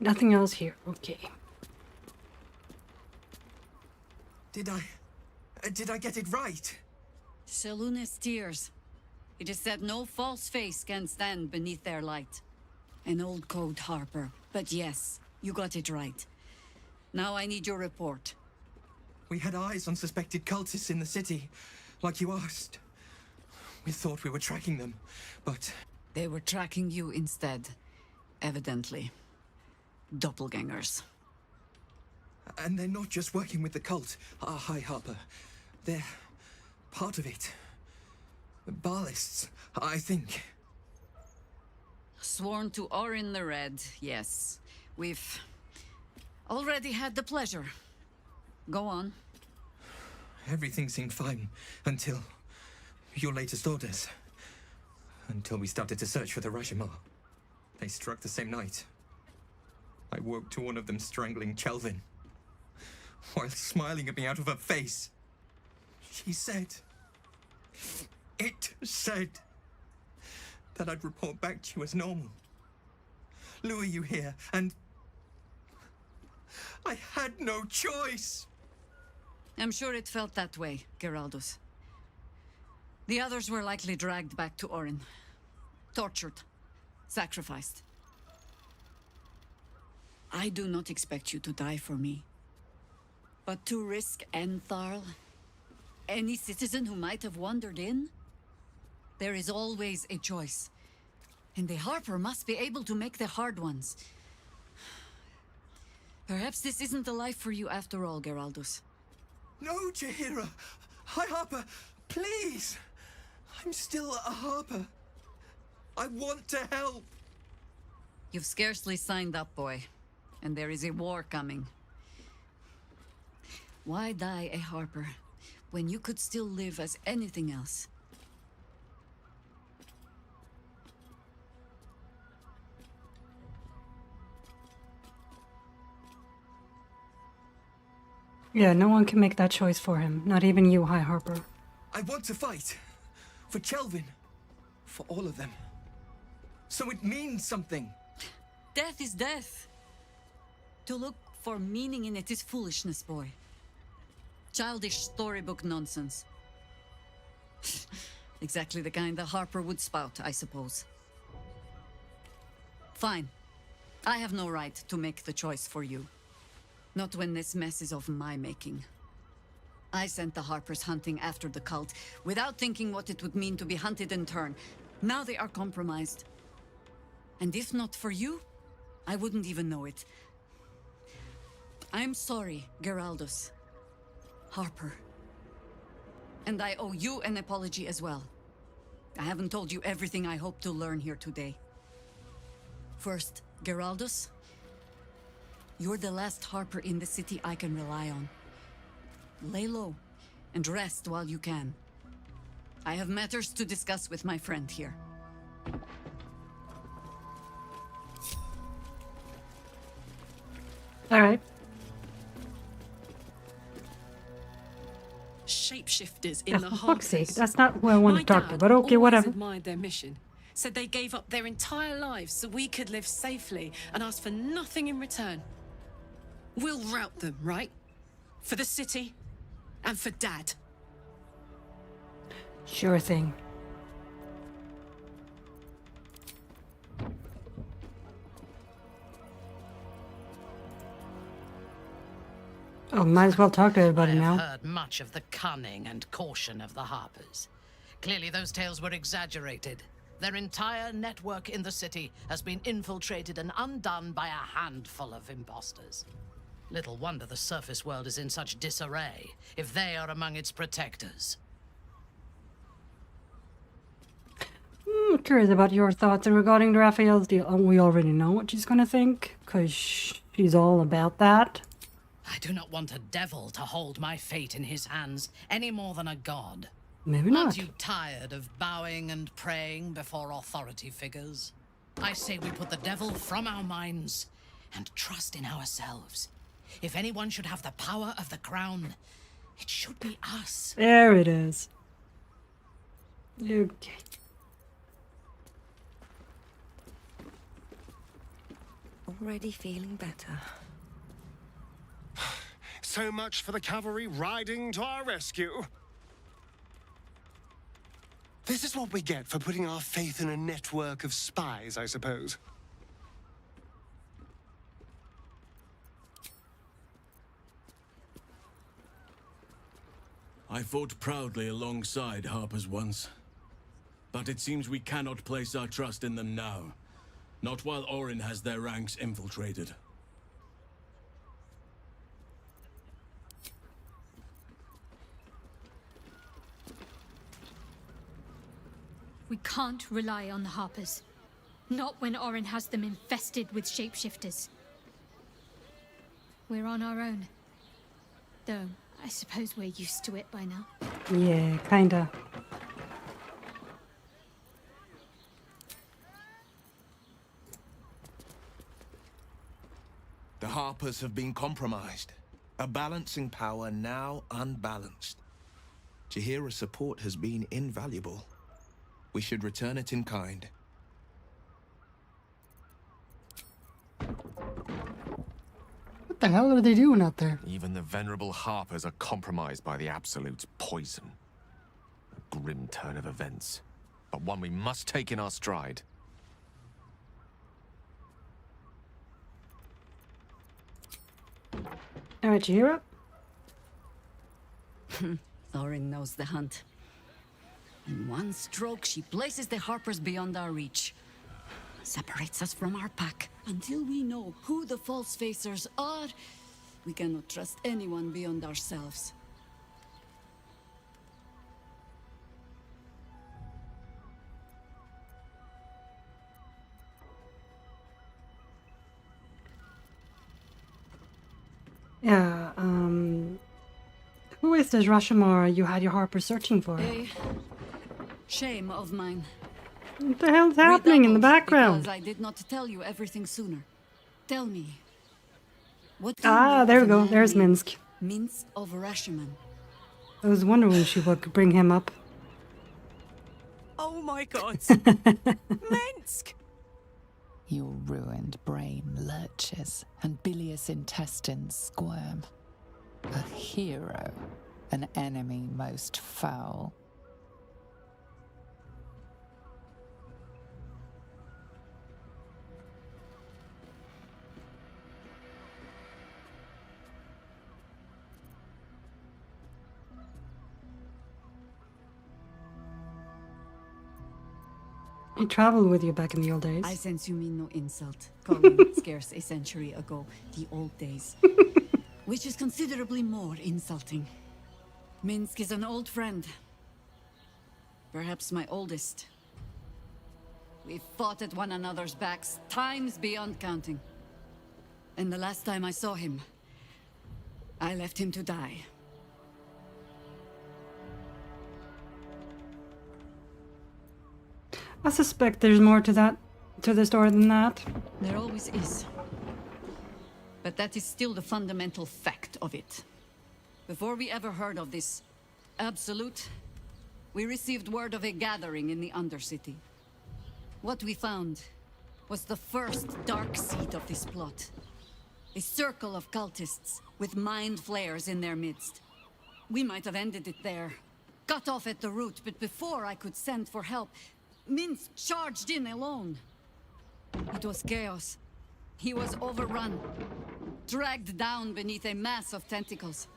Nothing else here. Okay. Did I get it right? Seluna's tears. It is said no false face can stand beneath their light. An old code, Harper. But yes, you got it right. Now I need your report. We had eyes on suspected cultists in the city, like you asked. We thought we were tracking them, but... They were tracking you instead, evidently. Doppelgangers. And they're not just working with the cult, High Harper. They're part of it. Ballists, I think. Sworn to Orin the Red, yes. We've already had the pleasure. Go on. Everything seemed fine until your latest orders. Until we started to search for the Rashomar. They struck the same night. I woke to one of them strangling Chelvin, while smiling at me out of her face. She said... It said... that I'd report back to you as normal. Lure you here, and... I had no choice! I'm sure it felt that way, Geraldus. The others were likely dragged back to Orin. Tortured. Sacrificed. I do not expect you to die for me. But to risk Entharl, any citizen who might have wandered in, there is always a choice. And the Harper must be able to make the hard ones. Perhaps this isn't the life for you after all, Geraldus. No, Jaheira! High Harper, please! I'm still a Harper. I want to help! You've scarcely signed up, boy. And there is a war coming. Why die a Harper, when you could still live as anything else? Yeah, no one can make that choice for him. Not even you, High Harper. I want to fight. For Chelvin. For all of them. So it means something. Death is death. To look for meaning in it is foolishness, boy. Childish storybook nonsense. Exactly the kind the Harper would spout, I suppose. Fine. I have no right to make the choice for you. Not when this mess is of my making. I sent the Harpers hunting after the cult, without thinking what it would mean to be hunted in turn. Now they are compromised. And if not for you, I wouldn't even know it. I'm sorry, Geraldus. Harper. And I owe you an apology as well. I haven't told you everything I hope to learn here today. First, Geraldus, you're the last Harper in the city I can rely on. Lay low and rest while you can. I have matters to discuss with my friend here. All right. Shapeshifters in Yeah, the for Harpers. fuck's sake, that's not what I want My to talk about, dad but okay, always whatever. admired their mission. Said they gave up their entire lives so we could live safely and asked for nothing in return. We'll rout them, right? For the city and for Dad. Sure thing. Oh, might as well talk to everybody I have now. heard much of the cunning and caution of the Harpers. Clearly those tales were exaggerated. Their entire network in the city has been infiltrated and undone by a handful of imposters. Little wonder the surface world is in such disarray, if they are among its protectors. I'm curious about your thoughts regarding Raphael's deal. Oh, we already know what she's gonna think, because she's all about that. I do not want a devil to hold my fate in his hands any more than a god. Maybe Aren't not. you tired of bowing and praying before authority figures? I say we put the devil from our minds and trust in ourselves. If anyone should have the power of the crown, it should be us. There it is. Okay. Already feeling better. So much for the cavalry riding to our rescue. This is what we get for putting our faith in a network of spies, I suppose. I fought proudly alongside Harpers once. But it seems we cannot place our trust in them now. Not while Orin has their ranks infiltrated. We can't rely on the Harpers. Not when Orin has them infested with shapeshifters. We're on our own. Though, I suppose we're used to it by now. Yeah, kinda. The Harpers have been compromised. A balancing power now unbalanced. Jahira's support has been invaluable. We should return it in kind. What the hell are they doing out there? Even the venerable Harpers are compromised by the Absolute's poison. A grim turn of events, but one we must take in our stride. Alright, Jahira? Thorin knows the hunt. In one stroke, she places the Harpers beyond our reach. Separates us from our pack. Until we know who the false facers are, we cannot trust anyone beyond ourselves. Yeah, who is this Rashomar you had your Harper searching for? A shame of mine. What the hell's happening in the background? Because I did not tell you everything sooner. Tell me. What There we go. There's Minsk. Minsk of Rashomon. I was wondering if she would bring him up. Oh my god! Minsk! Your ruined brain lurches and bilious intestines squirm. A hero, an enemy most foul. I traveled with you back in the old days. I sense you mean no insult. Calling it scarce a century ago, the old days. Which is considerably more insulting. Minsk is an old friend. Perhaps my oldest. We've fought at one another's backs, times beyond counting. And the last time I saw him, I left him to die. I suspect there's more to the story than that. There always is. But that is still the fundamental fact of it. Before we ever heard of this Absolute, we received word of a gathering in the Undercity. What we found was the first dark seed of this plot. A circle of cultists with mind flayers in their midst. We might have ended it there, cut off at the root, but before I could send for help, Minsk charged in alone. It was chaos. He was overrun, dragged down beneath a mass of tentacles.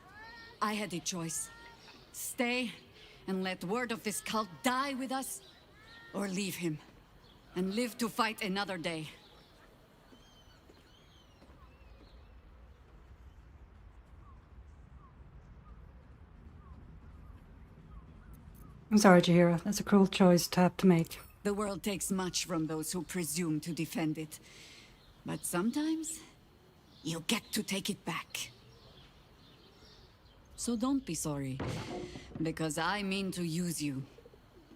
I had a choice. Stay and let word of this cult die with us, or leave him and live to fight another day. I'm sorry, Jahira. That's a cruel choice to have to make. The world takes much from those who presume to defend it. But sometimes, you get to take it back. So don't be sorry, because I mean to use you,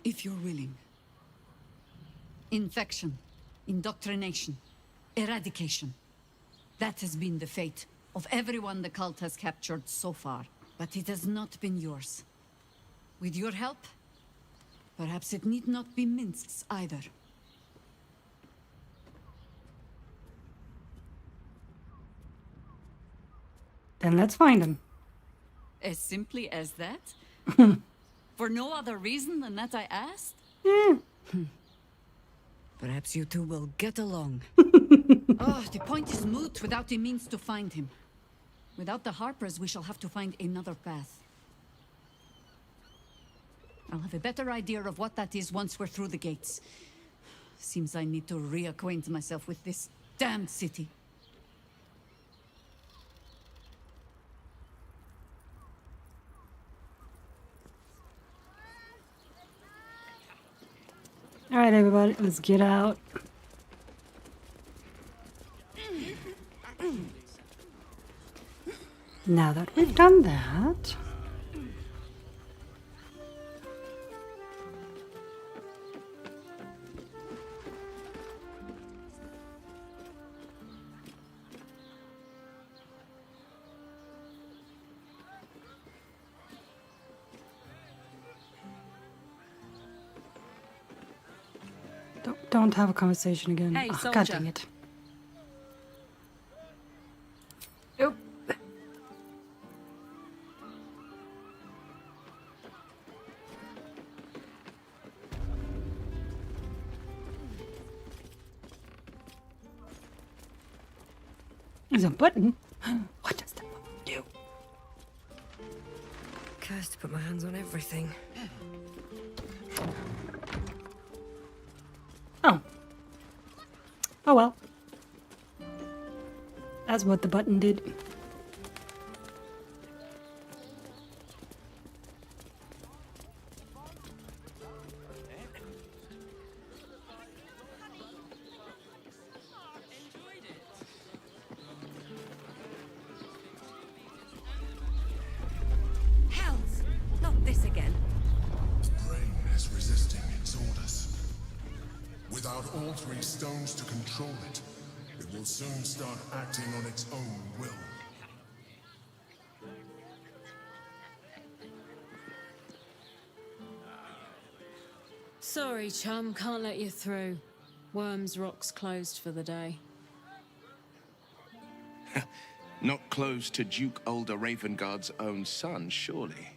if you're willing. Infection, indoctrination, eradication. That has been the fate of everyone the cult has captured so far. But it has not been yours. With your help, perhaps it need not be Minsk's either. Then let's find him. As simply as that? For no other reason than that I asked? Perhaps you two will get along. Oh, the point is moot without the means to find him. Without the Harpers, we shall have to find another path. I'll have a better idea of what that is once we're through the gates. Seems I need to reacquaint myself with this damned city. All right, everybody, let's get out. Now that we've done that, don't have a conversation again. Hey, Oh, God soldier. dang it. Nope. There's a button. What does that button do? Cursed to put my hands on everything. Oh. Oh well. That's what the button did. Hells! Not this again. The brain is resisting its orders. Without all three stones to control it, it will soon start acting on its own will. Sorry, chum, can't let you through. Worms Rock's closed for the day. Not close to Duke Ulder Ravengard's own son, surely.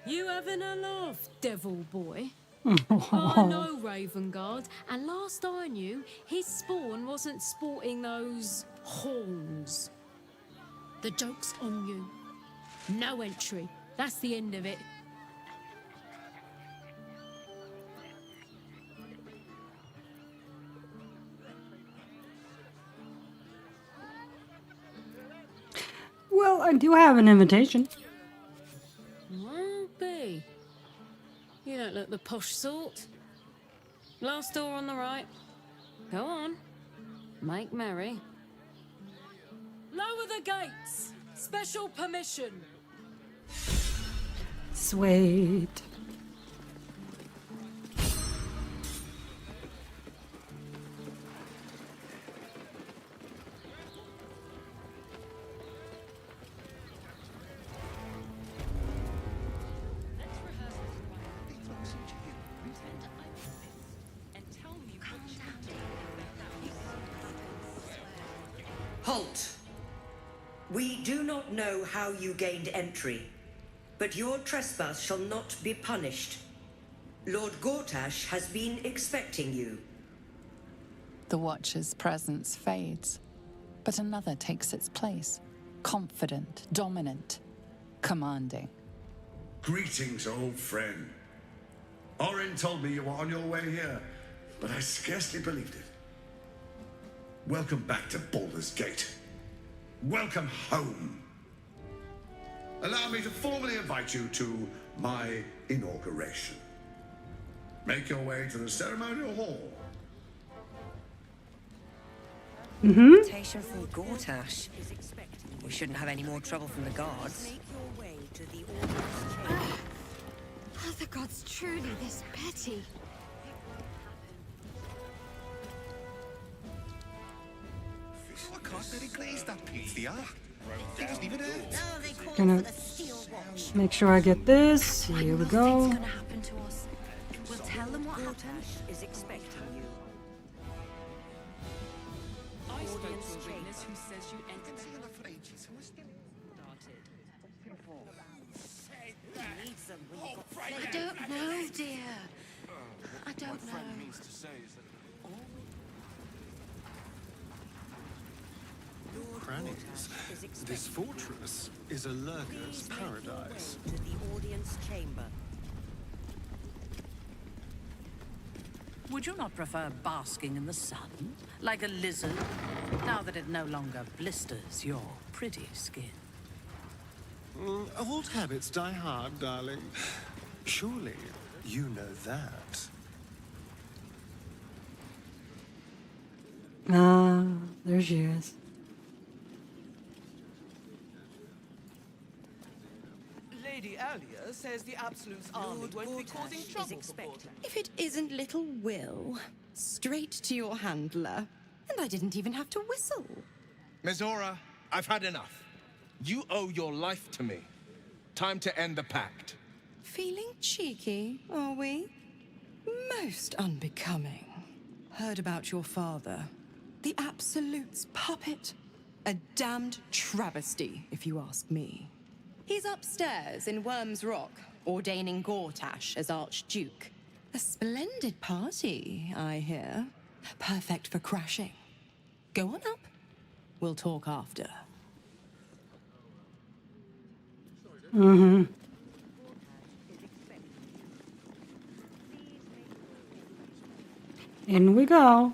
You having a laugh, devil boy? I know Ravengard, and last I knew, his spawn wasn't sporting those horns. The joke's on you. No entry. That's the end of it. Well, I do have an invitation. Won't be. You don't look the posh sort. Last door on the right. Go on. Make merry. Lower the gates. Special permission. Sweet. Halt! We do not know how you gained entry, but your trespass shall not be punished. Lord Gortash has been expecting you. The Watcher's presence fades, but another takes its place. Confident, dominant, commanding. Greetings, old friend. Orin told me you were on your way here, but I scarcely believed it. Welcome back to Baldur's Gate. Welcome home. Allow me to formally invite you to my inauguration. Make your way to the ceremonial hall. Invitation from Gortash. We shouldn't have any more trouble from the guards. Are the gods truly this petty? I can't really glaze that pizza. It doesn't even hurt. Gonna make sure I get this. Here we go. Gonna happen to us. We'll tell them what happened. Is expecting you. I spoke to a witness who says you entered. I don't know, dear. I don't know. Crannies. This fortress is a lurker's paradise. To the audience chamber. Would you not prefer basking in the sun, like a lizard, now that it no longer blisters your pretty skin? Old habits die hard, darling. Surely you know that. Ah, there she is. Lady Alia says the Absolute's army won't be causing trouble for Baldur. If it isn't little Will, straight to your handler. And I didn't even have to whistle. Mizora, I've had enough. You owe your life to me. Time to end the pact. Feeling cheeky, are we? Most unbecoming. Heard about your father. The Absolute's puppet. A damned travesty, if you ask me. He's upstairs in Worm's Rock, ordaining Gortash as Archduke. A splendid party, I hear. Perfect for crashing. Go on up. We'll talk after. Mm-hmm. In we go.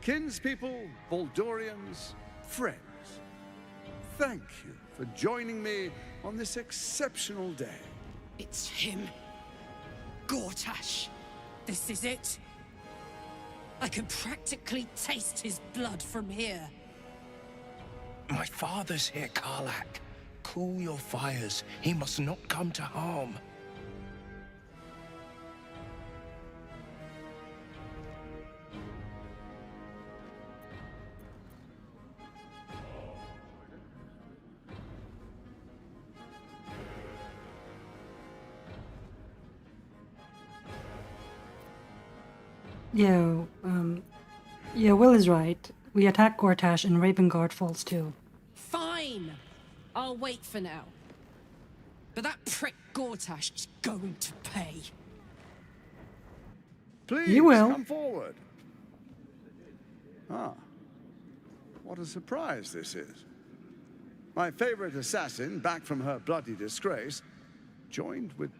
Kinspeople, Baldurians, friends, thank you for joining me on this exceptional day. It's him. Gortash. This is it. I can practically taste his blood from here. My father's here, Karlak. Cool your fires. He must not come to harm. Yeah, Will is right. We attack Gortash and Ravengard falls too. Fine. I'll wait for now. But that prick Gortash is going to pay. Please, You will. come forward. Ah, what a surprise this is. My favorite assassin, back from her bloody disgrace, joined with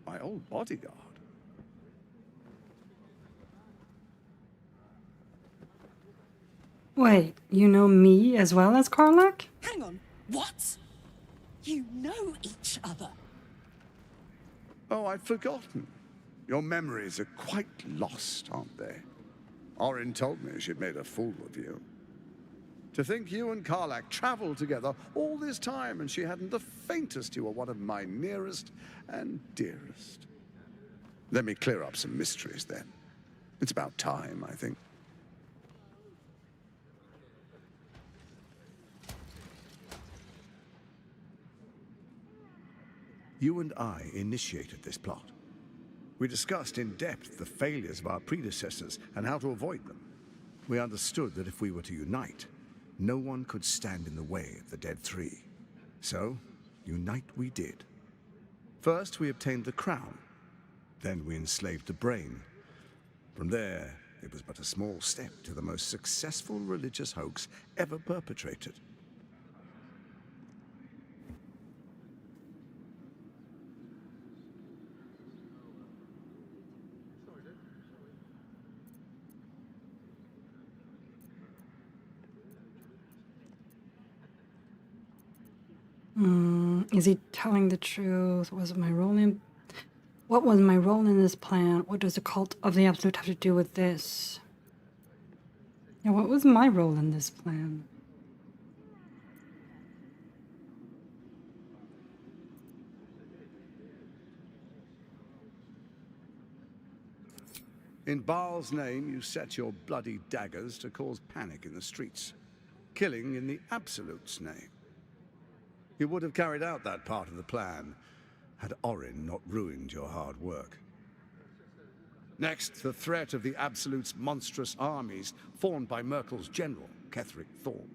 my old bodyguard. Wait, you know me as well as Karlak? Hang on. What? You know each other? Oh, I'd forgotten. Your memories are quite lost, aren't they? Orin told me she'd made a fool of you. To think you and Karlak traveled together all this time and she hadn't the faintest you were one of my nearest and dearest. Let me clear up some mysteries then. It's about time, I think. You and I initiated this plot. We discussed in depth the failures of our predecessors and how to avoid them. We understood that if we were to unite, no one could stand in the way of the Dead Three. So, unite we did. First, we obtained the crown. Then we enslaved the brain. From there, it was but a small step to the most successful religious hoax ever perpetrated. Is he telling the truth? Was it my role in... What was my role in this plan? What does the cult of the Absolute have to do with this? Yeah, what was my role in this plan? In Baal's name, you set your bloody daggers to cause panic in the streets, killing in the Absolute's name. You would have carried out that part of the plan had Orin not ruined your hard work. Next, the threat of the Absolute's monstrous armies formed by Merkel's general, Ketheric Thorm.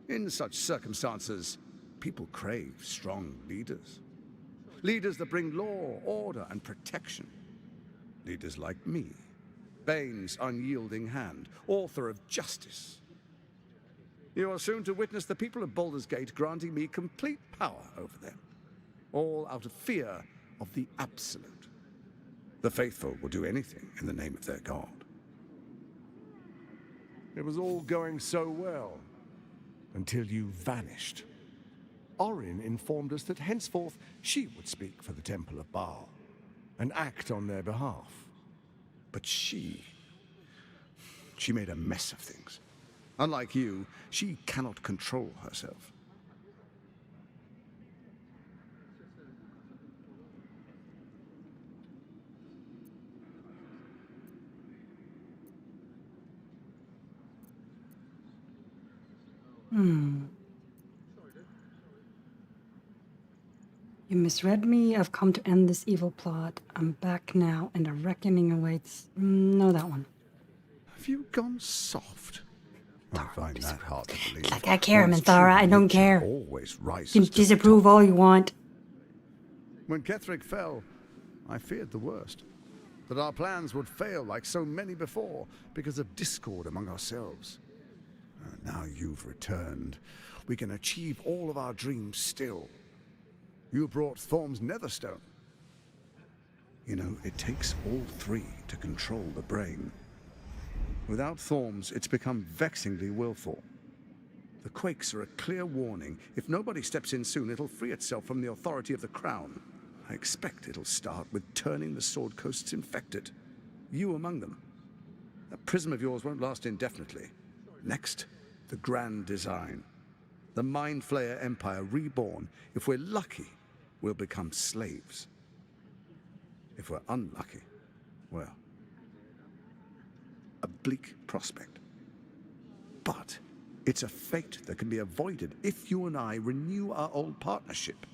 In such circumstances, people crave strong leaders. Leaders that bring law, order, and protection. Leaders like me, Bane's unyielding hand, author of justice. You are soon to witness the people of Baldur's Gate granting me complete power over them, all out of fear of the Absolute. The faithful will do anything in the name of their god. It was all going so well, until you vanished. Orin informed us that henceforth she would speak for the Temple of Baal, and act on their behalf. But she made a mess of things. Unlike you, she cannot control herself. You misread me. I've come to end this evil plot. I'm back now, and a reckoning awaits. No, that one. Have you gone soft? I find that hard to believe. Like I care, One's Minthara. true I don't nature care. Always rises You can to the disapprove all you want. When Ketheric fell, I feared the worst. That our plans would fail like so many before because of discord among ourselves. Now you've returned. We can achieve all of our dreams still. You brought Thorm's Netherstone. You know, it takes all three to control the brain. Without Thorm's, it's become vexingly willful. The quakes are a clear warning. If nobody steps in soon, it'll free itself from the authority of the Crown. I expect it'll start with turning the Sword Coasts infected. You among them. That prism of yours won't last indefinitely. Next, the grand design. The Mind Flayer Empire reborn. If we're lucky, we'll become slaves. If we're unlucky, well, a bleak prospect. But it's a fate that can be avoided if you and I renew our old partnership.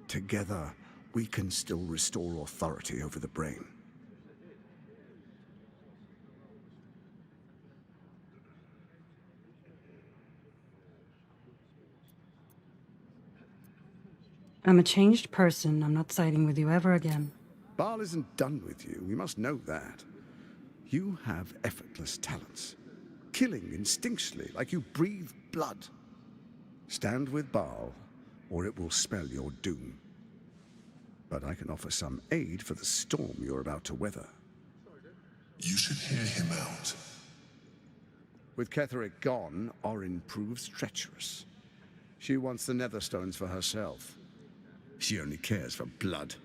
Together, we can still restore authority over the brain. I'm a changed person. I'm not siding with you ever again. Baal isn't done with you. We must know that. You have effortless talents. Killing instinctually, like you breathe blood. Stand with Baal, or it will spell your doom. But I can offer some aid for the storm you're about to weather. You should hear him out. With Ketheric gone, Orin proves treacherous. She wants the Netherstones for herself. She only cares for blood.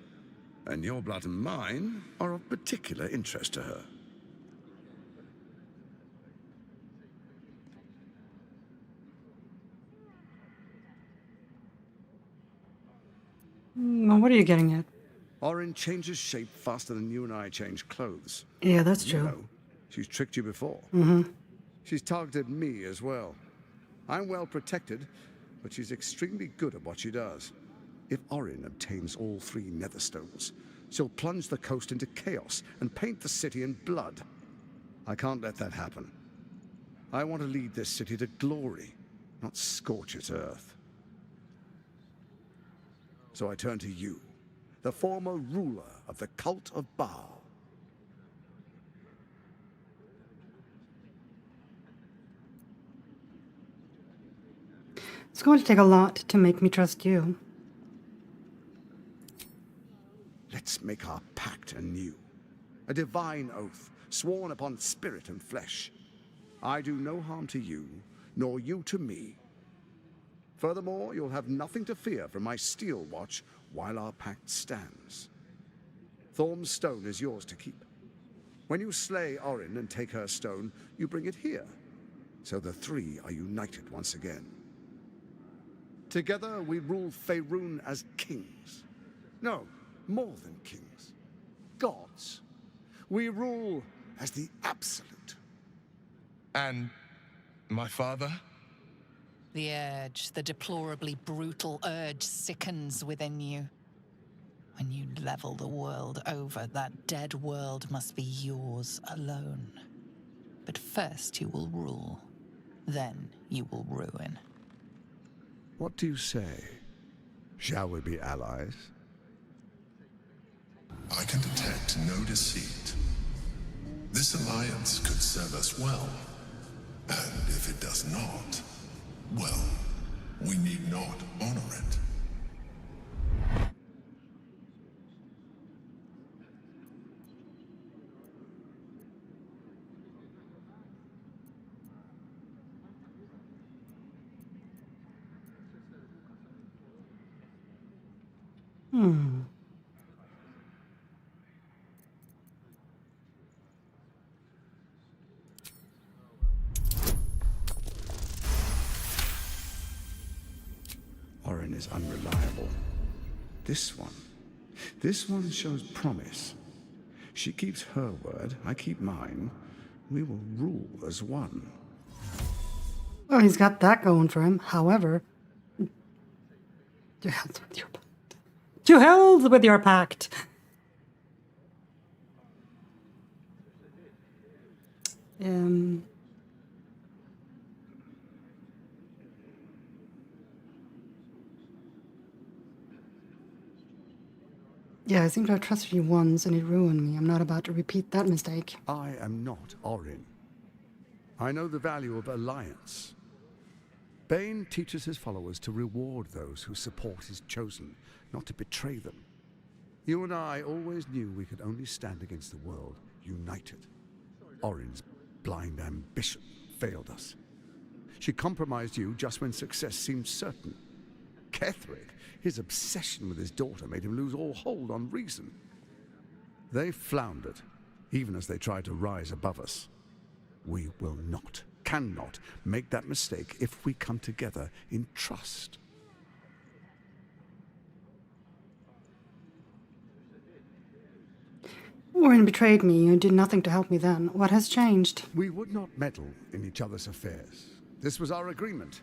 And your blood and mine are of particular interest to her. Well, what are you getting at? Orin changes shape faster than you and I change clothes. Yeah, that's true. You know, she's tricked you before. Mm-hmm. She's targeted me as well. I'm well protected, but she's extremely good at what she does. If Orin obtains all three Netherstones, she'll plunge the coast into chaos and paint the city in blood. I can't let that happen. I want to lead this city to glory, not scorch its earth. So I turn to you, the former ruler of the cult of Baal. It's going to take a lot to make me trust you. Let's make our pact anew. A divine oath, sworn upon spirit and flesh. I do no harm to you, nor you to me. Furthermore, you'll have nothing to fear from my steel watch while our pact stands. Thorm's stone is yours to keep. When you slay Orin and take her stone, you bring it here, so the three are united once again. Together, we rule Faerun as kings. No, more than kings. Gods. We rule as the Absolute. And my father? The urge, the deplorably brutal urge sickens within you. When you level the world over, that dead world must be yours alone. But first you will rule, then you will ruin. What do you say? Shall we be allies? I can detect no deceit. This alliance could serve us well. And if it does not, well, we need not honor it. Orin is unreliable. This one shows promise. She keeps her word, I keep mine. We will rule as one. Well, he's got that going for him. However, to hell with your pact. To hell with your pact. Yeah, I seem to have trusted you once and it ruined me. I'm not about to repeat that mistake. I am not Orin. I know the value of alliance. Bane teaches his followers to reward those who support his chosen, not to betray them. You and I always knew we could only stand against the world united. Orin's blind ambition failed us. She compromised you just when success seemed certain. Ketherick, his obsession with his daughter made him lose all hold on reason. They floundered, even as they tried to rise above us. We will not, cannot make that mistake if we come together in trust. Orin betrayed me. You did nothing to help me then. What has changed? We would not meddle in each other's affairs. This was our agreement.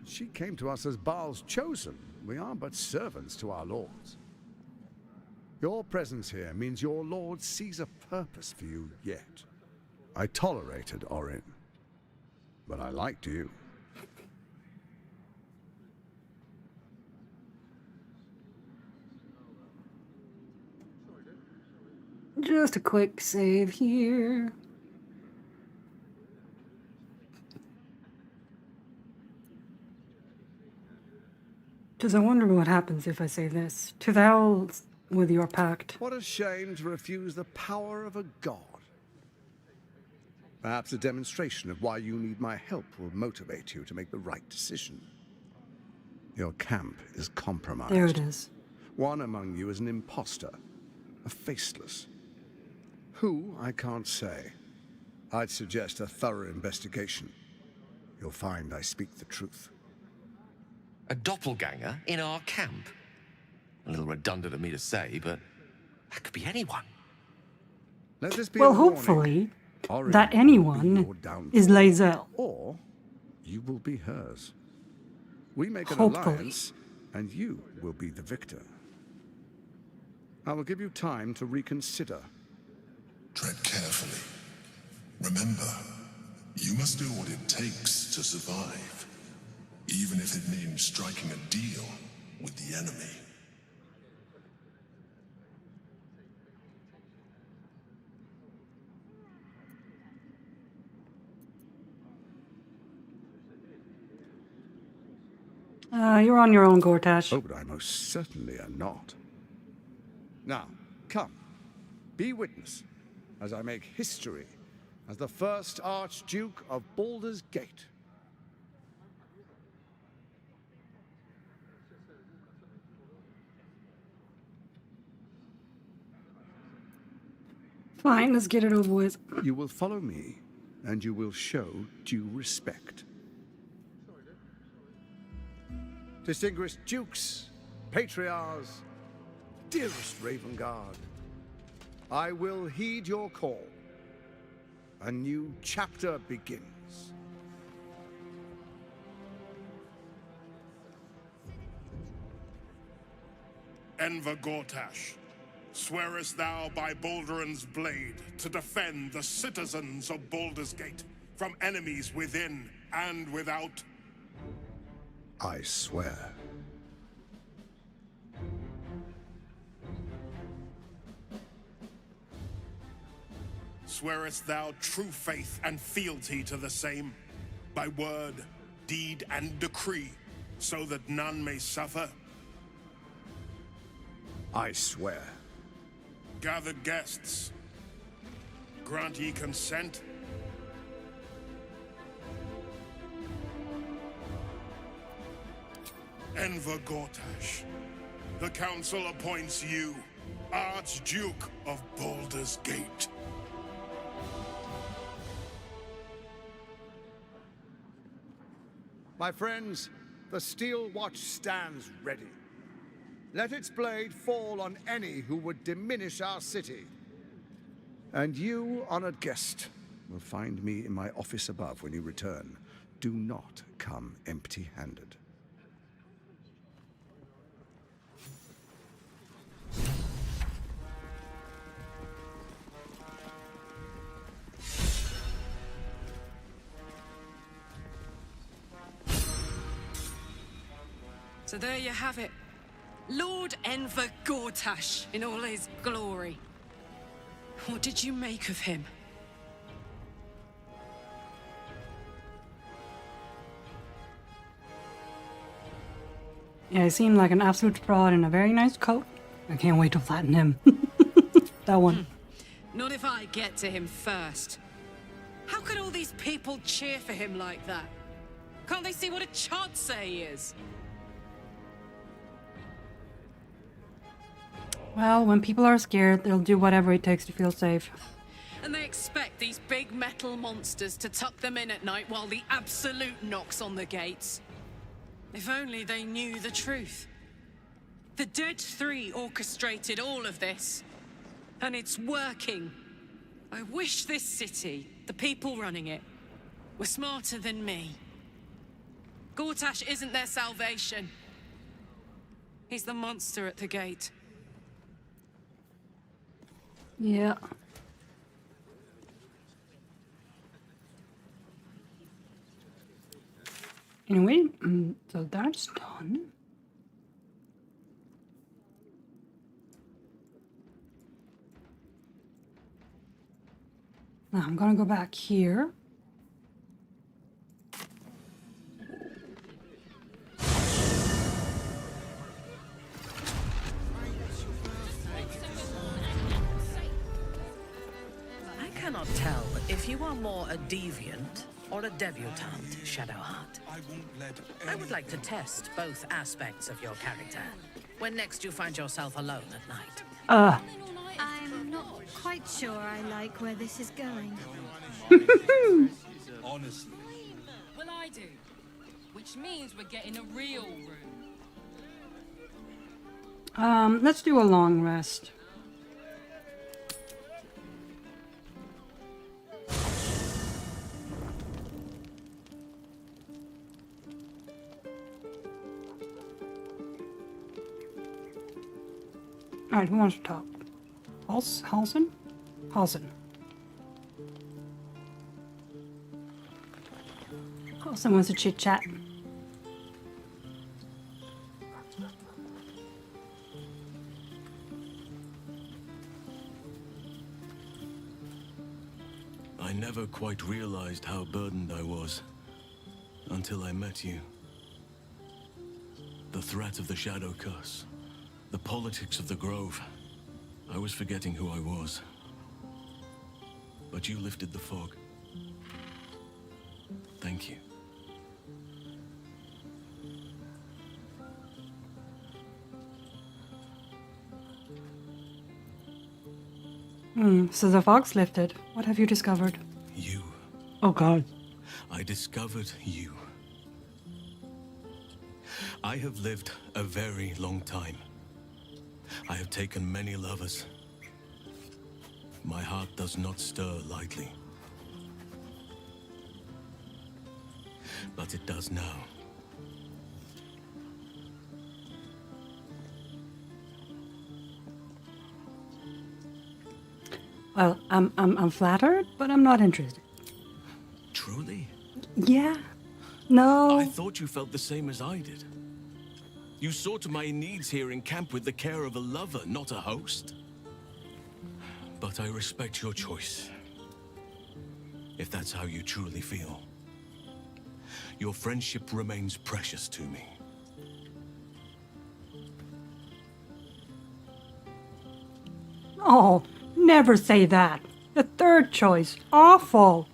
She came to us as Baal's chosen. We are but servants to our lords. Your presence here means your lord sees a purpose for you yet. I tolerated Orin, but I liked you. Just a quick save here. Because I wonder what happens if I say this. To the hell with your pact. What a shame to refuse the power of a god. Perhaps a demonstration of why you need my help will motivate you to make the right decision. Your camp is compromised. There it is. One among you is an imposter, a faceless. Who, I can't say. I'd suggest a thorough investigation. You'll find I speak the truth. A doppelganger in our camp? A little redundant of me to say, but that could be anyone. Let this be well, a warning. hopefully, Orin that will anyone be your downfall. is Lae'zel. Or you will be hers. We make an Hopefully. alliance, and you will be the victor. I will give you time to reconsider. Tread carefully. Remember, you must do what it takes to survive, even if it means striking a deal with the enemy. You're on your own, Gortash. Oh, but I most certainly am not. Now, come. Be witness as I make history as the first Archduke of Baldur's Gate. Fine, let's get it over with. You will follow me, and you will show due respect. Distinguished dukes, patriarchs, dearest Ravengard, I will heed your call. A new chapter begins. Enver Gortash, swearest thou by Balduran's blade to defend the citizens of Baldur's Gate from enemies within and without? I swear. Swearest thou true faith and fealty to the same, by word, deed, and decree, so that none may suffer? I swear. Gathered guests, grant ye consent? Enver Gortash, the council appoints you Archduke of Baldur's Gate. My friends, the Steel Watch stands ready. Let its blade fall on any who would diminish our city. And you, honored guest, will find me in my office above when you return. Do not come empty-handed. So there you have it. Lord Enver Gortash in all his glory. What did you make of him? Yeah, he seemed like an absolute fraud in a very nice coat. I can't wait to flatten him. That one. Not if I get to him first. How could all these people cheer for him like that? Can't they see what a chancer he is? Well, when people are scared, they'll do whatever it takes to feel safe. And they expect these big metal monsters to tuck them in at night while the Absolute knocks on the gates. If only they knew the truth. The Dead Three orchestrated all of this. And it's working. I wish this city, the people running it, were smarter than me. Gortash isn't their salvation. He's the monster at the gate. Yeah. Anyway, so that's done. Now I'm gonna go back here. I cannot tell if you are more a deviant or a debutante, Shadowheart. I would like to test both aspects of your character when next you find yourself alone at night. I'm not quite sure I like where this is going. Honestly. Well, I do. Which means we're getting a real room. Let's do a long rest. Alright, who wants to talk? Halsin? Halsin. Halsin wants to chit-chat. I never quite realized how burdened I was until I met you. The threat of the Shadow Curse, the politics of the Grove. I was forgetting who I was. But you lifted the fog. Thank you. So the fog's lifted. What have you discovered? You. Oh god. I discovered you. I have lived a very long time. I have taken many lovers. My heart does not stir lightly. But it does now. Well, I'm flattered, but I'm not interested. Truly? Yeah. No. I thought you felt the same as I did. You saw to my needs here in camp with the care of a lover, not a host. But I respect your choice. If that's how you truly feel. Your friendship remains precious to me. Oh, never say that. The third choice. Awful.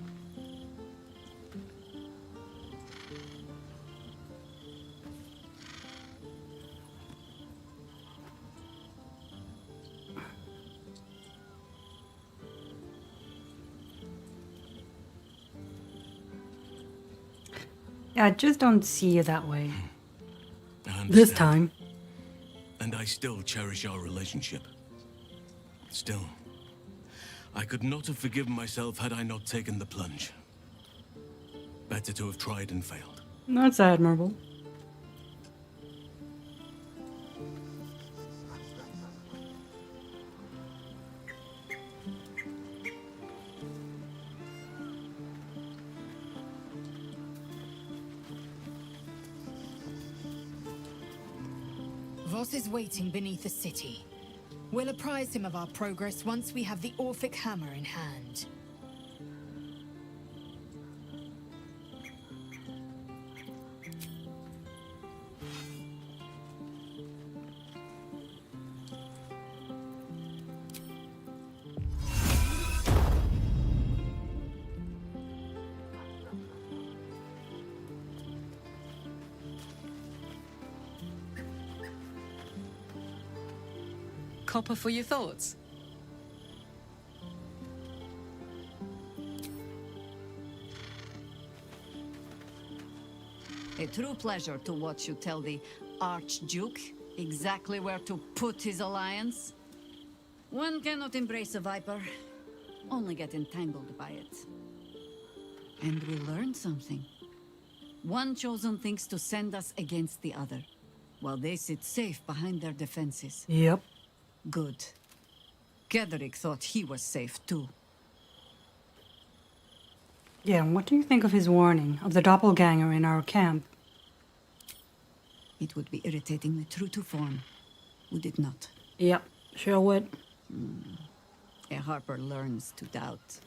I just don't see you that way. This time. And I still cherish our relationship. Still, I could not have forgiven myself had I not taken the plunge. Better to have tried and failed. That's admirable. Voss is waiting beneath the city. We'll apprise him of our progress once we have the Orphic hammer in hand. Copper for your thoughts. A true pleasure to watch you tell the Archduke exactly where to put his alliance. One cannot embrace a viper, only get entangled by it. And we learned something. One chosen thinks to send us against the other, while they sit safe behind their defenses. Yep. Good. Gederick thought he was safe too. Yeah, what do you think of his warning of the doppelganger in our camp? It would be irritatingly true to form, would it not? Yep, sure would. A Harper learns to doubt.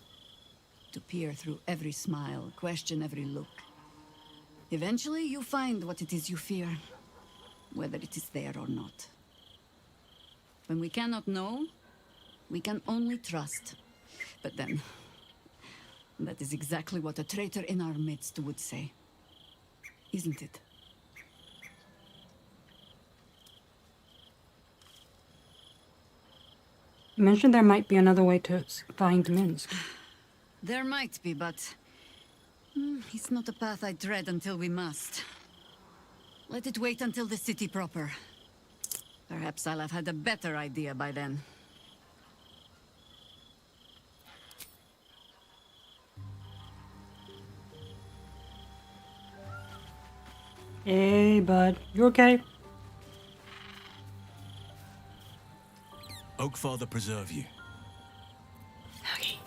To peer through every smile, question every look. Eventually, you find what it is you fear, whether it is there or not. When we cannot know, we can only trust. But then, that is exactly what a traitor in our midst would say. Isn't it? You mentioned there might be another way to find Minsk. There might be, but it's not a path I tread until we must. Let it wait until the city proper. Perhaps I'll have had a better idea by then. Hey, bud. You okay? Oakfather preserve you. Okay.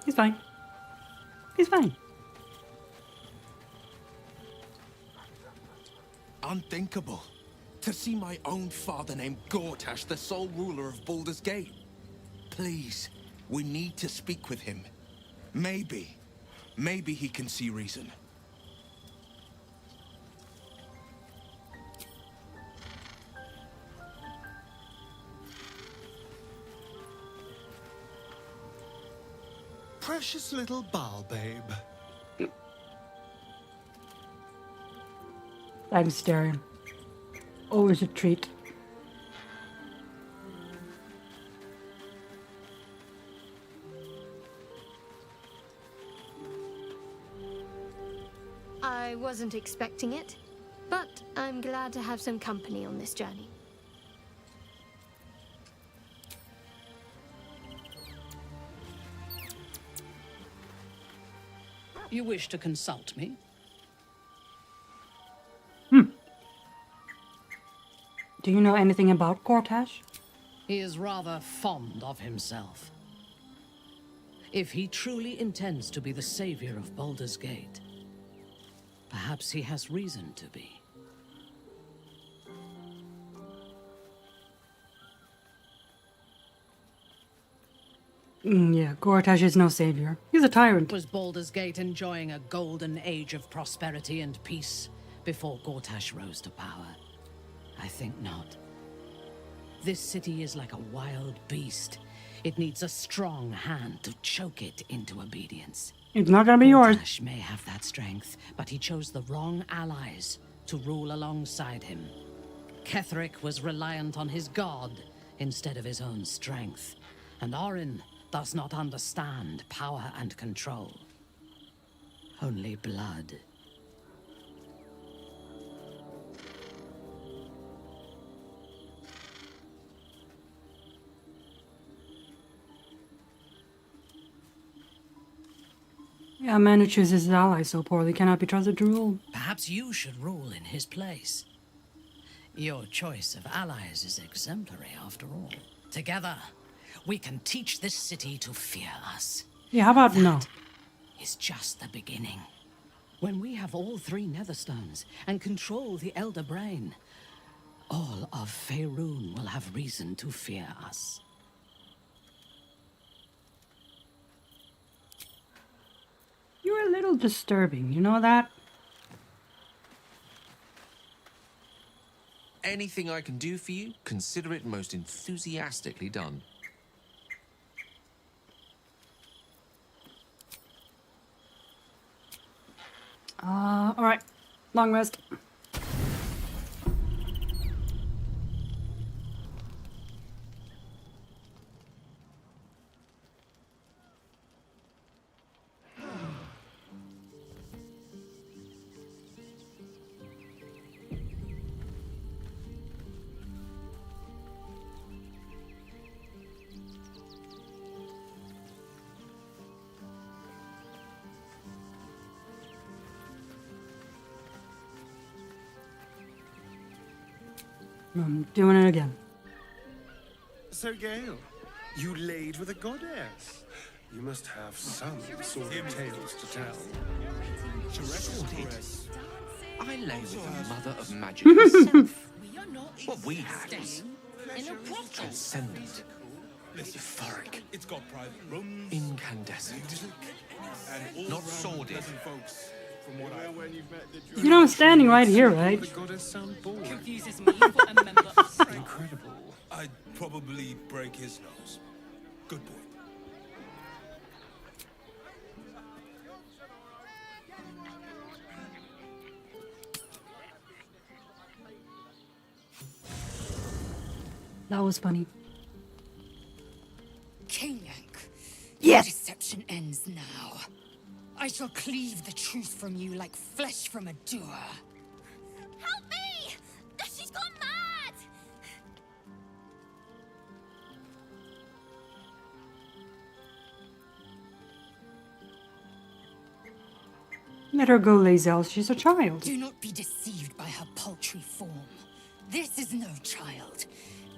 He's fine. He's fine. Unthinkable. To see my own father named Gortash, the sole ruler of Baldur's Gate. Please, we need to speak with him. Maybe he can see reason. Precious little Bal, babe. I'm staring. Always a treat. I wasn't expecting it, but I'm glad to have some company on this journey. You wish to consult me? Do you know anything about Gortash? He is rather fond of himself. If he truly intends to be the savior of Baldur's Gate, perhaps he has reason to be. Yeah, Gortash is no savior. He's a tyrant. Was Baldur's Gate enjoying a golden age of prosperity and peace before Gortash rose to power? I think not. This city is like a wild beast. It needs a strong hand to choke it into obedience. It's not gonna be yours. Gortash may have that strength, but he chose the wrong allies to rule alongside him. Ketheric was reliant on his god instead of his own strength, and Orin does not understand power and control. Only blood. Yeah, a man who chooses his allies so poorly cannot be trusted to rule. Perhaps you should rule in his place. Your choice of allies is exemplary, after all. Together, we can teach this city to fear us. Yeah, how about no? It's just the beginning. When we have all 3 Netherstones and control the Elder Brain, all of Faerun will have reason to fear us. You're a little disturbing, you know that? Anything I can do for you, consider it most enthusiastically done. Alright. Long rest. I'm doing it again. So, Gale, you laid with a goddess. You must have some sort of tales to tell. I lay with the mother of magic herself. What we had was transcendent, euphoric, It's got private rooms, incandescent, not sordid. You know I'm standing right here, right? Confuses me for a member of Incredible. I'd probably break his nose. Good boy. That was funny. King Yes! Your deception ends now. I shall cleave the truth from you like flesh from a doer. Help me! She's gone mad! Let her go, Lae'zel. She's a child. Do not be deceived by her paltry form. This is no child.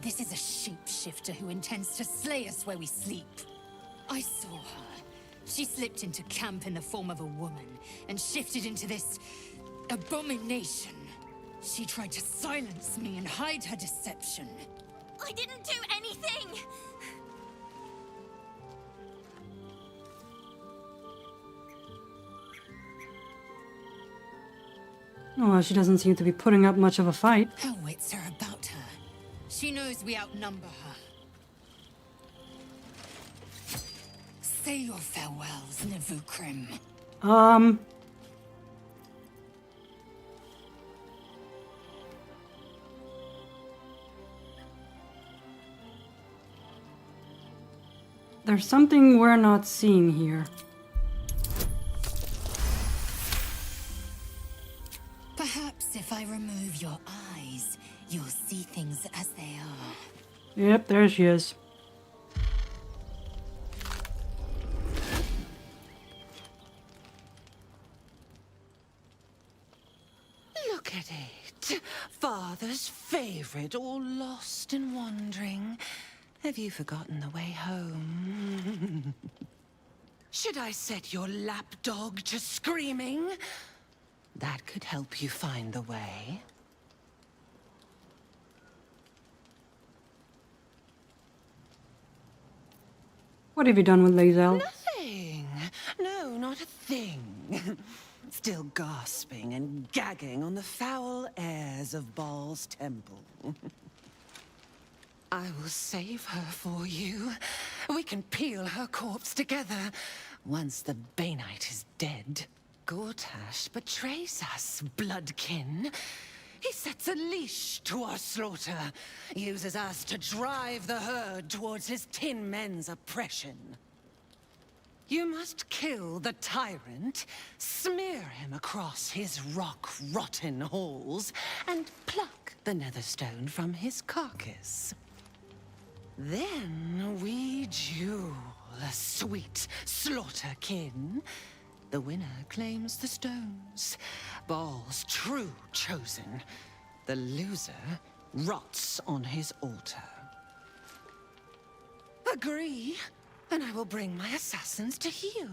This is a shapeshifter who intends to slay us where we sleep. I saw her. She slipped into camp in the form of a woman and shifted into this abomination. She tried to silence me and hide her deception. I didn't do anything! Oh, well, she doesn't seem to be putting up much of a fight. Her wits are about her. She knows we outnumber her. Say your farewells, Navukrim. There's something we're not seeing here. Perhaps if I remove your eyes, you'll see things as they are. Yep, there she is. Look at it. Father's favorite, all lost and wandering. Have you forgotten the way home? Should I set your lapdog to screaming? That could help you find the way. What have you done with Lae'zel? Nothing. No, not a thing. Still gasping and gagging on the foul airs of Baal's temple. I will save her for you. We can peel her corpse together once the Banite is dead. Gortash betrays us, bloodkin. He sets a leash to our slaughter, uses us to drive the herd towards his tin men's oppression. You must kill the tyrant, smear him across his rock-rotten halls, and pluck the netherstone from his carcass. Then we duel, sweet slaughterkin. The winner claims the stones, Baal's true chosen. The loser rots on his altar. Agree, and I will bring my assassins to heal.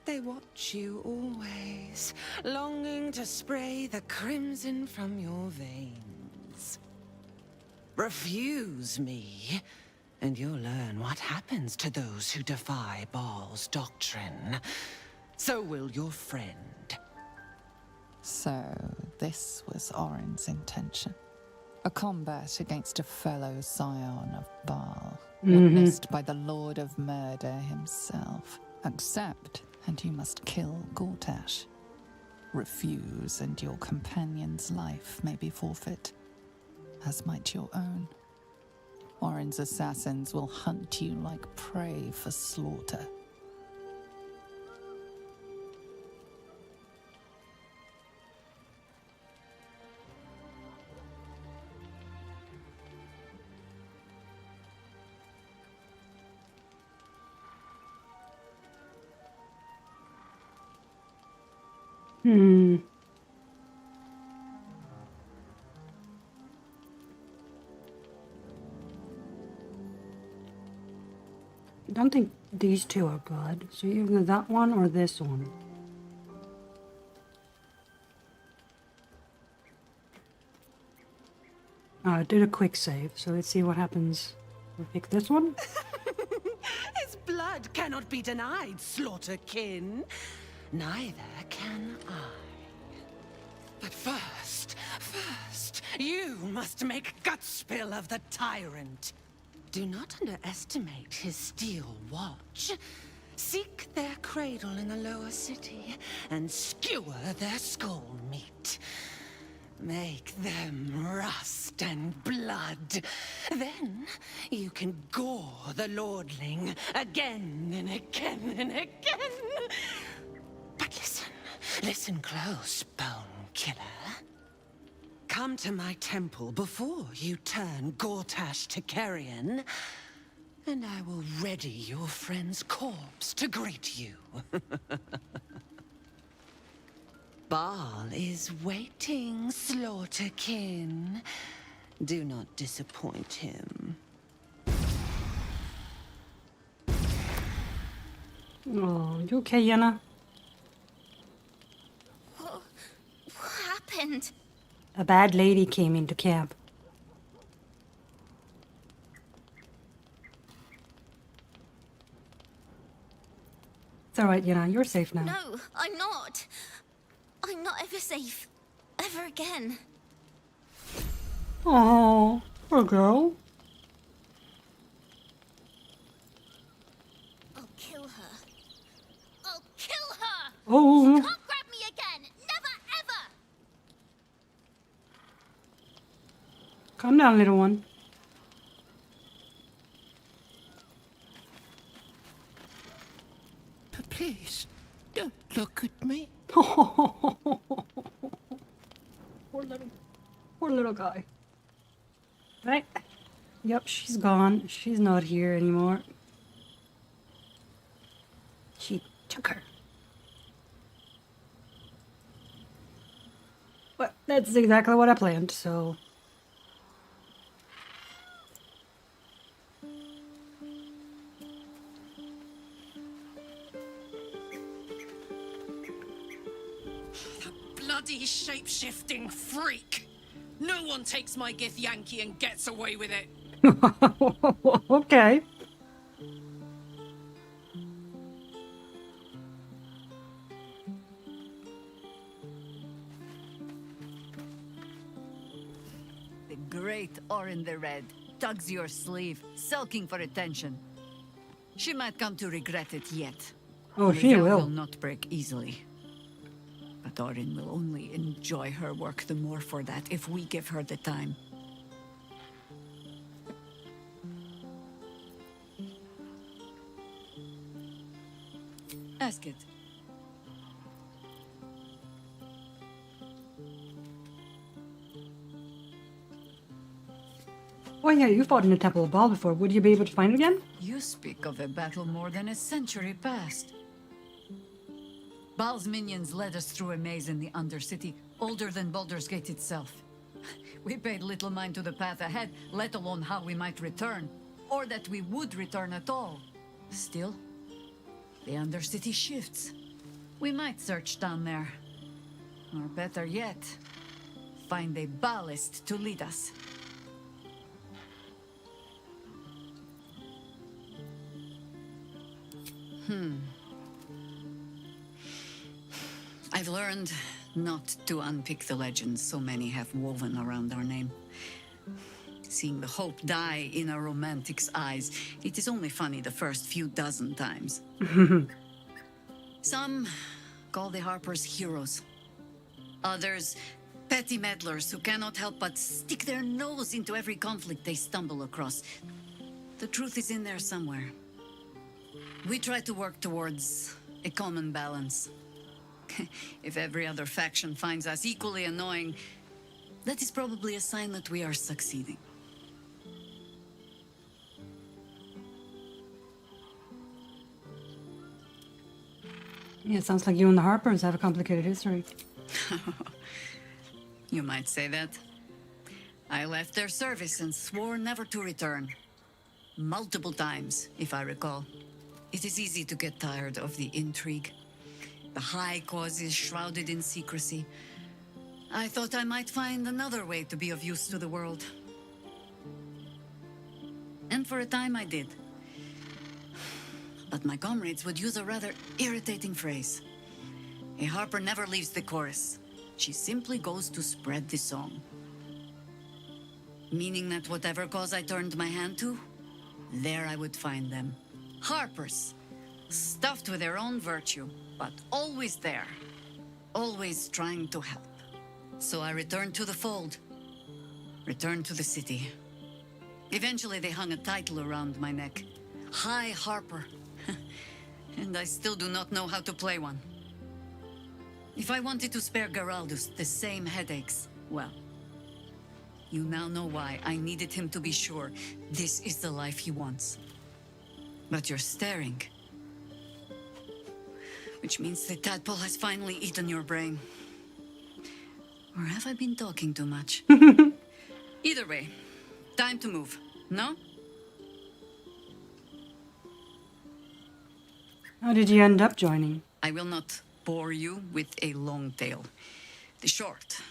They watch you always, longing to spray the crimson from your veins. Refuse me, and you'll learn what happens to those who defy Baal's doctrine. So will your friend. So, this was Orin's intention. A combat against a fellow scion of Baal, witnessed by the Lord of Murder himself. Accept, and you must kill Gortash. Refuse, and your companion's life may be forfeit, as might your own. Orin's assassins will hunt you like prey for slaughter. I don't think these two are good. So either that one or this one. I did a quick save, so let's see what happens. We pick this one. His blood cannot be denied, slaughterkin. Neither can I. But first, you must make gutspill of the tyrant. Do not underestimate his steel watch. Seek their cradle in the lower city and skewer their skull meat. Make them rust and blood. Then you can gore the lordling again and again and again. But listen close, bone killer. Come to my temple before you turn Gortash to carrion, and I will ready your friend's corpse to greet you. Baal is waiting, slaughterkin. Do not disappoint him. Oh, you okay, Yenna? What happened? A bad lady came into camp. It's alright, Yenna, you're safe now. No, I'm not. I'm not ever safe. Ever again. Oh, poor girl. I'll kill her. I'll kill her! Oh. She can't grab me again! Never, ever! Calm down, little one. Please, don't look at me. Poor little guy. Right? Yep, she's gone. She's not here anymore. She took her. But that's exactly what I planned, so... Bloody shape-shifting freak! No one takes my Gith Yankee and gets away with it. Okay. The great Orin the Red tugs your sleeve, sulking for attention. She might come to regret it yet. Oh, The she veil will. not break easily. But Orin will only enjoy her work the more for that if we give her the time. Ask it. Oh yeah, you fought in the Temple of Baal before. Would you be able to find it again? You speak of a battle more than a century past. Baal's minions led us through a maze in the Undercity, older than Baldur's Gate itself. We paid little mind to the path ahead, let alone how we might return, or that we would return at all. Still, the Undercity shifts. We might search down there. Or better yet, find a Baalist to lead us. I've learned not to unpick the legends so many have woven around our name. Seeing the hope die in a romantic's eyes, it is only funny the first few dozen times. Some call the Harpers heroes. Others, petty meddlers who cannot help but stick their nose into every conflict they stumble across. The truth is in there somewhere. We try to work towards a common balance. If every other faction finds us equally annoying, that is probably a sign that we are succeeding. Yeah, it sounds like you and the Harpers have a complicated history. You might say that. I left their service and swore never to return. Multiple times, if I recall. It is easy to get tired of the intrigue. The high cause is shrouded in secrecy. I thought I might find another way to be of use to the world. And for a time I did. But my comrades would use a rather irritating phrase. A harper never leaves the chorus. She simply goes to spread the song. Meaning that whatever cause I turned my hand to, there I would find them. Harpers, stuffed with their own virtue, but always there, always trying to help. So I returned to the fold, returned to the city. Eventually they hung a title around my neck, High Harper, and I still do not know how to play one. If I wanted to spare Geraldus the same headaches, well, you now know why I needed him to be sure this is the life he wants. But you're staring. Which means the tadpole has finally eaten your brain. Or have I been talking too much? Either way, time to move, no? How did you end up joining? I will not bore you with a long tale. The short.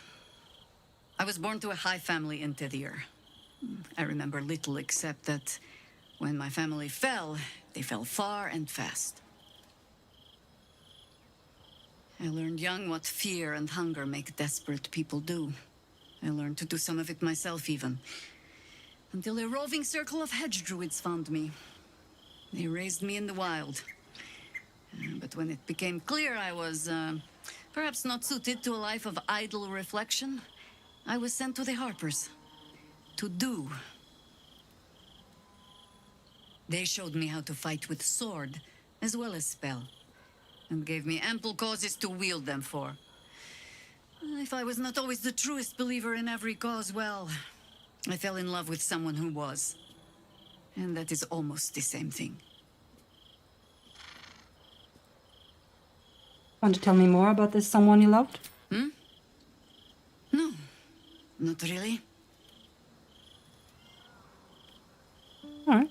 I was born to a high family in Tedir. I remember little except that when my family fell, they fell far and fast. I learned young what fear and hunger make desperate people do. I learned to do some of it myself even. Until a roving circle of hedge druids found me. They raised me in the wild. But when it became clear I was, perhaps not suited to a life of idle reflection, I was sent to the Harpers. To do. They showed me how to fight with sword, as well as spell, and gave me ample causes to wield them for. If I was not always the truest believer in every cause, well, I fell in love with someone who was. And that is almost the same thing. Want to tell me more about this someone you loved? No, not really. Alright.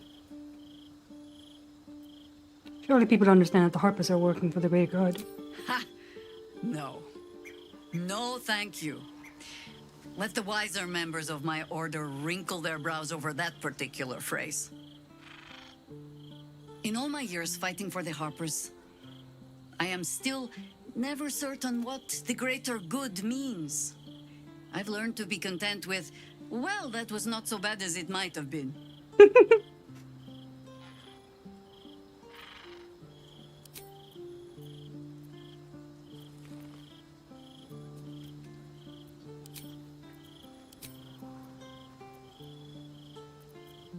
Surely people understand that the Harpers are working for the greater good. Ha! No. No, thank you. Let the wiser members of my order wrinkle their brows over that particular phrase. In all my years fighting for the Harpers, I am still never certain what the greater good means. I've learned to be content with, well, that was not so bad as it might have been.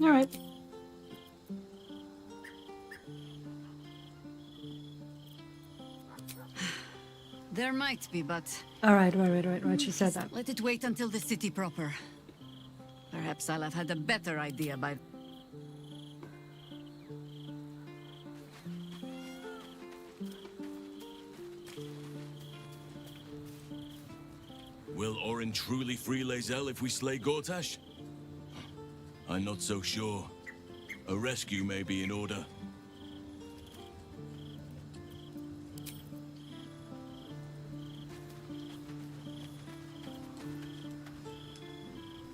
All right. There might be, but... All right, right. She said that. Let it wait until the city proper. Perhaps I'll have had a better idea by... Will Orin truly free Lae'zel if we slay Gortash? I'm not so sure. A rescue may be in order.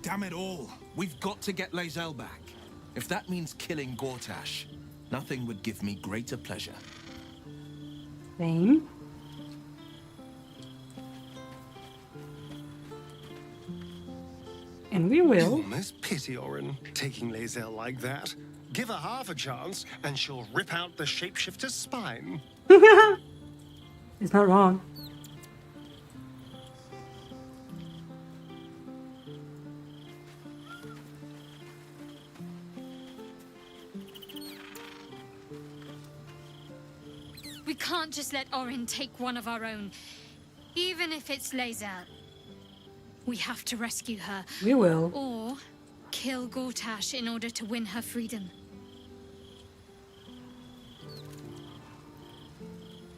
Damn it all! We've got to get Lae'zel back. If that means killing Gortash, nothing would give me greater pleasure. Same. And we will. You almost pity Orin taking Lae'zel like that. Give her half a chance, and she'll rip out the shapeshifter's spine. He's not wrong. We can't just let Orin take one of our own, even if it's Lae'zel. We have to rescue her. We will. Or kill Gortash in order to win her freedom.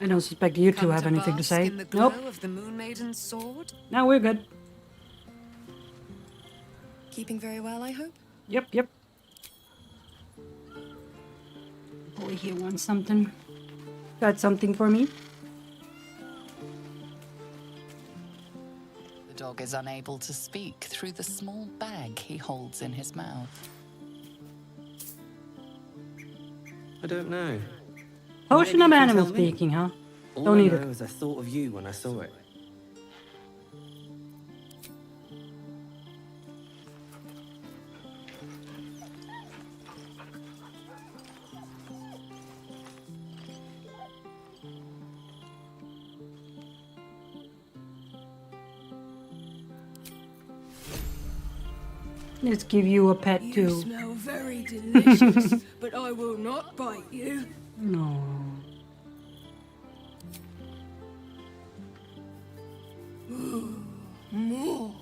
I don't suspect you two have anything to say. In the glow Nope. of the Moon Maiden's sword? No, we're good. Keeping very well, I hope? Yep. Boy, he wants something. Got something for me? The dog is unable to speak through the small bag he holds in his mouth. I don't know. Potion of animal speaking, huh? All Don't I need know it. is I thought of you when I saw it. Let's give you a pet You too. smell very delicious, but I will not bite you. No. Ooh, more.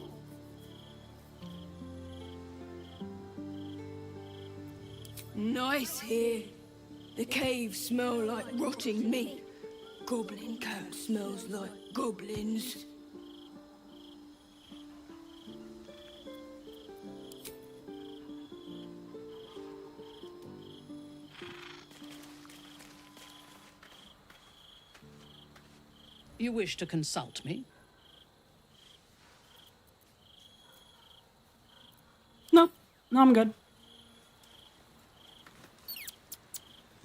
Nice here. The caves smell like rotting meat. Goblin camp smells like goblins. You wish to consult me? No, I'm good.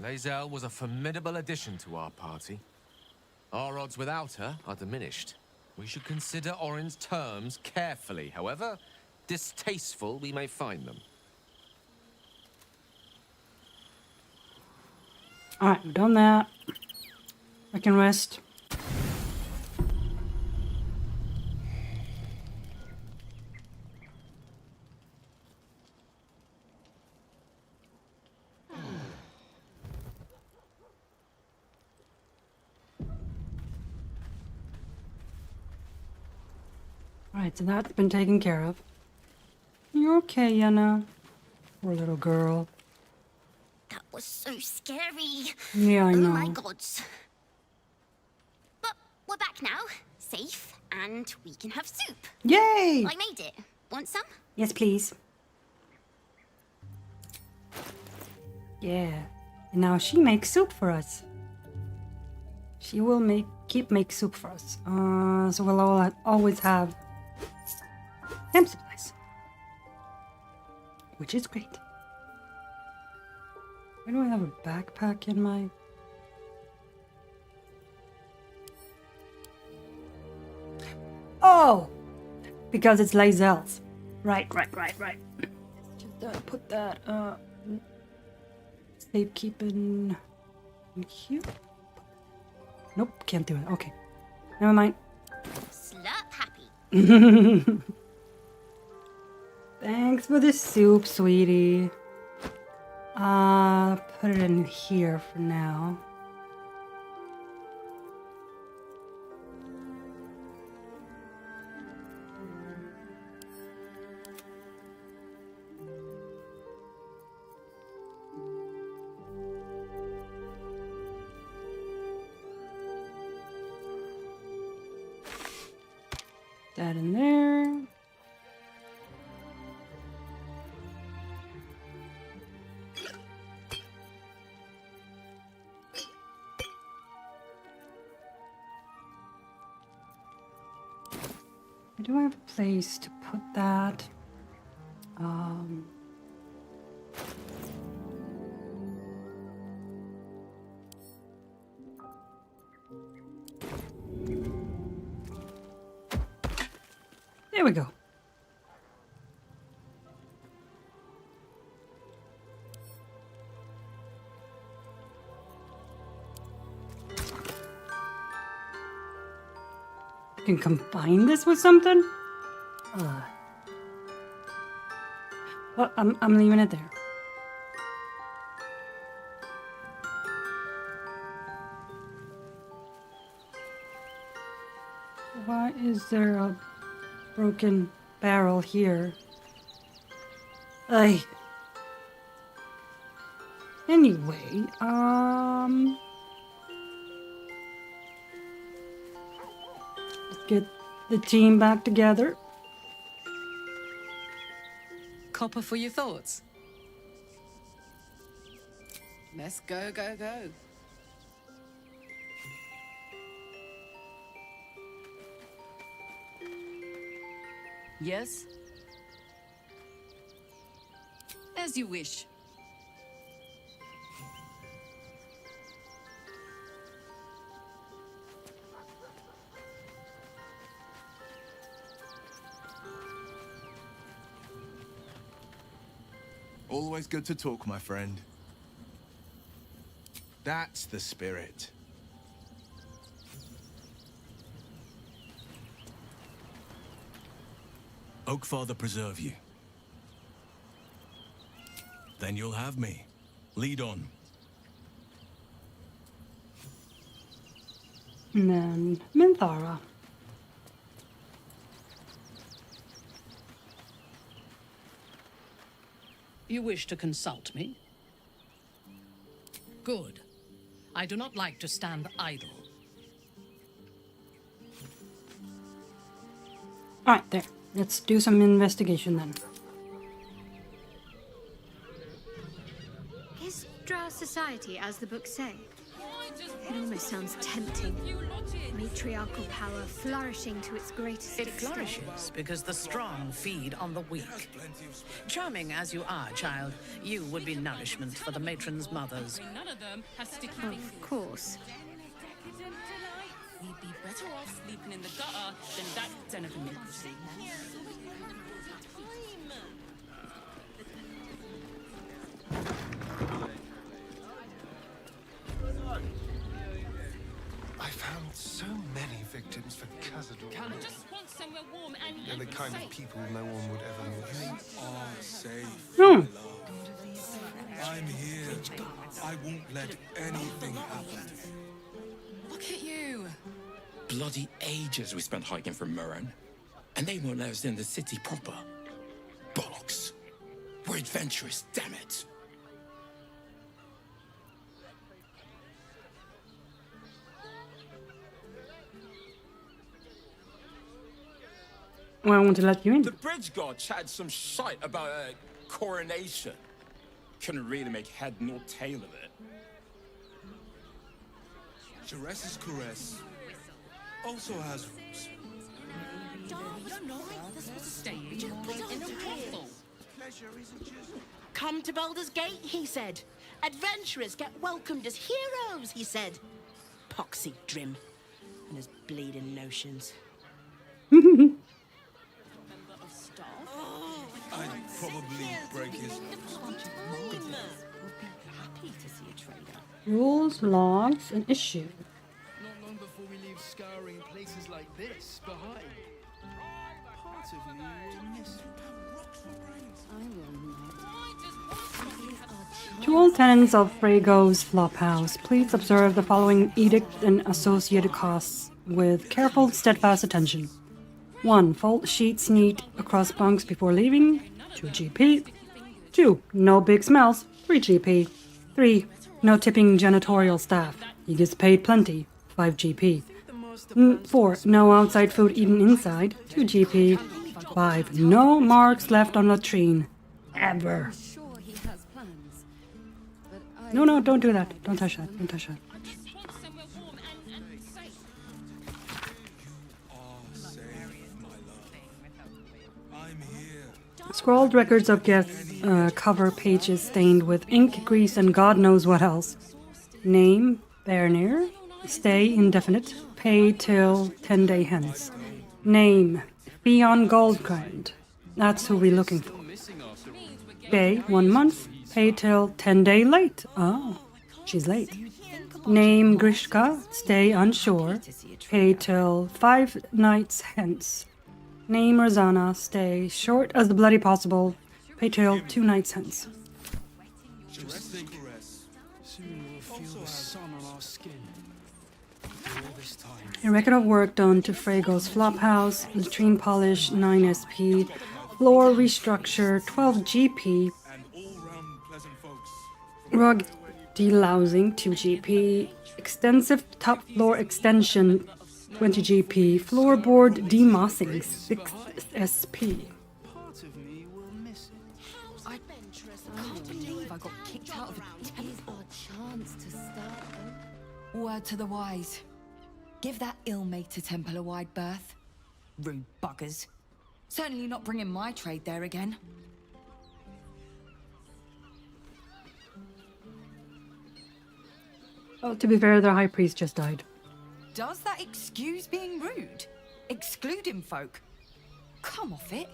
Lae'zel was a formidable addition to our party. Our odds without her are diminished. We should consider Orin's terms carefully, however distasteful we may find them. Alright, we've done that. I can rest. Alright, so that's been taken care of. You're okay, Yenna. Poor little girl. That was so scary. Yeah, I know. Oh my gods. But we're back now, safe, and we can have soup. Yay! I made it. Want some? Yes, please. Yeah. And now she makes soup for us. She will make keep make soup for us. So we'll always have camp supplies, which is great. Why do I have a backpack in my... Oh! Because it's Lae'zel's. Right. Just put that, safekeeping in here? Nope, can't do it. Okay. Never mind. Slurp happy. Thanks for the soup, sweetie. Put it in here for now. That in there. Do I have a place to put that? There we go. I can combine this with something? Well, I'm leaving it there. Why is there a broken barrel here? Anyway, let's get the team back together. Copper for your thoughts. Let's go. Yes? As you wish. Always good to talk, my friend. That's the spirit. Oakfather preserve you. Then you'll have me. Lead on. And then Minthara. You wish to consult me? Good. I do not like to stand idle. Alright, there. Let's do some investigation then. Is Drow society as the books say? It almost sounds tempting. Matriarchal power flourishing to its greatest It extent. flourishes because the strong feed on the weak. Charming as you are, child, you would be nourishment for the matron's mothers. None of them has sticky Of course. We'd be better off sleeping in the gutter than that den of iniquity. I found so many victims for Khazad-dûr. I just want somewhere warm and They're the kind of people no one would ever miss. Are safe. Hmm. I'm here. I won't let anything happen. Look at you. Bloody ages we spent hiking from Murren, and they won't let us in the city proper. Bollocks. We're adventurous, damn it. Well, I want to let you in. The bridge guard chatted some shite about a coronation. Couldn't really make head nor tail of it. Jerez's caress also has rules. Come to Baldur's Gate, he said. Adventurers get welcomed as heroes, he said. Poxy Drim and his bleeding notions. I'd probably break his Rules, logs, and issue. Not long before we leave scouring places like this behind. Part of me will miss To all tenants of Frego's Flophouse, please observe the following edict and associated costs with careful, steadfast attention. 1. Fold sheets neat across bunks before leaving, 2 GP. 2. No big smells, 3 GP. 3. No tipping janitorial staff, he gets paid plenty, 5 GP. 4. No outside food eaten inside, 2 GP. 5. No marks left on latrine, ever. No, don't do that. Don't touch that. Don't touch that. Scrawled records of guests cover pages stained with ink, grease, and God knows what else. Name, Bernir. Stay indefinite. Pay till 10 day hence. Name, Beyond Goldgrind. That's who we're looking for. Day, 1 month. Pay till 10 day late. Oh, she's late. Name, Grishka. Stay unsure. Pay till 5 nights hence. Name, Rosanna. Stay short as the bloody possible. Pay till 2 nights hence. Soon we'll feel the sun on our skin. All this time. A record of work done to Frego's Flophouse, latrine polish 9 SP, floor restructure 12 GP, rug delousing 2 GP, extensive top floor extension 20 GP, floorboard demossing 6 SP. Part of me will miss it. I can't believe I got kicked out of a temple. Our chance to start. Word to the wise. Give that ill-mated temple a wide berth. Rude buggers. Certainly not bringing my trade there again. Oh, to be fair, the high priest just died. Does that excuse being rude? Excluding folk? Come off it.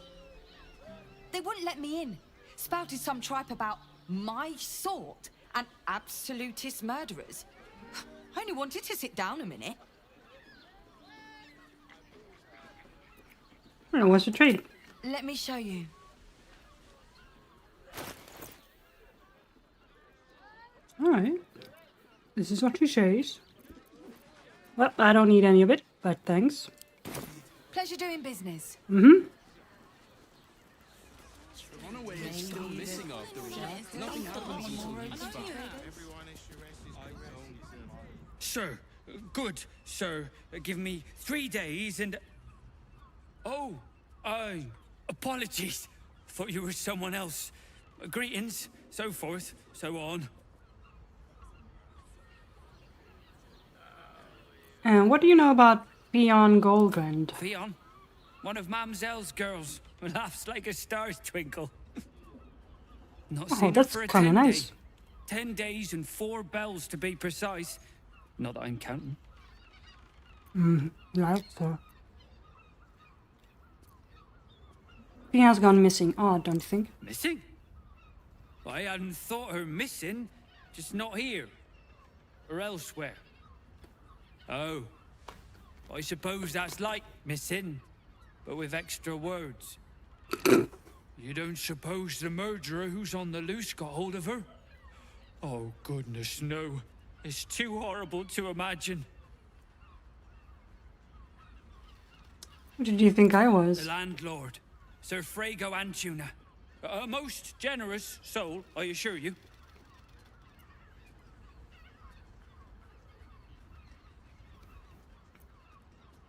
They wouldn't let me in. Spouted some tripe about my sort and absolutist murderers. I only wanted to sit down a minute. I don't know, what's the trade? Let me show you. Alright. This is what she says. Well, I don't need any of it, but thanks. Pleasure doing business. Mm-hmm. Still missing after all. Nothing happens until he's found. Sir, good, sir. Give me 3 days and... Oh, apologies. Thought you were someone else. Greetings, so forth, so on. And what do you know about Beyond Goldgrind? Theon, one of Mamselle's girls, who laughs like a star's twinkle. Not seen her that's for a kind of 10 nice. day. 10 days and 4 bells to be precise. Not that I'm counting. Right, so. He has gone missing. Odd, don't you think? Missing? I hadn't thought her missing, just not here. Or elsewhere. Oh. I suppose that's like missing, but with extra words. You don't suppose the murderer who's on the loose got hold of her? Oh, goodness, no. It's too horrible to imagine. What did you think I was? The landlord, Sir Frego Antuna. A most generous soul, I assure you.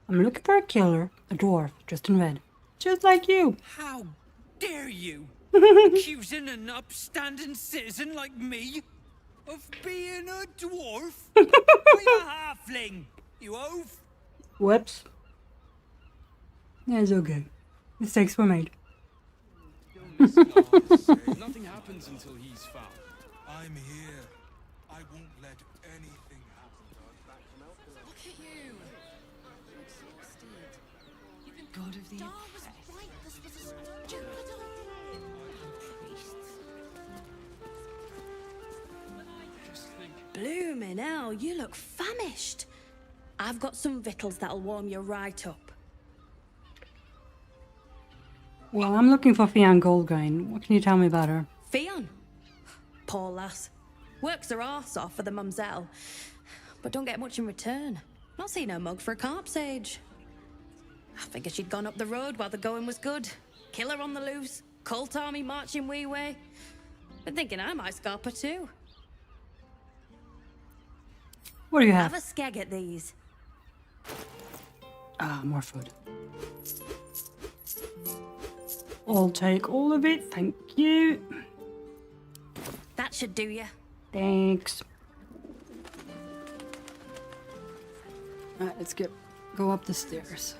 I'm looking for a killer, a dwarf, dressed in red. Just like you. How dare you? Accusing an upstanding citizen like me of being a dwarf? I'm a halfling, you oaf. Whoops. That's okay. Mistakes were made. Nothing happens until he's found. I'm here. I won't let anything happen. Look at you. You're exhausted. You've been God of the Dar was right. This was a stupid idea. Bloomin' hell, you look famished. I've got some victuals that'll warm you right up. Well, I'm looking for Fionn Goldgrain. What can you tell me about her? Fionn? Poor lass. Works her arse off for the mumselle, but don't get much in return. Not seen her mug for a carp's age. I figured she'd gone up the road while the going was good. Killer on the loose, cult army marching wee way. Been thinking I might scarp her too. What do you have? Have a skeg at these. Ah, more food. I'll take all of it, thank you. That should do ya. Thanks. Alright, let's go up the stairs.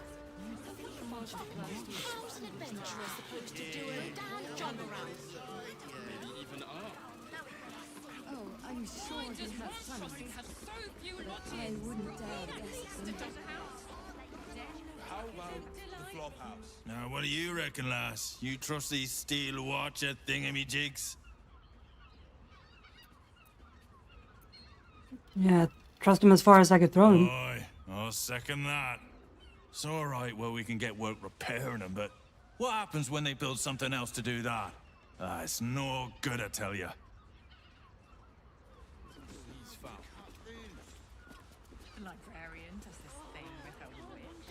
Oh, I'm sure he has funny. I wouldn't dare guess them. How about the flop house? Now, what do you reckon, lass? You trust these steel watcher thingamy-jigs? Yeah, trust him as far as I could throw him. Aye, I'll second that. It's alright, well, we can get work repairing them, but what happens when they build something else to do that? It's no good, I tell ya. The librarian does this thing with her witch.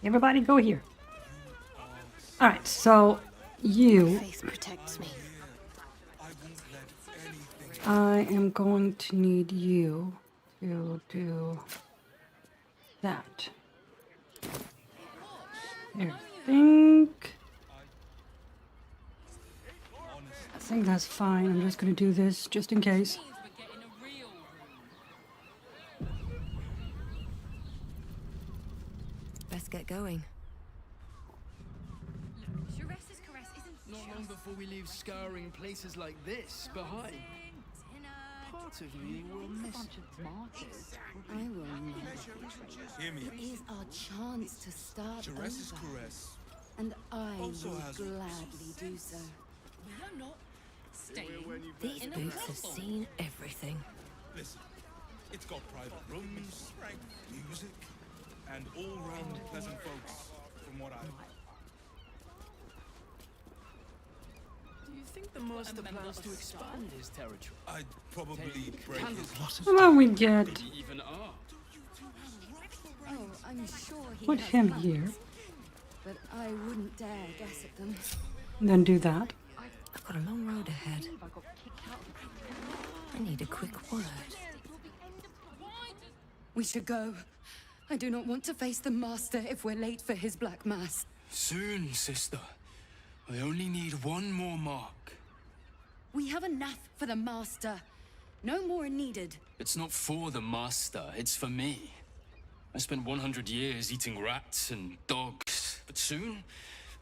Everybody go here. Alright, so you... Face protects me. I am going to need you to do that. I think that's fine. I'm just going to do this just in case. Best get going. Not long before we leave scouring places like this behind. Part of me will miss I will not. Hear me. It is our chance to start Jerez's over. caress And I also will has gladly do so. We are not staying. These in a boots have brothel. seen everything. Listen, it's got private rooms, music, and all-round pleasant folks, from what I've... Do you think the master plans to expand his territory? I'd probably break his... How about we get... Maybe even are. Oh, I'm sure he Put has him plans, here. but I wouldn't dare guess at them. Then do that. I've got a long road ahead. I need a quick word. We should go. I do not want to face the master if we're late for his black mass. Soon, sister. I only need one more mark. We have enough for the master. No more needed. It's not for the master, it's for me. I spent 100 years eating rats and dogs, but soon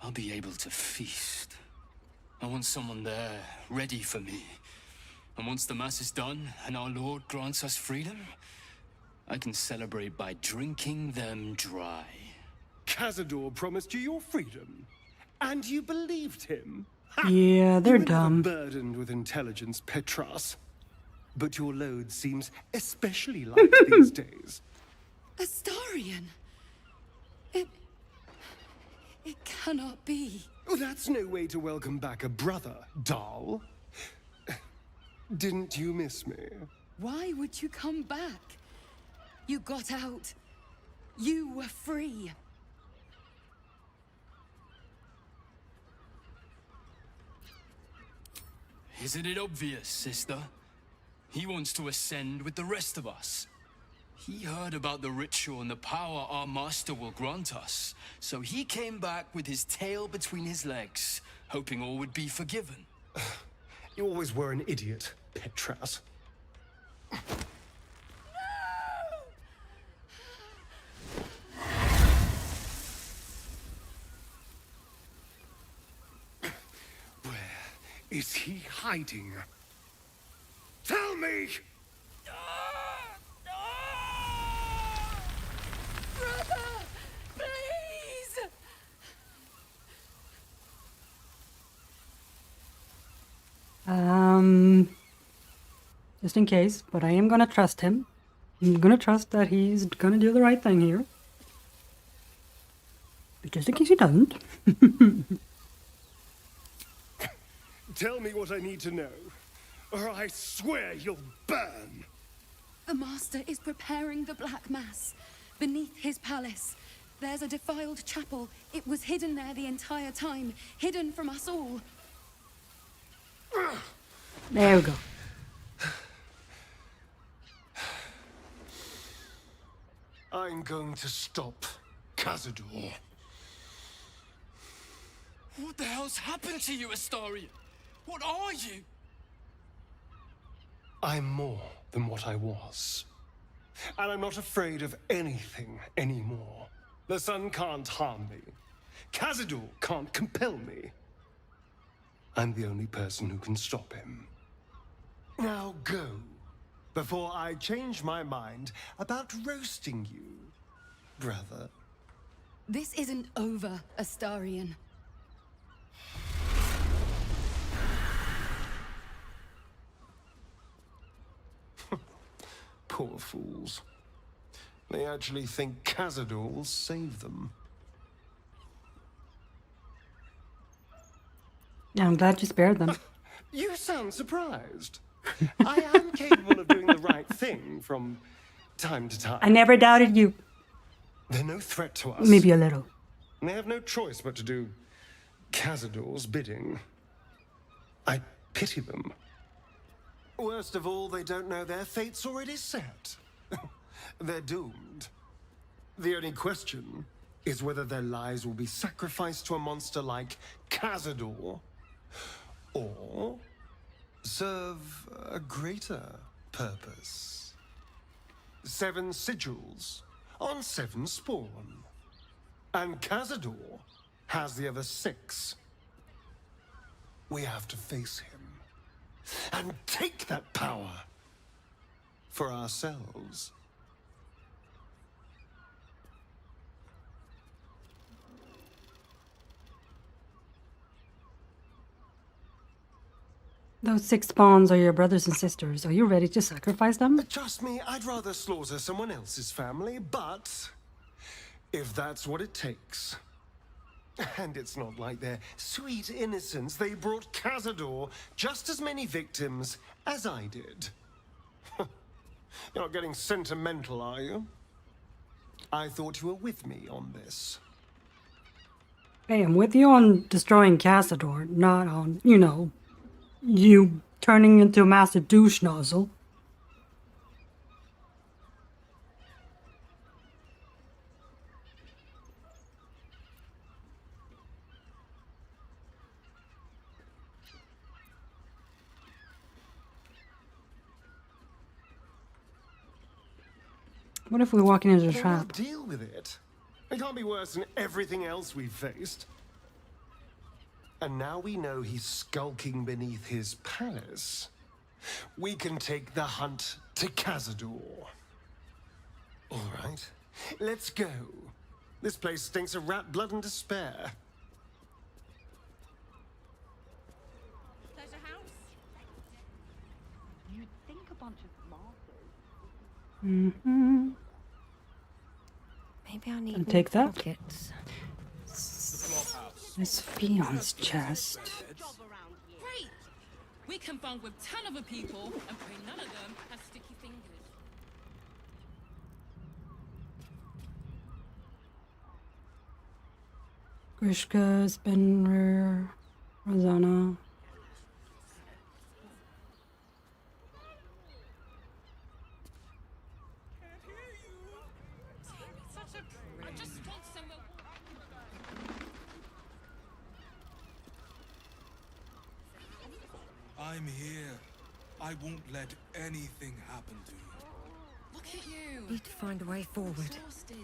I'll be able to feast. I want someone there, ready for me. And once the mass is done and our Lord grants us freedom, I can celebrate by drinking them dry. Cazador promised you your freedom, and you believed him? Yeah, they're You were never dumb. burdened with intelligence, Petras. But your load seems especially light these days. Astarion! It cannot be. Oh, that's no way to welcome back a brother, doll. Didn't you miss me? Why would you come back? You got out. You were free. Isn't it obvious, sister? He wants to ascend with the rest of us. He heard about the ritual and the power our master will grant us, so he came back with his tail between his legs, hoping all would be forgiven. You always were an idiot, Petras. is he hiding? Tell me! Brother! Please! Just in case, but I am gonna trust him. I'm gonna trust that he's gonna do the right thing here. But just in case he doesn't. Tell me what I need to know, or I swear you'll burn. The Master is preparing the Black Mass beneath his palace. There's a defiled chapel. It was hidden there the entire time, hidden from us all. There we go. I'm going to stop Cazador. What the hell's happened to you, Astarion? What are you? I'm more than what I was. And I'm not afraid of anything anymore. The sun can't harm me. Cazador can't compel me. I'm the only person who can stop him. Now go, before I change my mind about roasting you, brother. This isn't over, Astarion. Poor fools. They actually think Cazador will save them. Yeah, I'm glad you spared them. You sound surprised. I am capable of doing the right thing from time to time. I never doubted you. They're no threat to us. Maybe a little. They have no choice but to do Cazador's bidding. I pity them. Worst of all, they don't know their fate's already set. They're doomed. The only question is whether their lives will be sacrificed to a monster like Cazador, or serve a greater purpose. 7 sigils on 7 spawn. And Cazador has the other 6. We have to face him and take that power for ourselves. Those 6 spawns are your brothers and sisters. Are you ready to sacrifice them? Trust me, I'd rather slaughter someone else's family, but if that's what it takes. And it's not like their sweet innocence. They brought Cazador just as many victims as I did. You're not getting sentimental, are you? I thought you were with me on this. Hey, I'm with you on destroying Cazador, not on, you know, you turning into a massive douche nozzle. What if we're walking into a Well, trap? we'll deal with it. It can't be worse than everything else we've faced. And now we know he's skulking beneath his palace. We can take the hunt to Cazador. All right, let's go. This place stinks of rat blood and despair. Pleasure house? You'd think a bunch of martyrs. Mm-hmm. Maybe I need And take that. pockets. This Fion's chest. Great! We can bond with 10 other people and pray none of them has sticky fingers. Grishka, Spinner, Rosanna. I just want somewhere. I'm here. I won't let anything happen to you. Look at you. Need to find a way forward. Exhausted.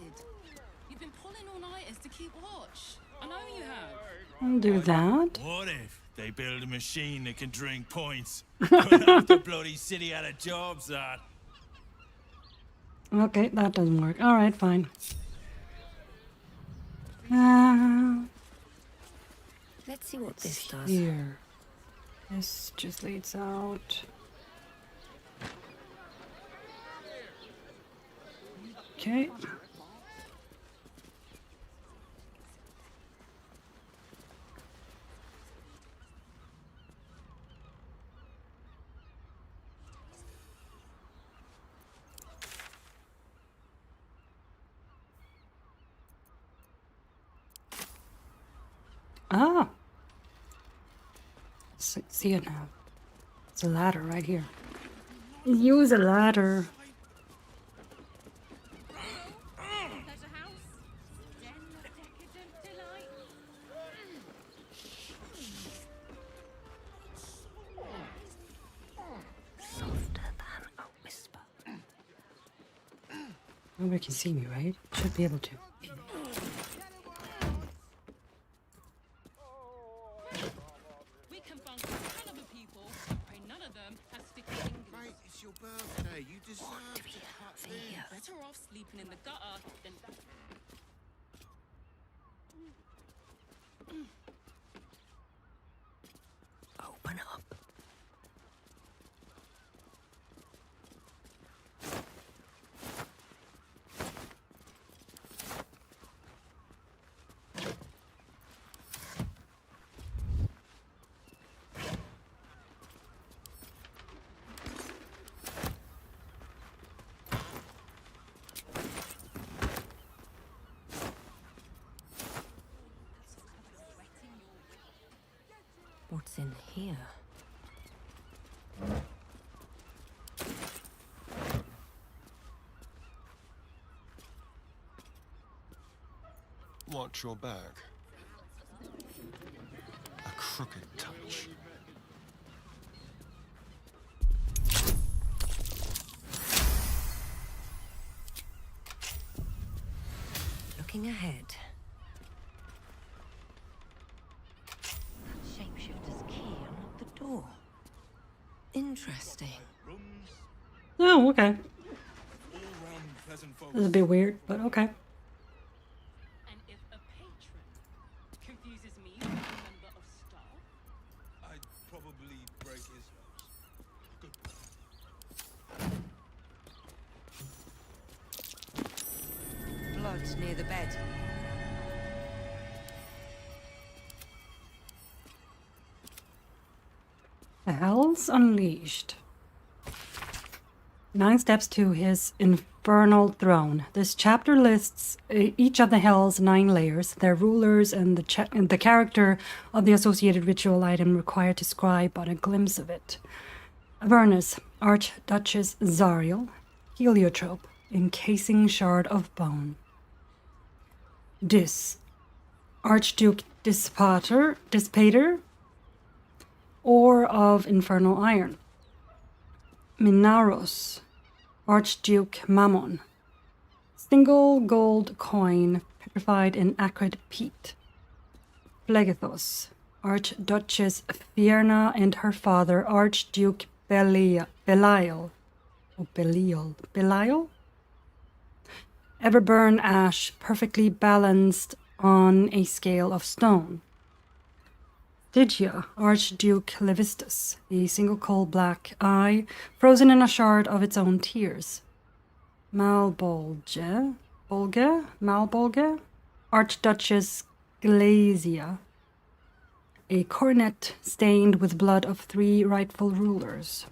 You've been pulling all-nighters to keep watch. I know you have. I'll do that. What if They build a machine that can drink points. But half the bloody city out of jobs, that. Okay, that doesn't work. Alright, fine. Let's see what this does. Here. This just leads out. Okay. Ah. See it now. It's a ladder right here. Use a ladder. Nobody can see me, right? Should be able to. We can find none of the people, pray none of them has sticky fingers. Mate, it's your birthday. You deserve to cut through. Better off sleeping in the gutter than... Open up. What's in here? Watch your back. A crooked touch. Looking ahead. Shapeshifter's key unlocked the door. Interesting. Oh, okay. That's a bit weird, but okay. And if a patron confuses me with a member of staff, I'd probably break his nose. Good. Blood's near the bed. The Hells Unleashed. 9 steps to his infernal throne. This chapter lists each of the Hell's 9 layers, their rulers, and the character of the associated ritual item required to scribe on a glimpse of it. Avernus, Archduchess Zariel, Heliotrope, encasing shard of bone. Dis, Archduke Dispater, ore of infernal iron. Minaros, Archduke Mammon, single gold coin petrified in acrid peat. Phlegethos, Archduchess Fierna and her father, Archduke Belial. Everburn ash, perfectly balanced on a scale of stone. Stygia, Archduke Levistus, a single coal-black eye, frozen in a shard of its own tears. Malbolge, Archduchess Glazia, a coronet stained with blood of 3 rightful rulers.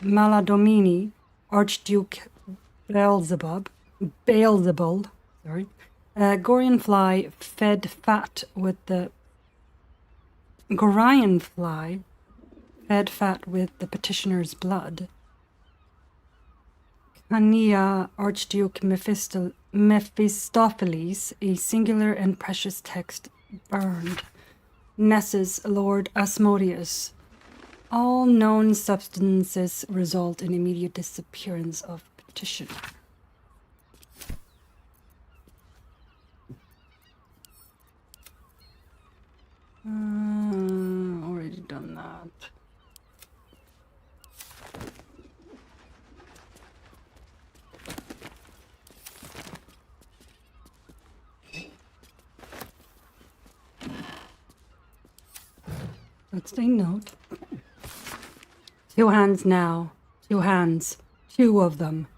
Maladomini, Archduke Beelzebub, Gorian fly fed fat with the petitioner's blood. Cania, Archduke Mephistopheles, a singular and precious text burned. Nessus, Lord Asmodeus. All known substances result in immediate disappearance of petitioner. Already done that. Let's take note. 2 hands now. 2 hands. 2 of them.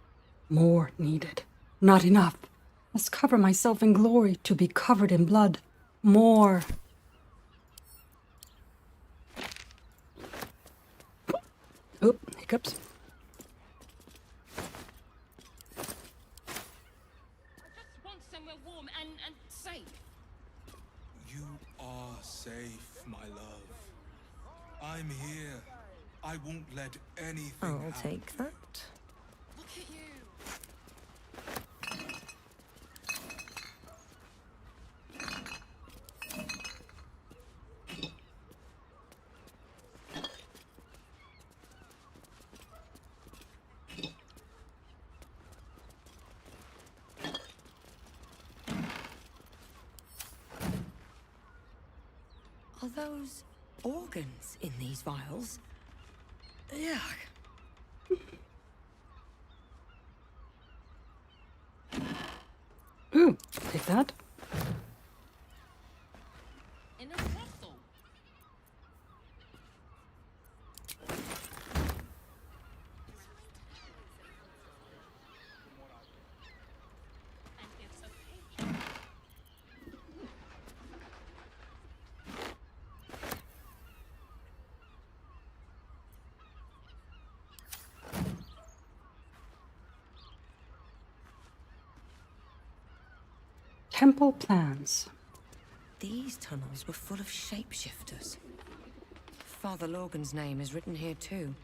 More needed. Not enough. Must cover myself in glory to be covered in blood. More. Oop, hiccups. Just want somewhere warm and safe. You are safe, my love. I'm here. I won't let anything I'll happen. take that. Look at you. Are those organs in these vials? Yuck. Ooh, take that. In a brothel. And it's a patron. Temple plans. These tunnels were full of shapeshifters. Father Logan's name is written here too.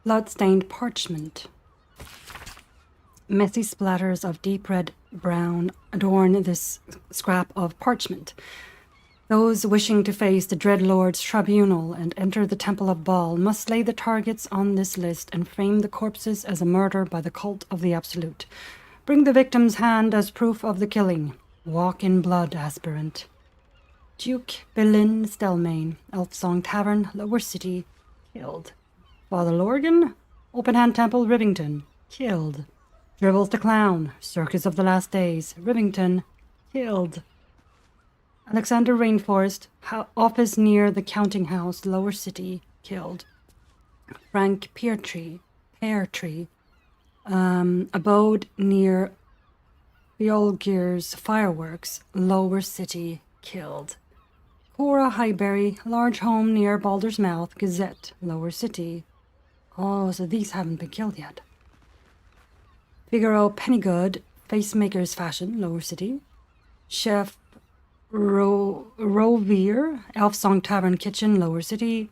Blood-stained parchment. Messy splatters of deep red brown adorn this scrap of parchment. Those wishing to face the Dreadlord's tribunal and enter the Temple of Baal must slay the targets on this list and frame the corpses as a murder by the cult of the Absolute. Bring the victim's hand as proof of the killing. Walk in blood, aspirant. Duke Belin Stelmane, Elfsong Tavern, Lower City, killed. Father Lorgan, Open Hand Temple, Rivington, killed. Dribbles the Clown, Circus of the Last Days, Rivington, killed. Alexander Rainforest, office near the counting house, Lower City, killed. Frank Pear Tree, abode near Bjolgir's fireworks, Lower City, killed. Cora Highbury, large home near Baldur's Mouth, Gazette, Lower City. Oh, so these haven't been killed yet. Figaro Pennygood, Facemaker's Fashion, Lower City. Chef Rovier, Elfsong Tavern Kitchen, Lower City.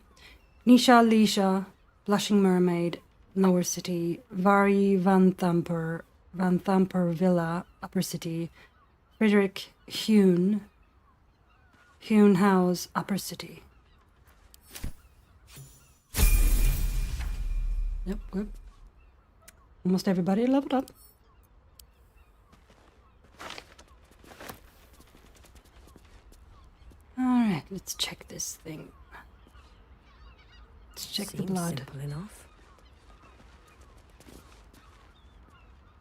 Nisha Lisha, Blushing Mermaid, Lower City. Vari Van Thumper Villa, Upper City. Frederick Hune House, Upper City. Yep, good. Almost everybody leveled up. Alright, let's check this thing. Let's check the blood. Simple enough.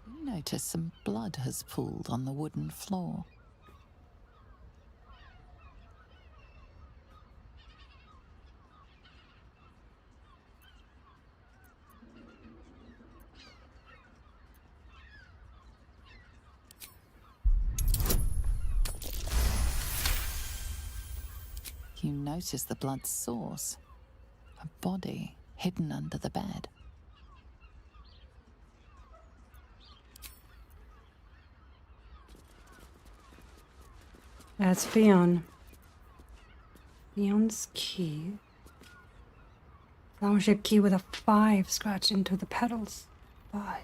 You notice some blood has pooled on the wooden floor. You notice the blood's source. A body hidden under the bed. That's Fionn. Fionn's key. Flower-shaped key with a 5 scratched into the petals. 5.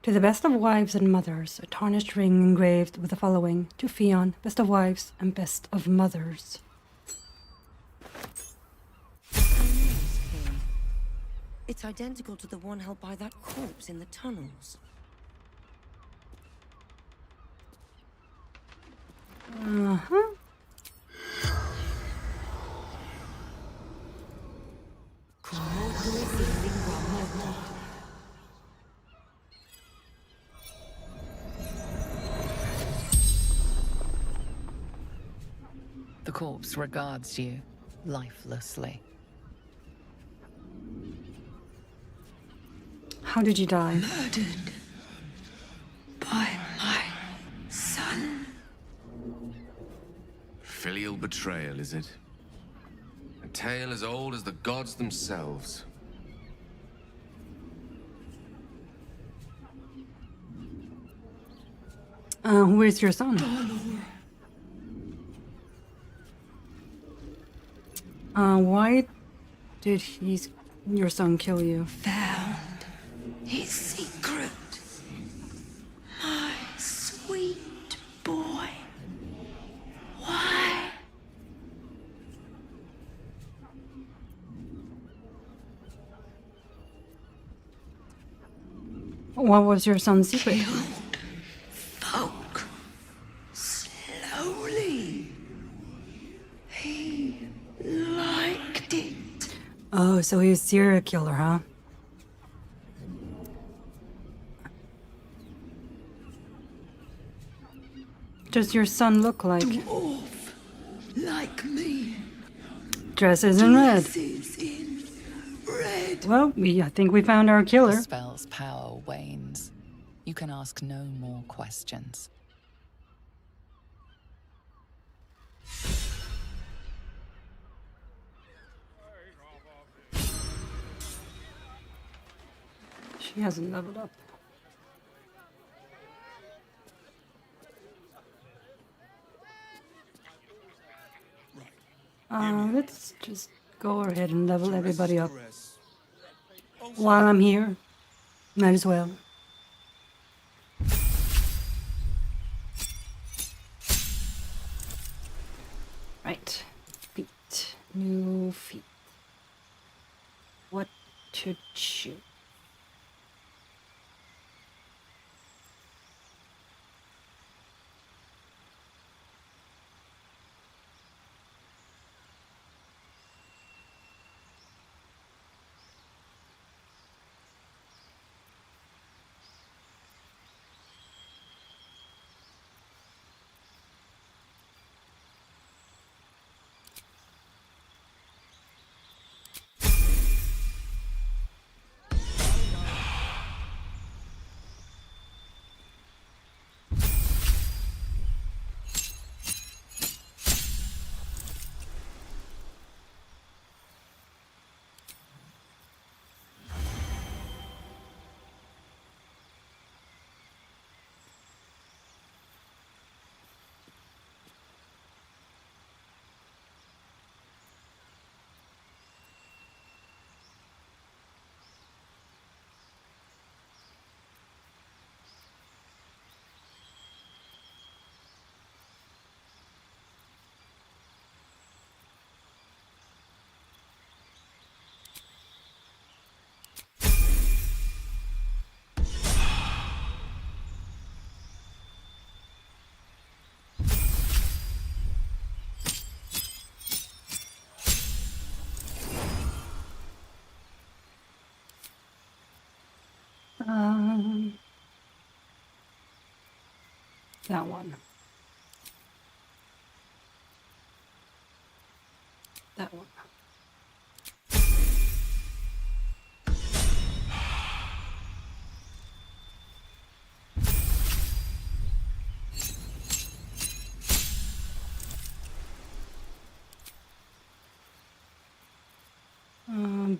To the best of wives and mothers, a tarnished ring engraved with the following: to Fionn, best of wives and best of mothers. It's identical to the one held by that corpse in the tunnels. Uh-huh. The corpse regards you lifelessly. How did you die? Murdered by my son. Filial betrayal, is it? A tale as old as the gods themselves. Who is your son? Why did your son kill you? Found his secret. My sweet boy. Why? What was your son's secret? Folk. Slowly. He liked it. Oh, so he was a serial killer, huh? Does your son look like? Dwarf. Like me. Dresses in red. Dresses in red. Well, I think we found our killer. The spell's power wanes. You can ask no more questions. She hasn't leveled up. Let's just go ahead and level everybody up. While I'm here, might as well. Right, feet, new feet. What to choose? That one. That one.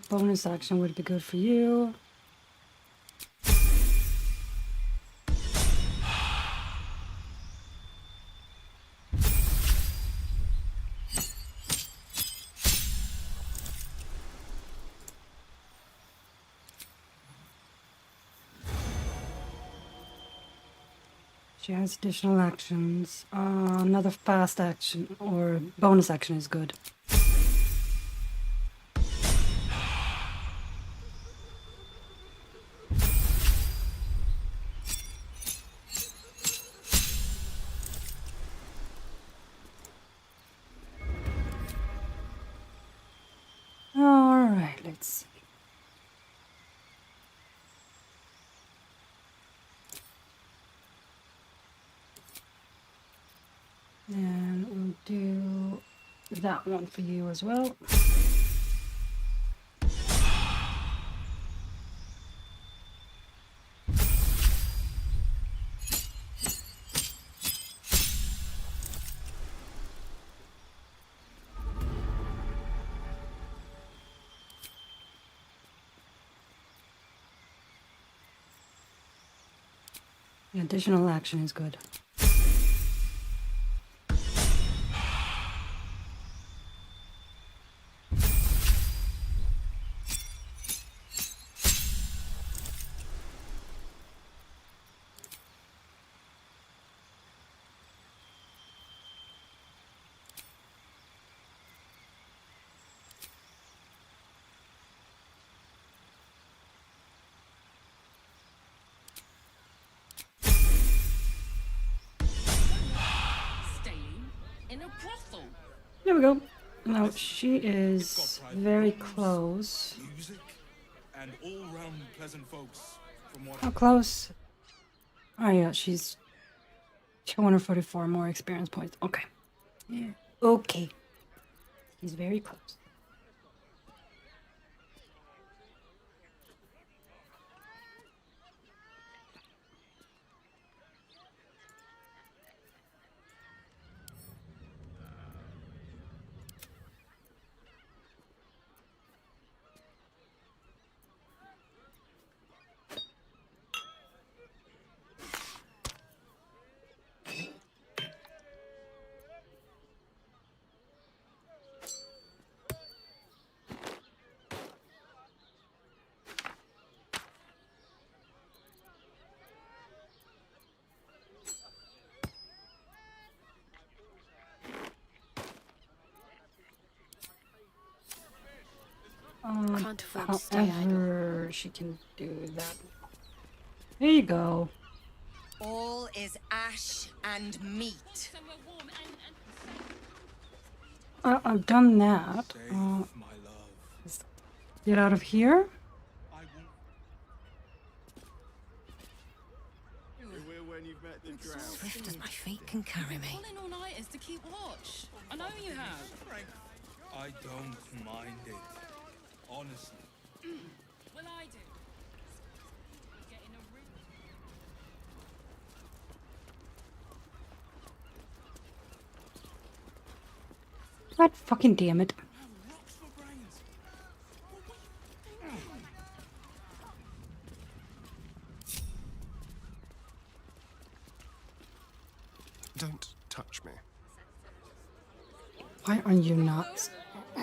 Bonus action would be good for you. She has additional actions. Another fast action or bonus action is good. that one for you as well. The additional action is good. In a brothel. There we go. Now she is very close. Music and all round pleasant folks from what How close? Oh yeah, she's 244 more experience points. Okay. Yeah. Okay. He's very close. Can't afford to stay idle. However, she can do that. There you go. All is ash and meat. I've done that. Let's get out of here. Swift as my feet can carry me. Pulling all-nighters to keep watch. I know you have. I don't mind it. Honestly. Well, I do. Get in a room. God fucking damn it. Don't touch me. Why are you not?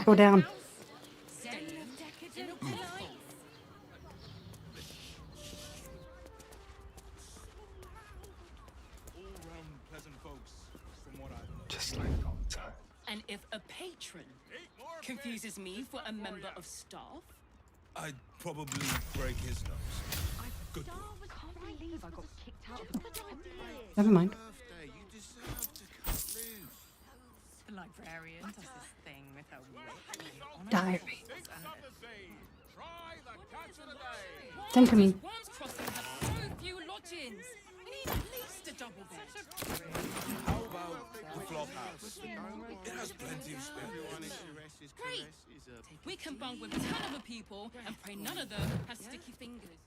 Go down. Just like all the time. And if a patron confuses me for a member of staff, I'd probably break his nose. Good. Can't believe I got kicked out of the Never mind. the librarian does this thing with her wit. Diary. Send to me. Worms Crossing has so few lodgings. We need at least a double bed. How about the flop house? It has plenty of space. Great. We can bunk with 10 other people and pray none of them have sticky fingers.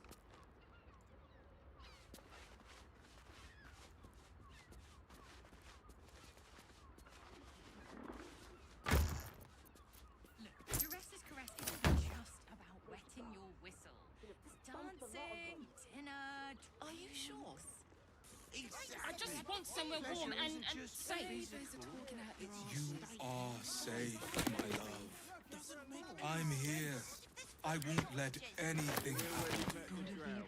Duresse's caress isn't just about wetting your whistle. There's dancing, dinner. Are you sure? I just want somewhere warm and safe. You are safe, my love. I'm here. I won't let anything happen.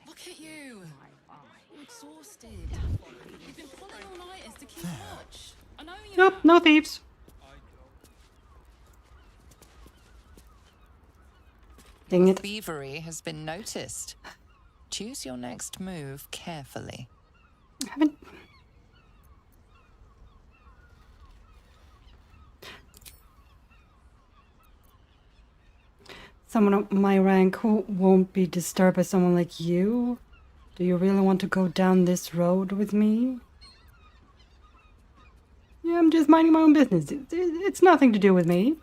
Look at you. You're exhausted. You've been pulling all-nighters to keep watch. I know you Nope, no thieves. Dang it. Thievery has been noticed. Choose your next move carefully. I haven't. Someone of my rank who won't be disturbed by someone like you? Do you really want to go down this road with me? Yeah, I'm just minding my own business. It's nothing to do with me.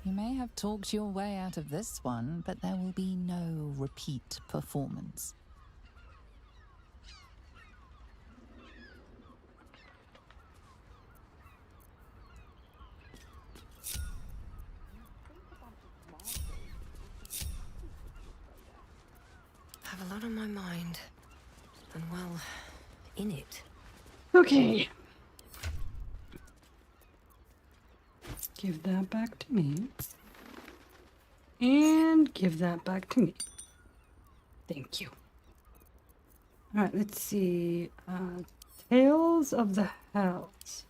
You may have talked your way out of this one, but there will be no repeat performance. I have a lot on my mind. And well, in it. Okay. Give that back to me. And give that back to me. Thank you. Alright, let's see. Tales of the Hells.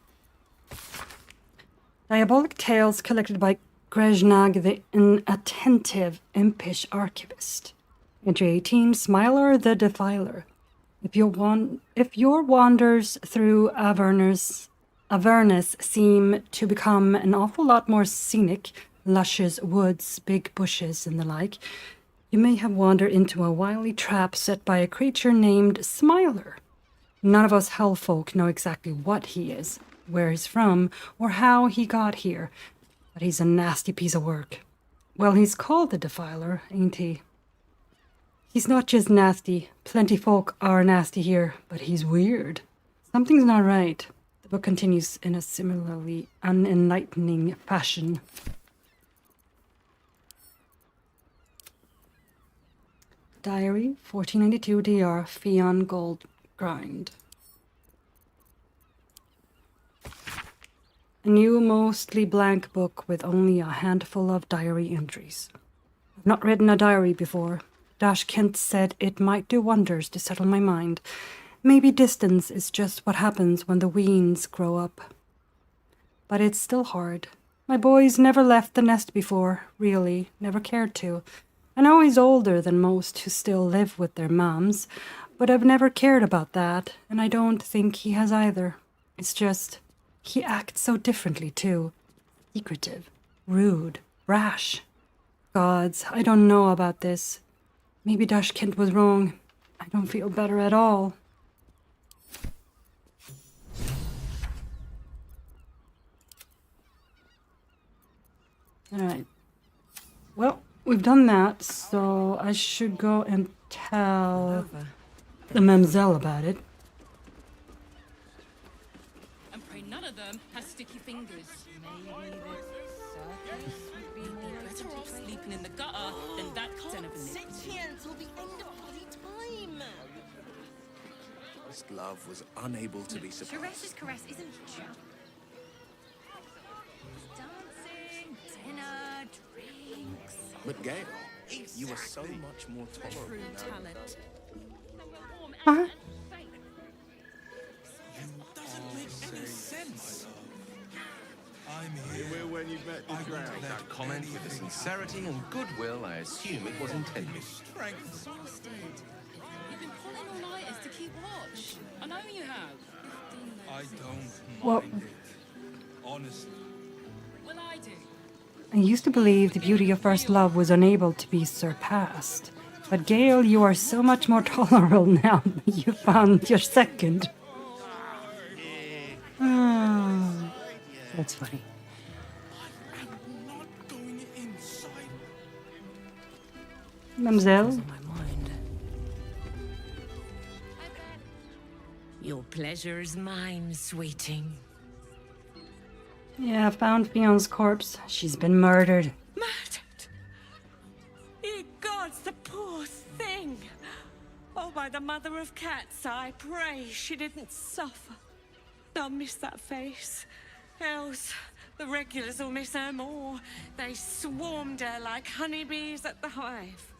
Diabolic tales collected by Grejnag, the inattentive, impish archivist. Entry 18, Smiler the Defiler. If your wanders through Avernus seem to become an awful lot more scenic, luscious woods, big bushes, and the like, you may have wandered into a wily trap set by a creature named Smiler. None of us hellfolk know exactly what he is, where he's from, or how he got here, but he's a nasty piece of work. Well, he's called the Defiler, ain't he? He's not just nasty. Plenty folk are nasty here, but he's weird. Something's not right. The book continues in a similarly unenlightening fashion. Diary, 1492 DR, Fionn Gold Grind. A new, mostly blank book with only a handful of diary entries. I've not written a diary before. Dash Kent said it might do wonders to settle my mind. Maybe distance is just what happens when the weans grow up. But it's still hard. My boys never left the nest before, really, never cared to. I know he's older than most who still live with their moms, but I've never cared about that, and I don't think he has either. It's just, he acts so differently too. Secretive, rude, rash. Gods, I don't know about this. Maybe Dash Kent was wrong. I don't feel better at all. Alright. Well, we've done that, so I should go and tell the mamselle about it. And pray none of them has sticky fingers. Maybe the circus would be better off sleeping in the gutter than that den of a Sit here until the end of bloody time. This love was unable to be suppressed. Sharesh's caress isn't just dancing, dinner, drinks. But Gale, you were so much more tolerable True now. talent. Huh? Doesn't make any sense. I'm here. We're when you've met the ground. That comment with the sincerity and goodwill I assume it was intended. Exhausted. You've been pulling all-nighters to keep watch. I know you have. I don't Well, mind it. Honestly. Well, I do. I used to believe the beauty of first love was unable to be surpassed. But Gale, you are so much more tolerable now that you found your second. Oh, that's funny. Mademoiselle? Your pleasure is mine, sweeting. Yeah, I found Fionn's corpse. She's been murdered. Murdered? Ye gods, the poor thing! Oh, by the mother of cats, I pray she didn't suffer. They'll miss that face. Else, the regulars will miss her more. They swarmed her like honeybees at the hive.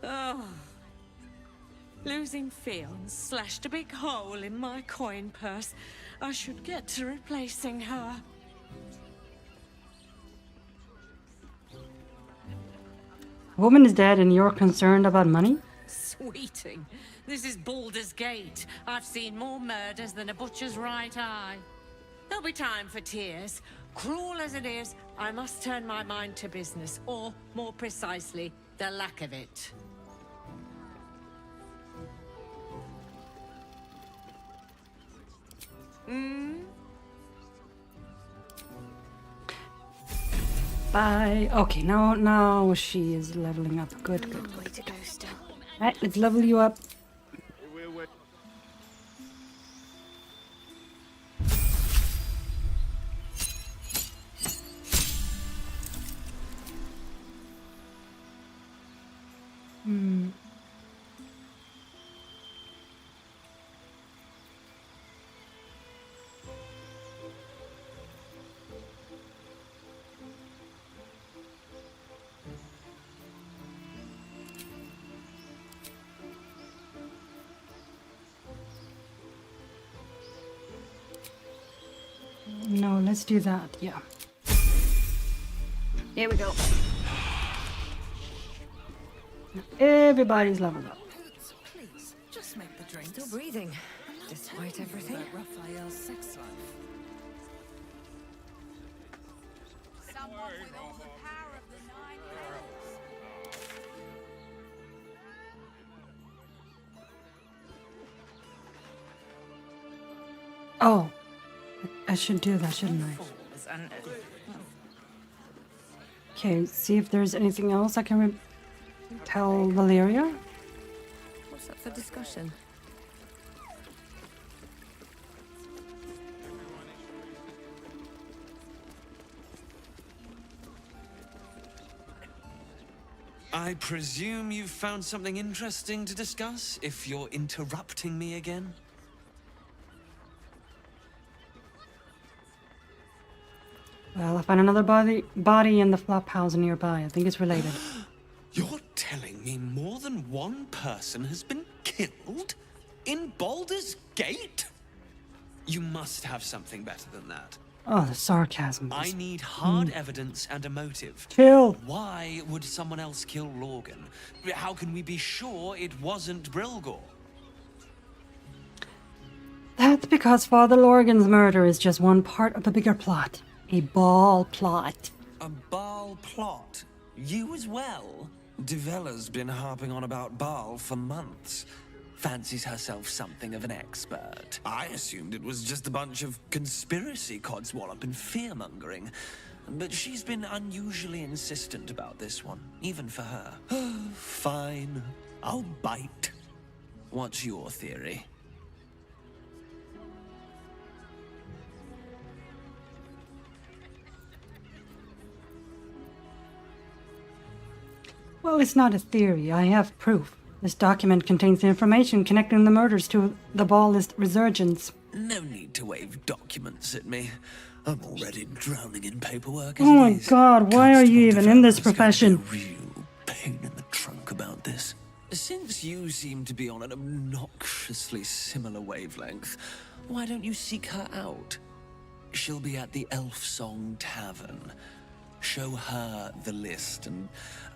Oh. Losing Fionn slashed a big hole in my coin purse. I should get to replacing her. A woman is dead and you're concerned about money? Sweeting, this is Baldur's Gate. I've seen more murders than a butcher's right eye. There'll be time for tears. Cruel as it is, I must turn my mind to business, or, more precisely, the lack of it. Bye. Okay, now she is leveling up. Good. Way to go still. Alright, let's level you up. No, let's do that. Yeah. Here we go. Everybody's leveled up. Please, just make the drink. Still breathing, despite everything. Raphael's sex life. Someone with all the power of the nine hells. Oh, I should do that, shouldn't I? Okay, see if there's anything else I can tell Valeria. What's up for discussion? I presume you've found something interesting to discuss, if you're interrupting me again? Well, I found another body in the flop house nearby. I think it's related. You're telling me more than one person has been killed? In Baldur's Gate? You must have something better than that. Oh, the sarcasm. I need hard evidence and a motive. Chill. Why would someone else kill Lorgan? How can we be sure it wasn't Brilgor? That's because Father Lorgan's murder is just one part of the bigger plot. A ball plot. A Baal plot? You as well? Devella's been harping on about Baal for months. Fancies herself something of an expert. I assumed it was just a bunch of conspiracy codswallop and fear-mongering. But she's been unusually insistent about this one, even for her. Fine, I'll bite. What's your theory? Well, it's not a theory. I have proof. This document contains information connecting the murders to the Baalist resurgence. No need to wave documents at me. I'm already drowning in paperwork. Oh my god, why are you even in this profession? Real pain in the trunk about this. Since you seem to be on an obnoxiously similar wavelength, why don't you seek her out? She'll be at the Elf Song Tavern. Show her the list, and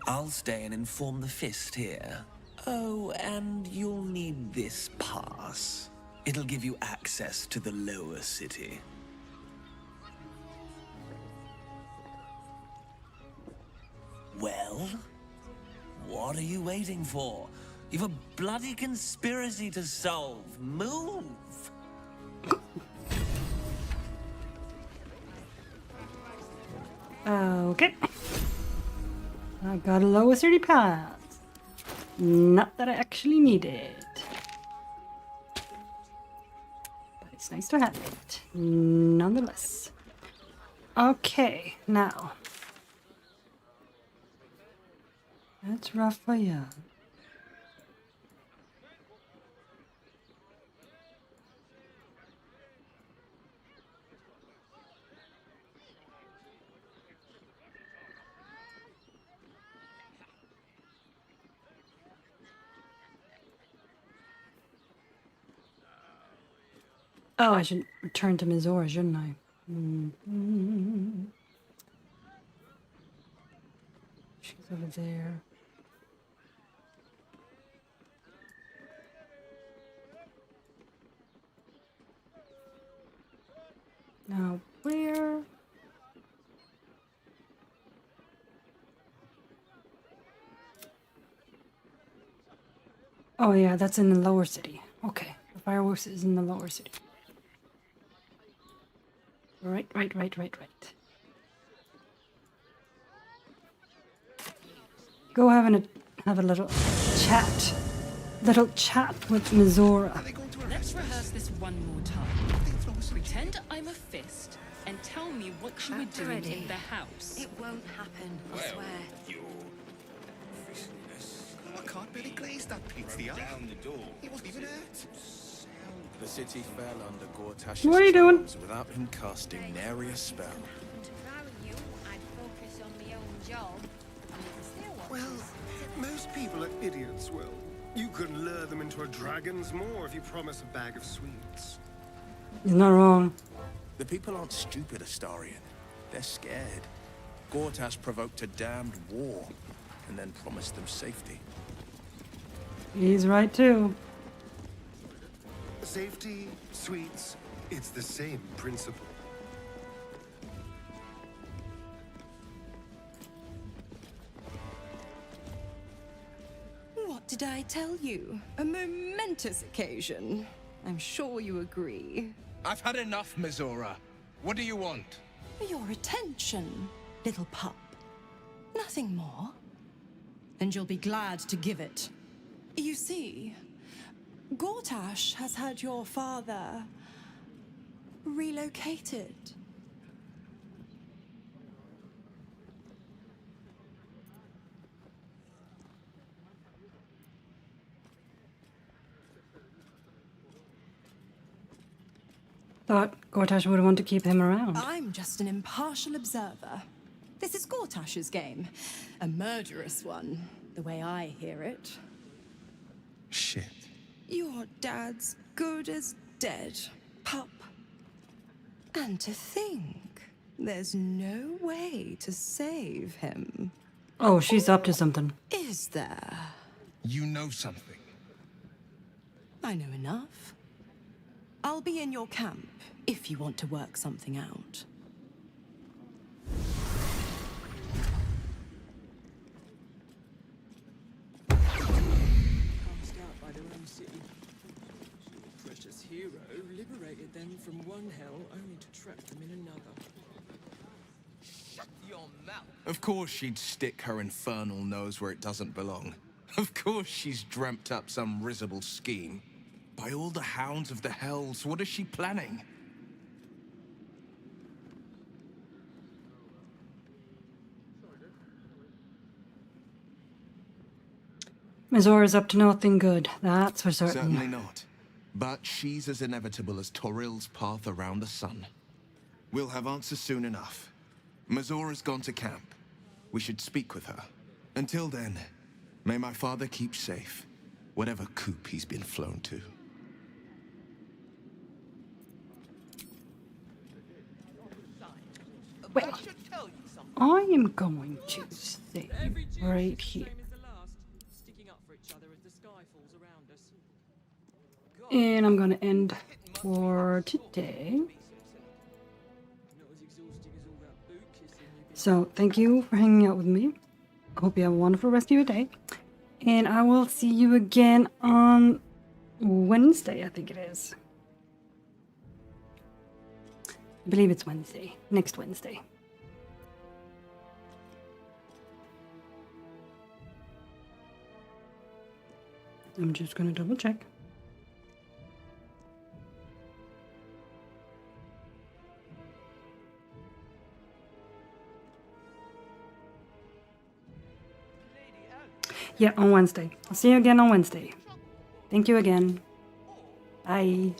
I'll stay and inform the Fist here. Oh, and you'll need this pass. It'll give you access to the lower city. Well? What are you waiting for? You've a bloody conspiracy to solve. Move! Okay. I got a lower 30 pass. Not that I actually need it. But it's nice to have it, nonetheless. Okay, now. That's Raphael. Oh, I should return to Mizora, shouldn't I? She's over there. Now, where? Oh yeah, that's in the lower city. Okay, the fireworks is in the lower city. Right. Go have a little chat. Little chat with Mizora. Let's rehearse this one more time. Pretend I'm a fist and tell me what you were doing Already. in the house. It won't happen, I swear. I can't really glaze that pizza. Down the door. He wasn't even hurt. The city fell under Gortash's What are you doing? charms without him casting nary a spell. Well, most people are idiots, Will. You can lure them into a dragon's maw if you promise a bag of sweets. You're not wrong. The people aren't stupid, Astarion. They're scared. Gortash provoked a damned war, and then promised them safety. He's right too. Safety, sweets, it's the same principle. What did I tell you? A momentous occasion. I'm sure you agree. I've had enough, Mizora. What do you want? Your attention, little pup. Nothing more. And you'll be glad to give it. You see, Gortash has had your father relocated. Thought Gortash would want to keep him around. I'm just an impartial observer. This is Gortash's game. A murderous one, the way I hear it. Shit. Your dad's good as dead, pup. And to think, there's no way to save him. Oh, she's up to something. Is there? You know something. I know enough. I'll be in your camp if you want to work something out. Cast out by their own city. Your precious hero liberated them from one hell only to trap them in another. Shut your mouth. Of course she'd stick her infernal nose where it doesn't belong. Of course she's dreamt up some risible scheme. By all the hounds of the hells, what is she planning? Mizora's up to nothing good, that's for certain. Certainly not. But she's as inevitable as Torril's path around the sun. We'll have answers soon enough. Mizora's gone to camp. We should speak with her. Until then, may my father keep safe, whatever coop he's been flown to. Well, I am going to stay right here. And I'm going to end for today. So, thank you for hanging out with me. I hope you have a wonderful rest of your day. And I will see you again on Wednesday, I think it is. I believe it's Wednesday. Next Wednesday. I'm just going to double check. Yeah, on Wednesday. I'll see you again on Wednesday. Thank you again. Bye.